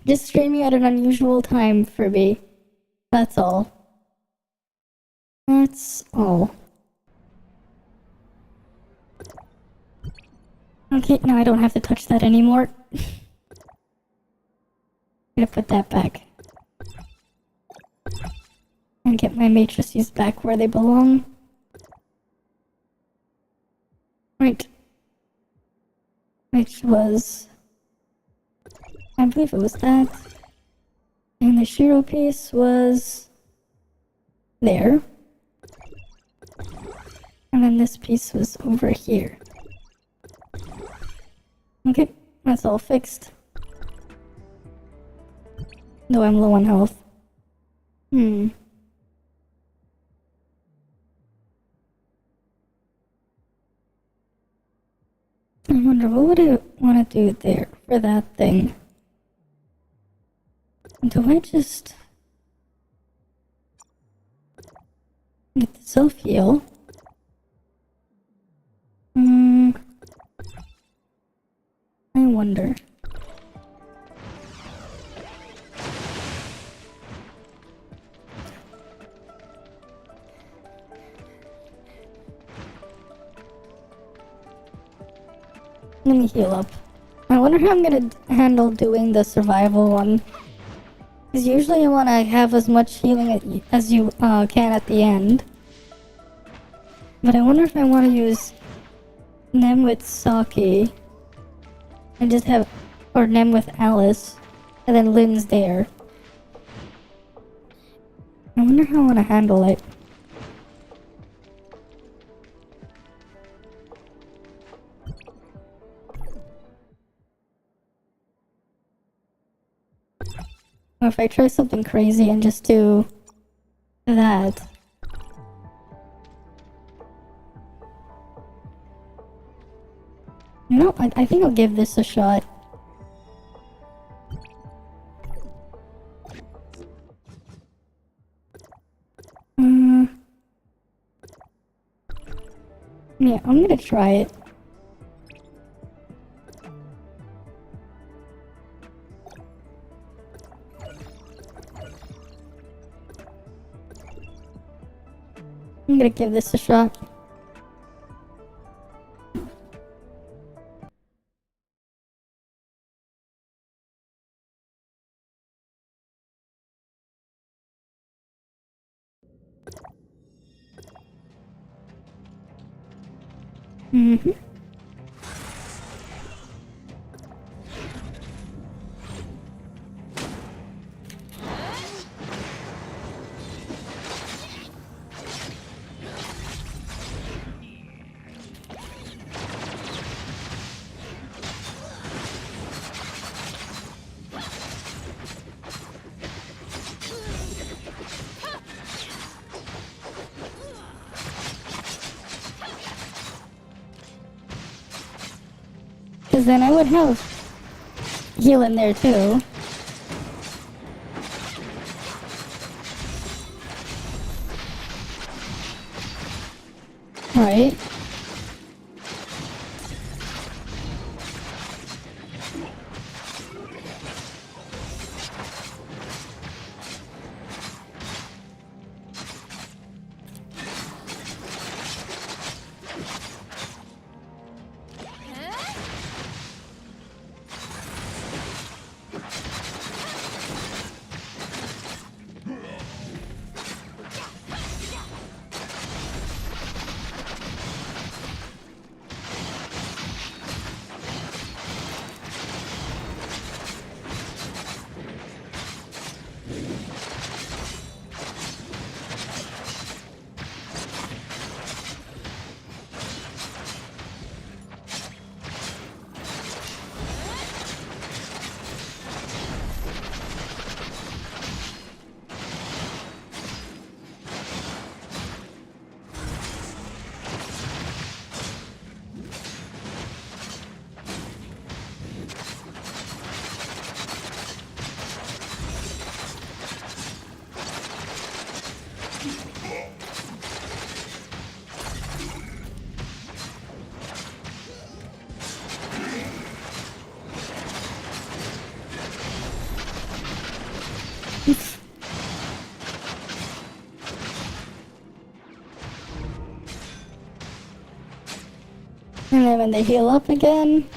Just streaming at an unusual time for me. That's all. That's all. Okay, now I don't have to touch that anymore. I'm gonna put that back. And get my matrices back where they belong. Right. Which was... I believe it was that. And the Shiro piece was... there. And then this piece was over here. Okay, that's all fixed. Though I'm low on health. I wonder, what would I want to do there for that thing? Do I just... get the self-heal? I wonder. Let me heal up. I wonder how I'm gonna handle doing the survival one. Because usually you want to have as much healing as you can at the end. But I wonder if I want to use Nem with Saki. And just have... Or Nem with Alice. And then Lynn's there. I wonder how I want to handle it. Or if I try something crazy and just do that. You know, I think I'll give this a shot. Yeah, I'm gonna try it. I'm gonna give this a shot. Mm-hmm. Because then I would have heal in there too. Right. And then when they heal up again.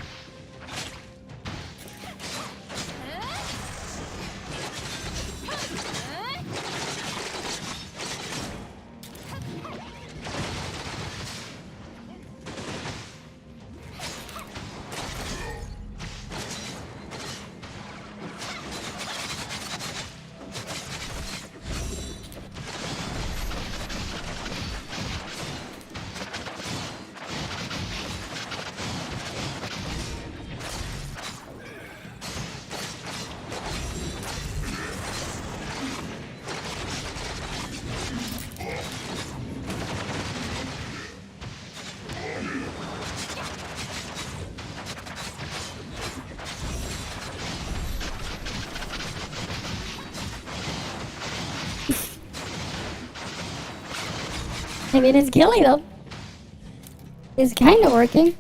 I mean, it's killing them. It's kind of working.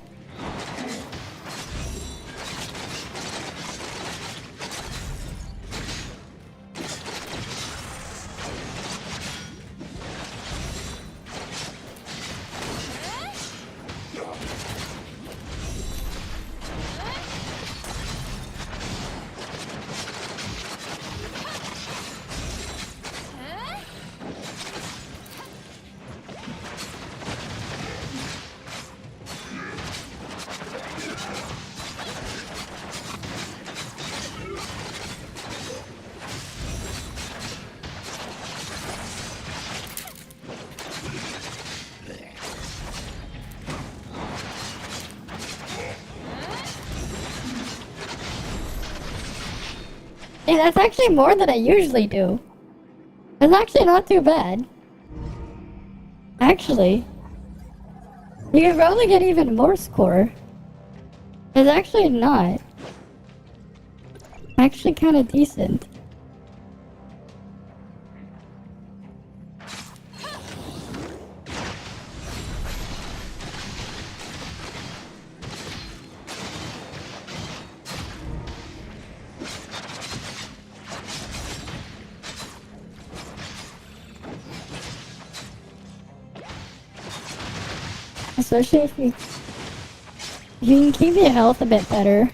Hey, that's actually more than I usually do. It's actually not too bad. Actually, you could probably get even more score. It's actually not. Actually kind of decent. Especially if you can keep your health a bit better.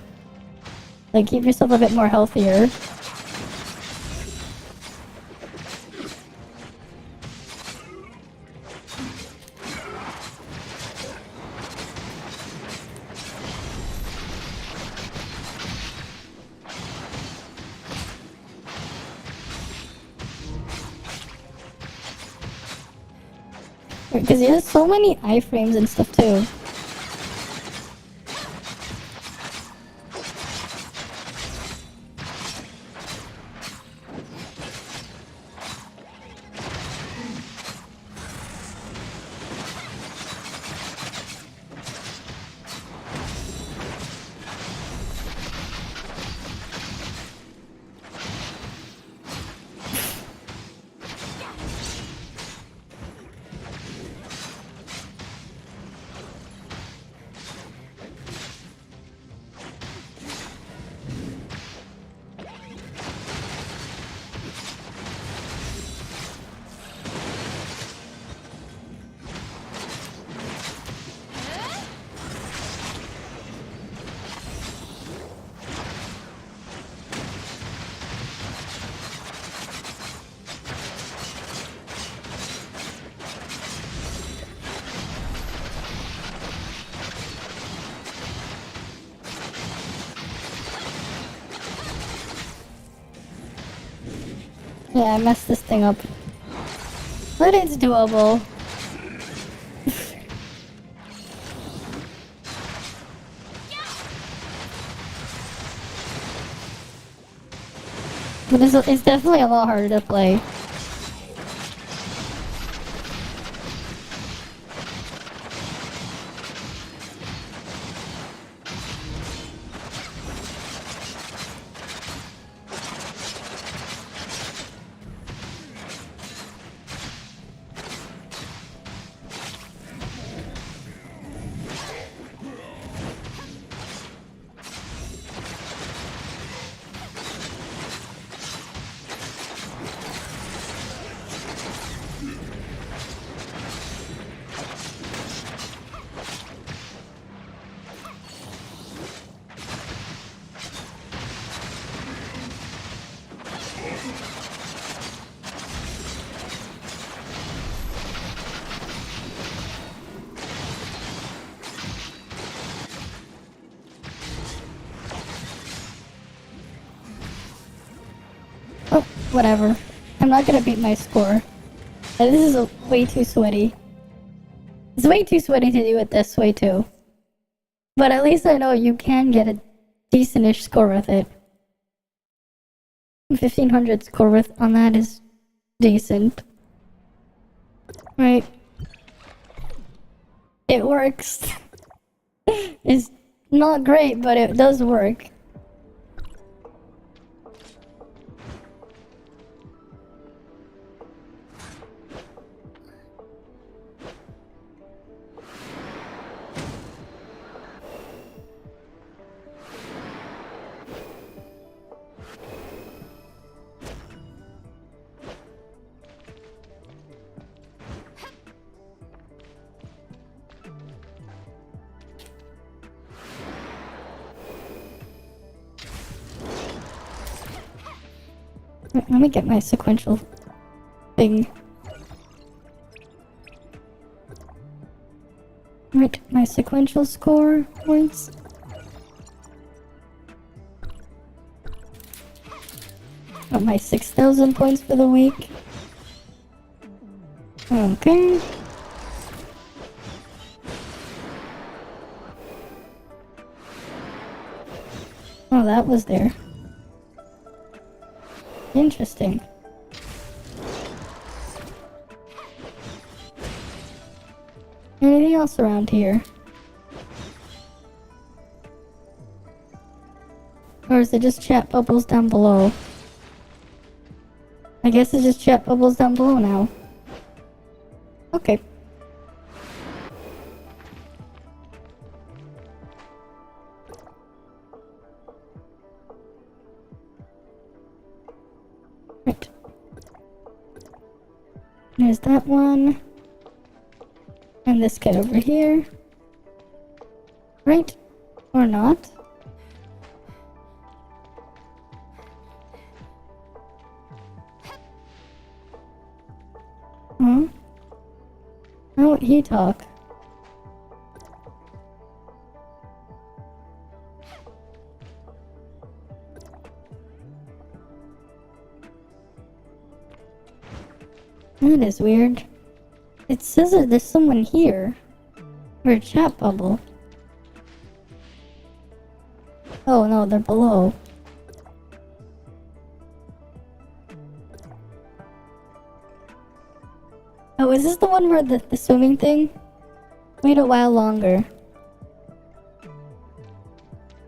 Like, keep yourself a bit more healthier. Because he has so many iframes and stuff too. Yeah, I messed this thing up. But it's doable. But it's definitely a lot harder to play. Oh, whatever. I'm not gonna beat my score. This is way too sweaty. It's way too sweaty to do it this way too. But at least I know you can get a decentish score with it. 1500 score with on that is decent. Right. It works. It's not great, but it does work. Let me get my sequential thing. Right, my sequential score points. Got my 6,000 points for the week. Okay. Oh, that was there. Interesting. Anything else around here? Or is it just chat bubbles down below? I guess it's just chat bubbles down below now. Okay. Right. There's that one. And this kid over here. Right? Or not? Huh? How would he talk? That is weird. It says that there's someone here. Or a chat bubble. Oh no, they're below. Oh, is this the one where the swimming thing? Wait a while longer.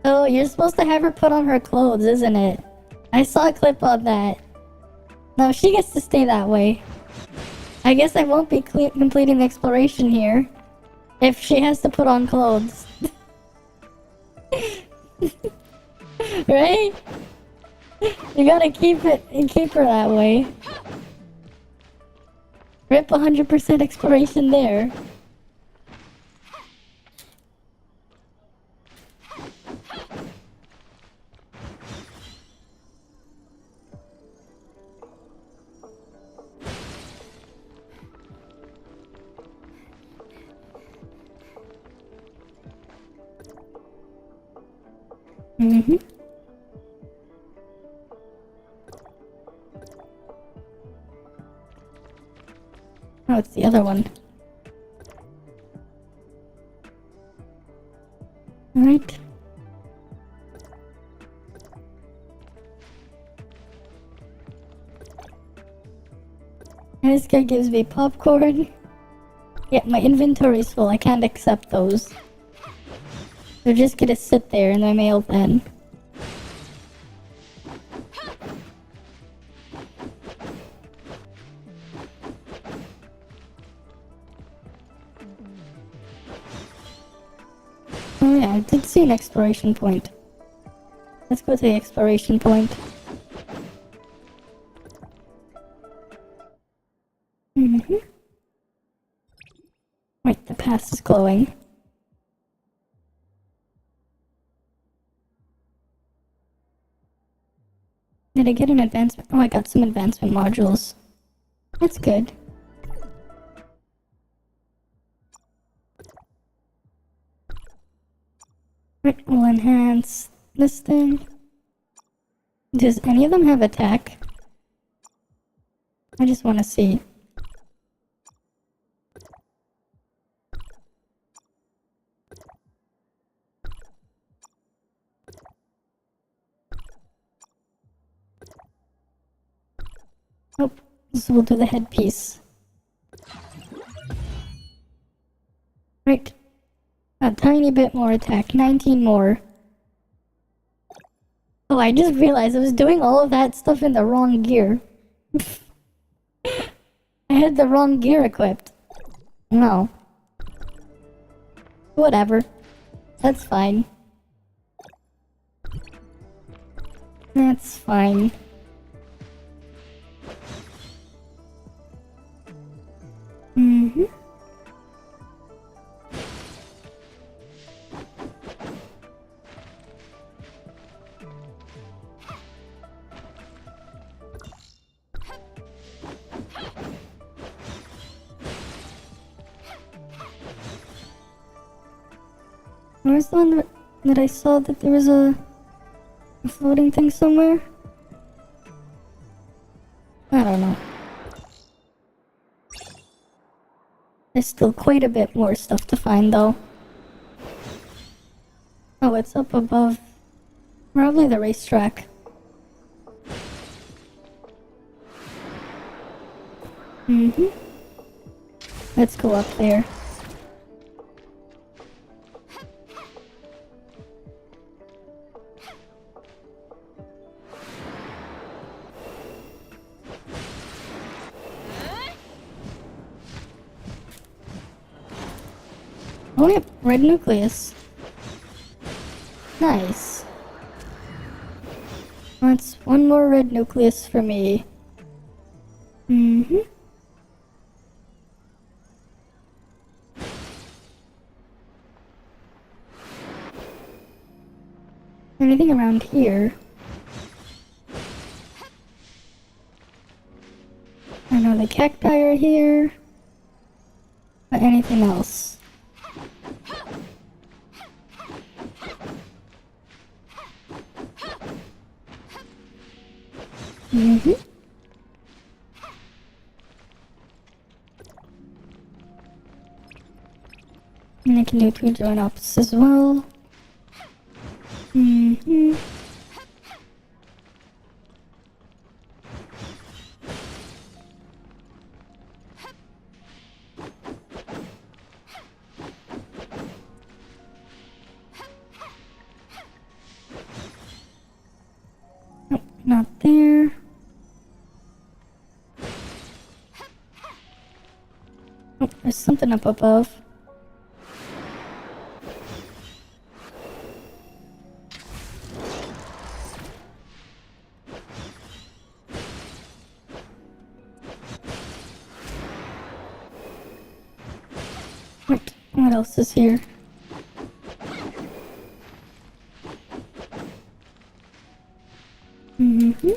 Oh, you're supposed to have her put on her clothes, isn't it? I saw a clip on that. No, she gets to stay that way. I guess I won't be completing the exploration here if she has to put on clothes. Right? You gotta keep her that way. Rip 100% exploration there. Mm-hmm. Oh, it's the other one. Alright. This guy gives me popcorn. Yeah, my inventory's full. I can't accept those. They're just gonna sit there in my mail then. Oh yeah, I did see an exploration point. Let's go to the exploration point. Mm-hmm. Wait, the pass is glowing. Did I get an advancement? Oh, I got some advancement modules. That's good. Right, we'll enhance this thing. Does any of them have attack? I just want to see. Nope, so we'll do the headpiece. Right. A tiny bit more attack, 19 more. Oh, I just realized I was doing all of that stuff in the wrong gear. I had the wrong gear equipped. No. Whatever. That's fine. That's fine. Mm-hmm. Where's the one that I saw that there was a floating thing somewhere? I don't know. There's still quite a bit more stuff to find though. Oh, it's up above. Probably the racetrack. Mm-hmm. Let's go up there. Oh yep, red nucleus. Nice. That's one more red nucleus for me. Mm-hmm. Anything around here? I know the cacti are here. But anything else? Mm-hmm. And I can do 2 join ups as well. Mm-hmm. Nope, not there. Oh, there's something up above. What else is here? Mm-hmm.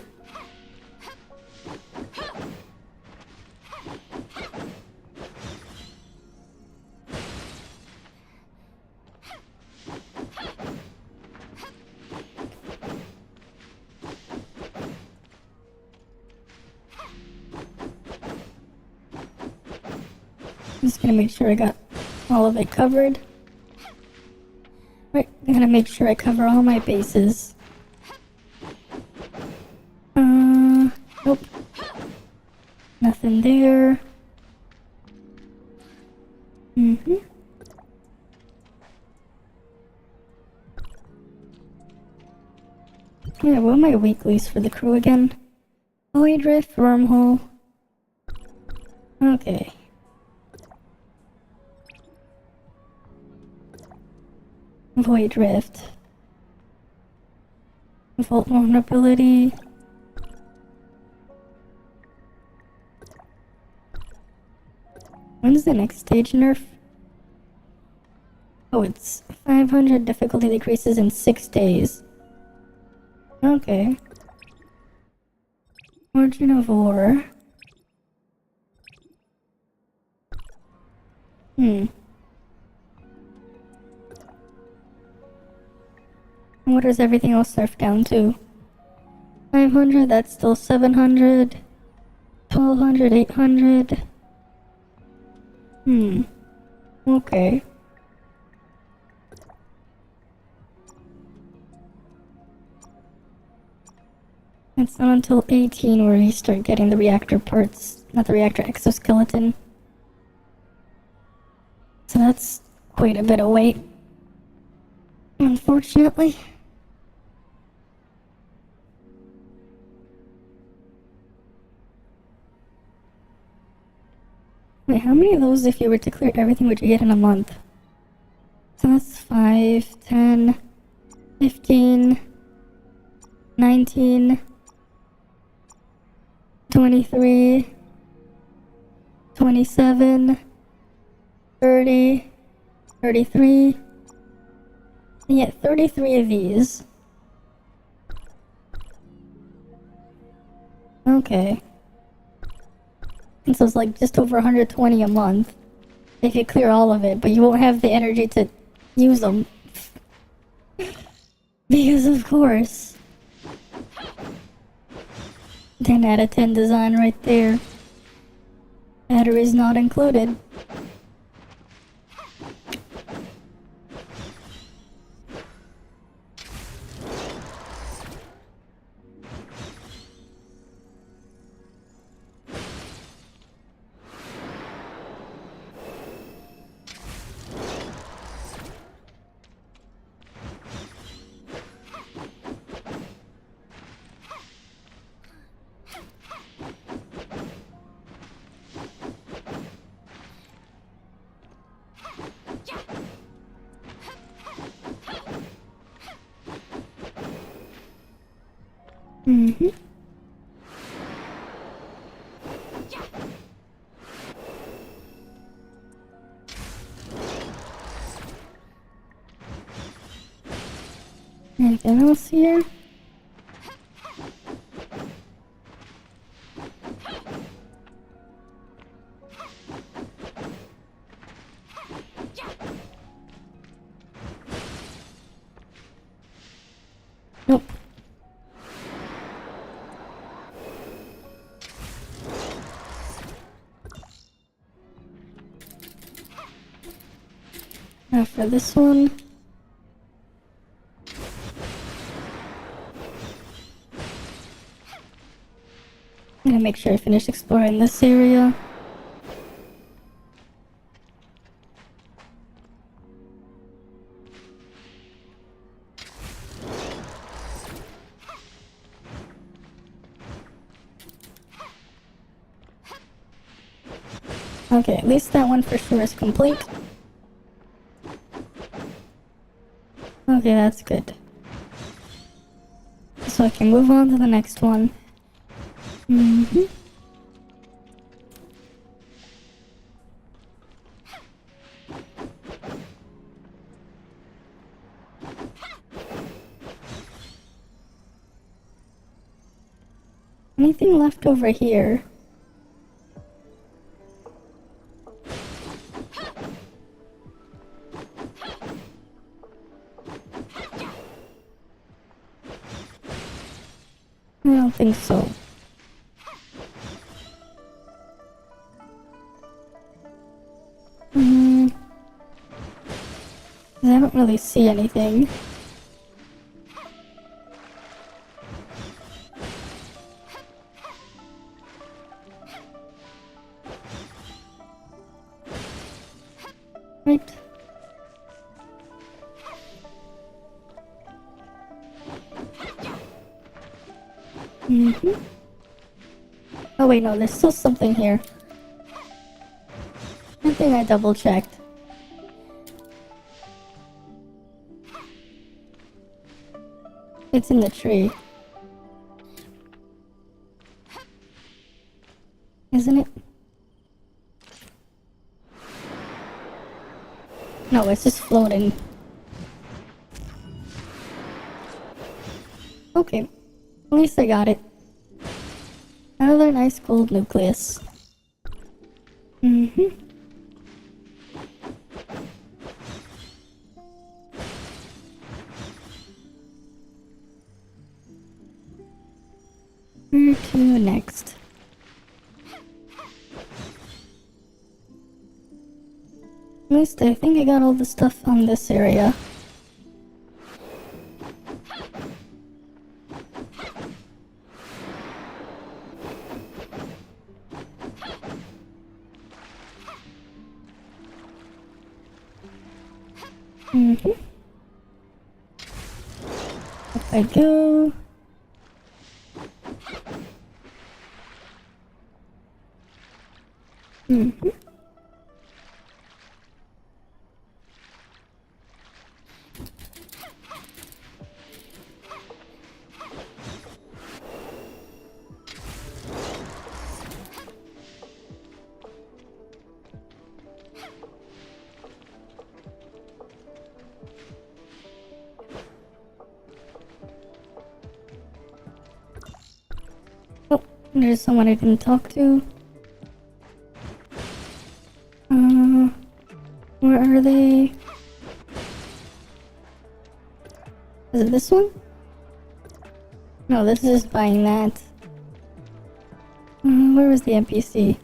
I'm just gonna make sure I got all of it covered. Right, I'm gonna make sure I cover all my bases. Nope. Nothing there. Mm-hmm. Yeah, what are my weeklies for the crew again? Void Rift, Wormhole. Okay. Void Rift. Vault Vulnerability. When's the next stage nerf? Oh, it's 500 difficulty decreases in 6 days. Okay. Origin of War. What does everything else surf down to? 500, that's still 700. 1200, 800. Okay. It's not until 18 where you start getting the reactor parts, not the reactor exoskeleton. So that's quite a bit of wait. Unfortunately. Wait, how many of those, if you were to clear everything, would you get in a month? So that's 5, 10, 15, 19, 23, 27, 30, 33. Yeah, 33 of these. Okay. And so it's like just over 120 a month. If you clear all of it, but you won't have the energy to use them. Because of course. 10 out of 10 design right there. Batteries not included. Mm-hmm. Anything else here? Nope. Now for this one. I'm gonna make sure I finish exploring this area. Okay, at least that one for sure is complete. Okay, that's good. So I can move on to the next one. Mm-hmm. Anything left over here? I don't think so. I don't really see anything. Right. Mm-hmm. Oh wait, no, there's still something here. I think I double checked. It's in the tree. Isn't it? No, it's just floating. Okay. At least I got it. Another nice gold nucleus. Mm-hmm. Where to next? At least I think I got all the stuff on this area. Mm-hmm. Up I go. Mm-hmm. Oh, there's someone I didn't talk to. Where are they? Is it this one? No, this is just buying that. Where was the NPC?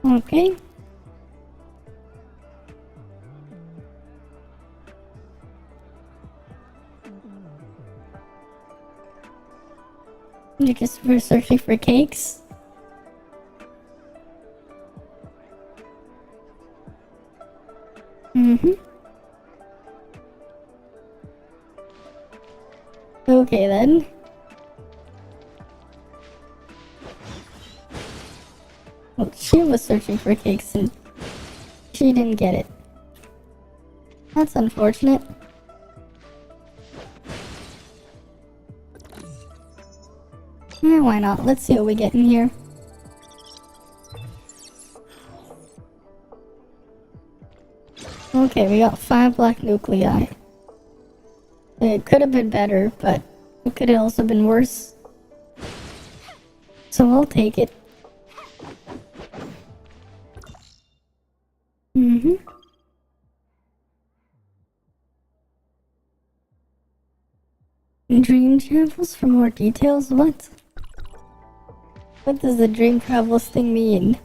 Okay. You're just searching for cakes? Mm-hmm. Okay then. Well, she was searching for cakes and she didn't get it. That's unfortunate. Yeah, why not? Let's see what we get in here. Okay, we got 5 black nuclei. It could have been better, but it could have also been worse. So I'll take it. Dream travels for more details? What? What does the dream travels thing mean?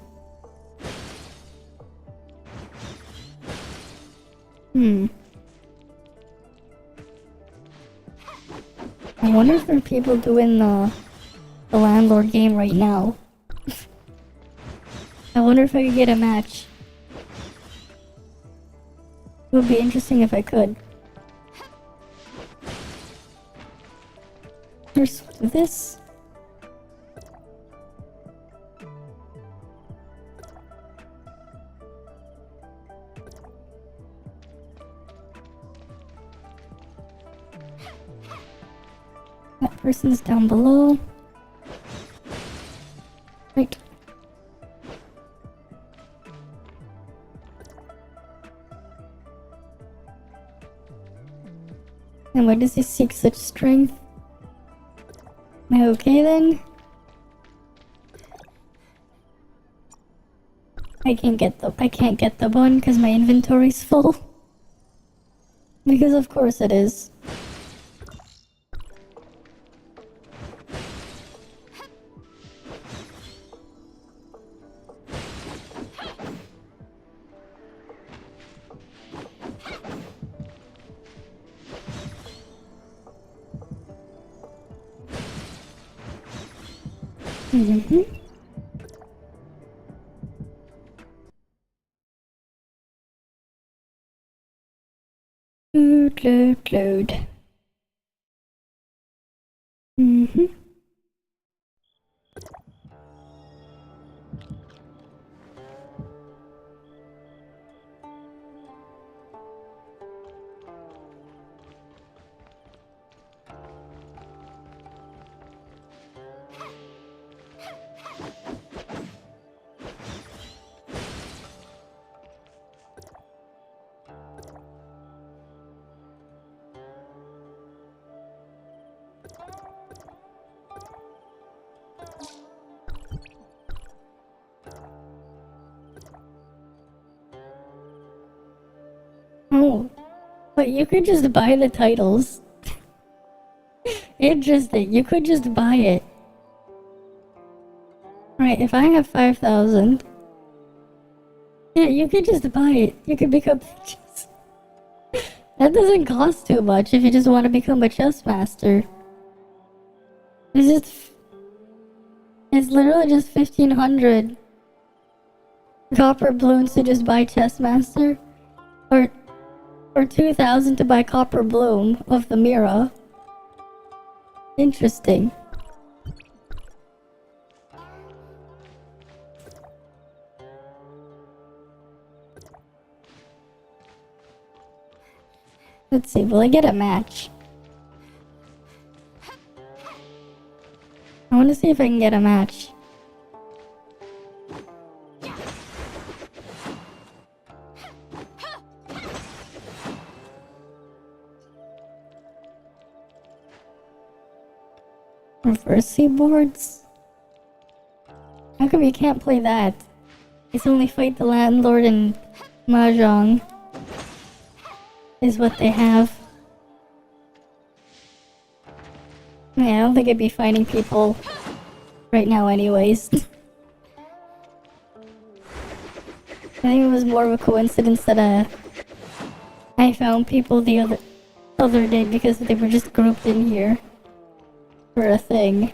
I wonder if there are people doing the landlord game right now. I wonder if I could get a match. It would be interesting if I could. There's this. That person's down below. Right. And why does he seek such strength? Am I okay then? I can't get the bun because my inventory's full. Because of course it is. Load. Oh, but you could just buy the titles. Interesting, you could just buy it. Right, if I have 5,000... Yeah, you could just buy it. You could become... That doesn't cost too much if you just want to become a chess master. It's literally just 1,500 copper balloons to just buy chess master. Or 2,000 to buy copper bloom of the Mira. Interesting. Let's see, will I get a match? I want to see if I can get a match. Reverse seaboards? How come you can't play that? It's only fight the landlord and mahjong is what they have. Yeah, I don't think I'd be fighting people right now anyways. I think it was more of a coincidence that I found people the other day because they were just grouped in here for a thing.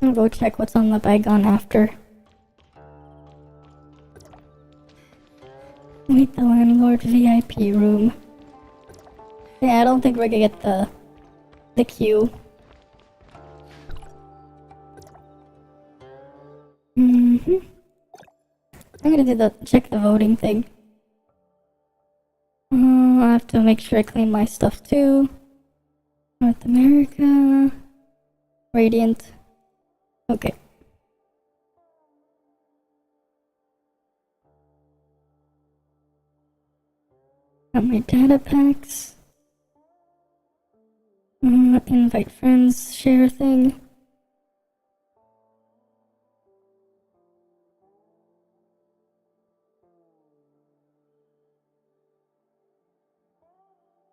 I'll go check what's on the bygone after. Meet the landlord VIP room. Yeah, I don't think we're gonna get the queue. I'm gonna check the voting thing. I have to make sure I clean my stuff too. North America. Radiant. Okay. Got my data packs. Invite friends, share thing.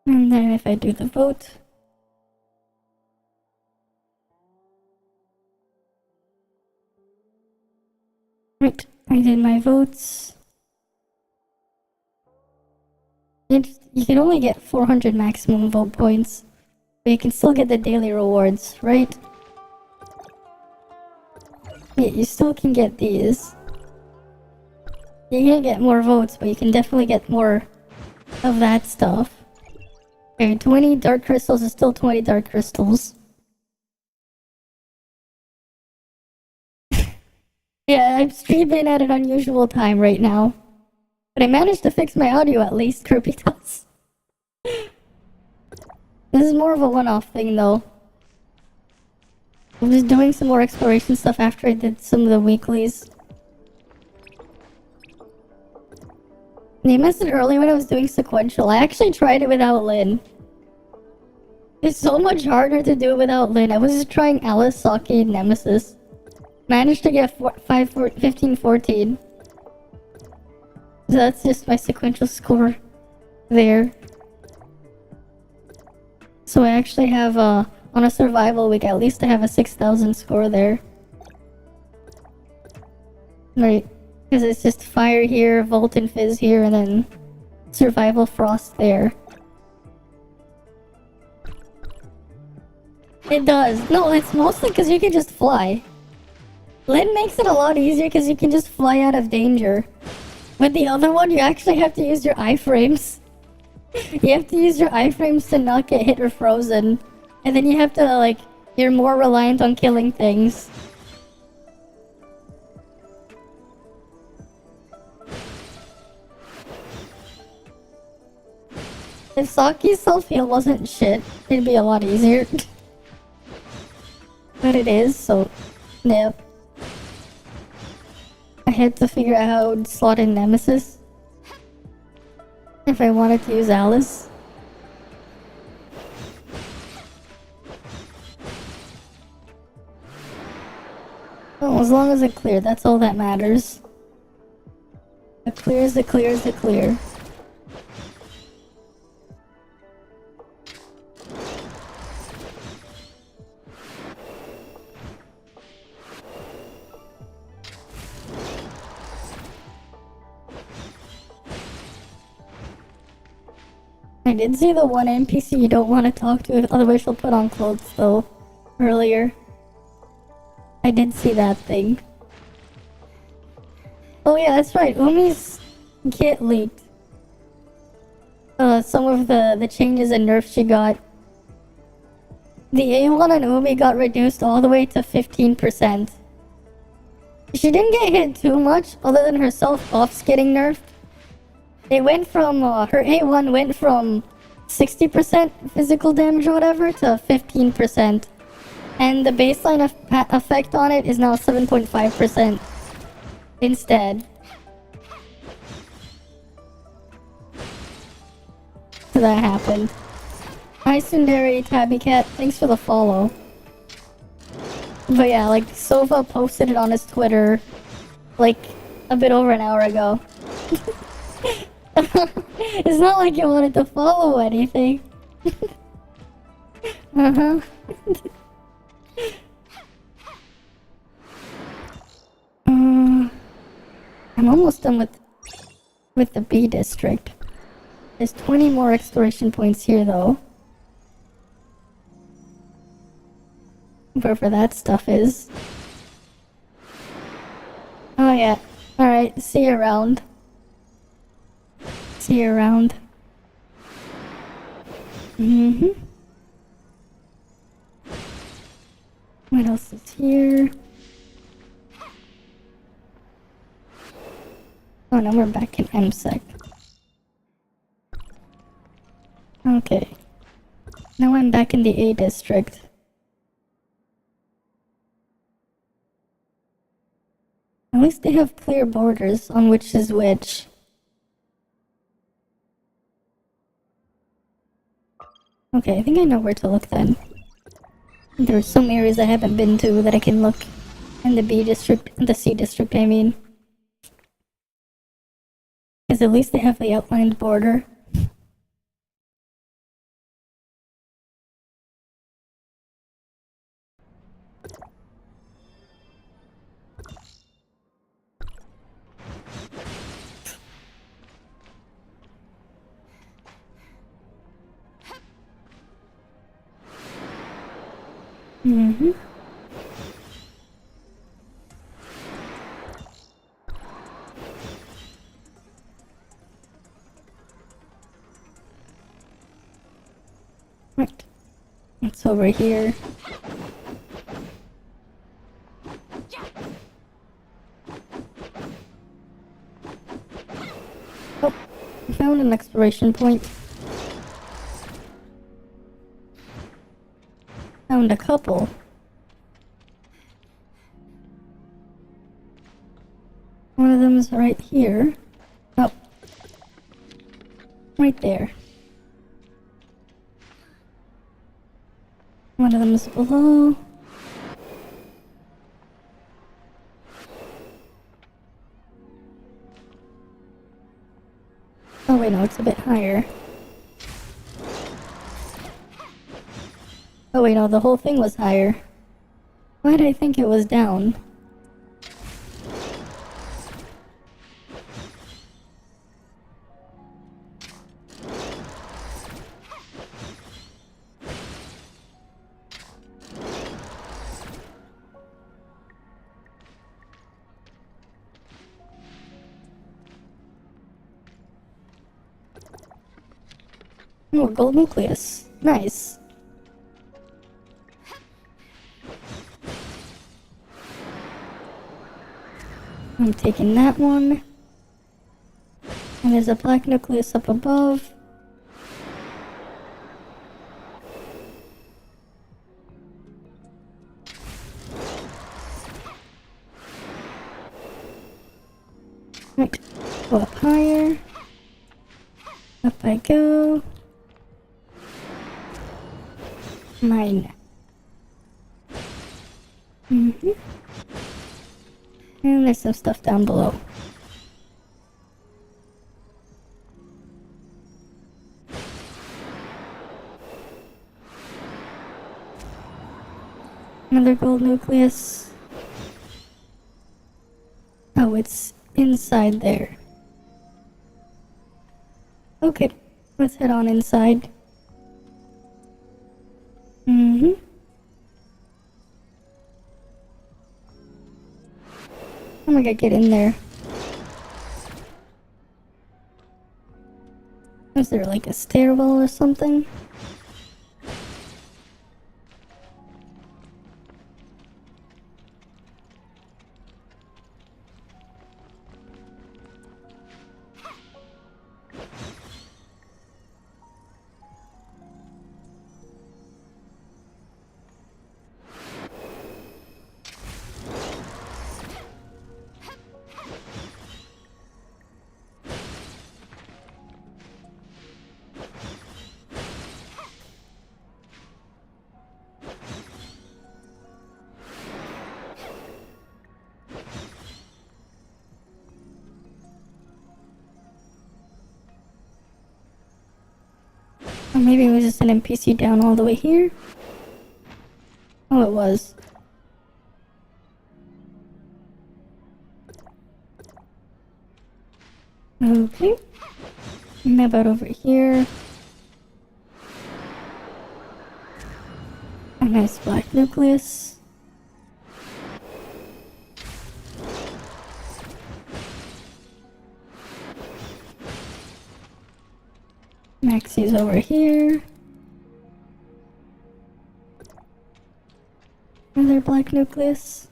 And then if I do the vote. Right, I did my votes. You can only get 400 maximum vote points, but you can still get the daily rewards, right? Yeah, you still can get these. You're gonna get more votes, but you can definitely get more of that stuff. Okay, 20 dark crystals is still 20 dark crystals. Yeah, I'm streaming at an unusual time right now. But I managed to fix my audio at least, Kirby does. This is more of a one-off thing though. I'm just doing some more exploration stuff after I did some of the weeklies. You missed it earlier when I was doing sequential. I actually tried it without Lynn. It's so much harder to do it without Lynn. I was just trying Alice, Saki, and Nemesis. Managed to get 15, 14. So that's just my sequential score there. So I actually have on a survival week, at least I have a 6,000 score there. Right, because it's just fire here, Volt and Fizz here, and then survival frost there. It does. No, it's mostly because you can just fly. Lynn makes it a lot easier because you can just fly out of danger. With the other one, you actually have to use your iframes. You have to use your iframes to not get hit or frozen. And then you have to, like, you're more reliant on killing things. If Saki's self-heal wasn't shit, it'd be a lot easier. But it is, so, yep. I had to figure out how to slot in Nemesis. If I wanted to use Alice. Well, as long as it cleared, that's all that matters. The clear is the clear is the clear. I did see the one NPC you don't want to talk to, otherwise she'll put on clothes though, earlier. I did see that thing. Oh yeah, that's right, Umi's kit leaked. Some of the changes and nerfs she got. The A1 on Umi got reduced all the way to 15%. She didn't get hit too much, other than her self-buffs getting nerfed. It went from, her A1 went from 60% physical damage or whatever to 15%. And the baseline effect on it is now 7.5% instead. So that happened. Hi Sundari, Tabby Cat, thanks for the follow. But yeah, like, Sova posted it on his Twitter, like, a bit over an hour ago. It's not like you wanted to follow anything. Uh-huh. I'm almost done with the B district. There's 20 more exploration points here though. Wherever that stuff is. Oh yeah. Alright, see you around. See you around. What else is here? Oh no, we're back in MSEC. Okay. Now I'm back in the A district. At least they have clear borders on which is which. Okay, I think I know where to look then. There are some areas I haven't been to that I can look. In the B district, the C district, I mean. Because at least they have the outlined border. Right. It's over here. Oh, I found an exploration point. Found a couple. One of them is right here. Oh. Right there. One of them is below. Oh wait, no, it's a bit higher. Oh wait, no, the whole thing was higher. Why did I think it was down? Oh, gold nucleus. Nice. I'm taking that one. And there's a black nucleus up above. Right. Go up higher. Up I go. Mine. And there's some stuff down below. Another gold nucleus. Oh, it's inside there. Okay, let's head on inside. I'm gonna get in there. Is there like a stairwell or something? Or maybe it was just an NPC down all the way here? Oh, it was. Okay. Map out over here. A nice black nucleus. Maxie's over here. Another black nucleus.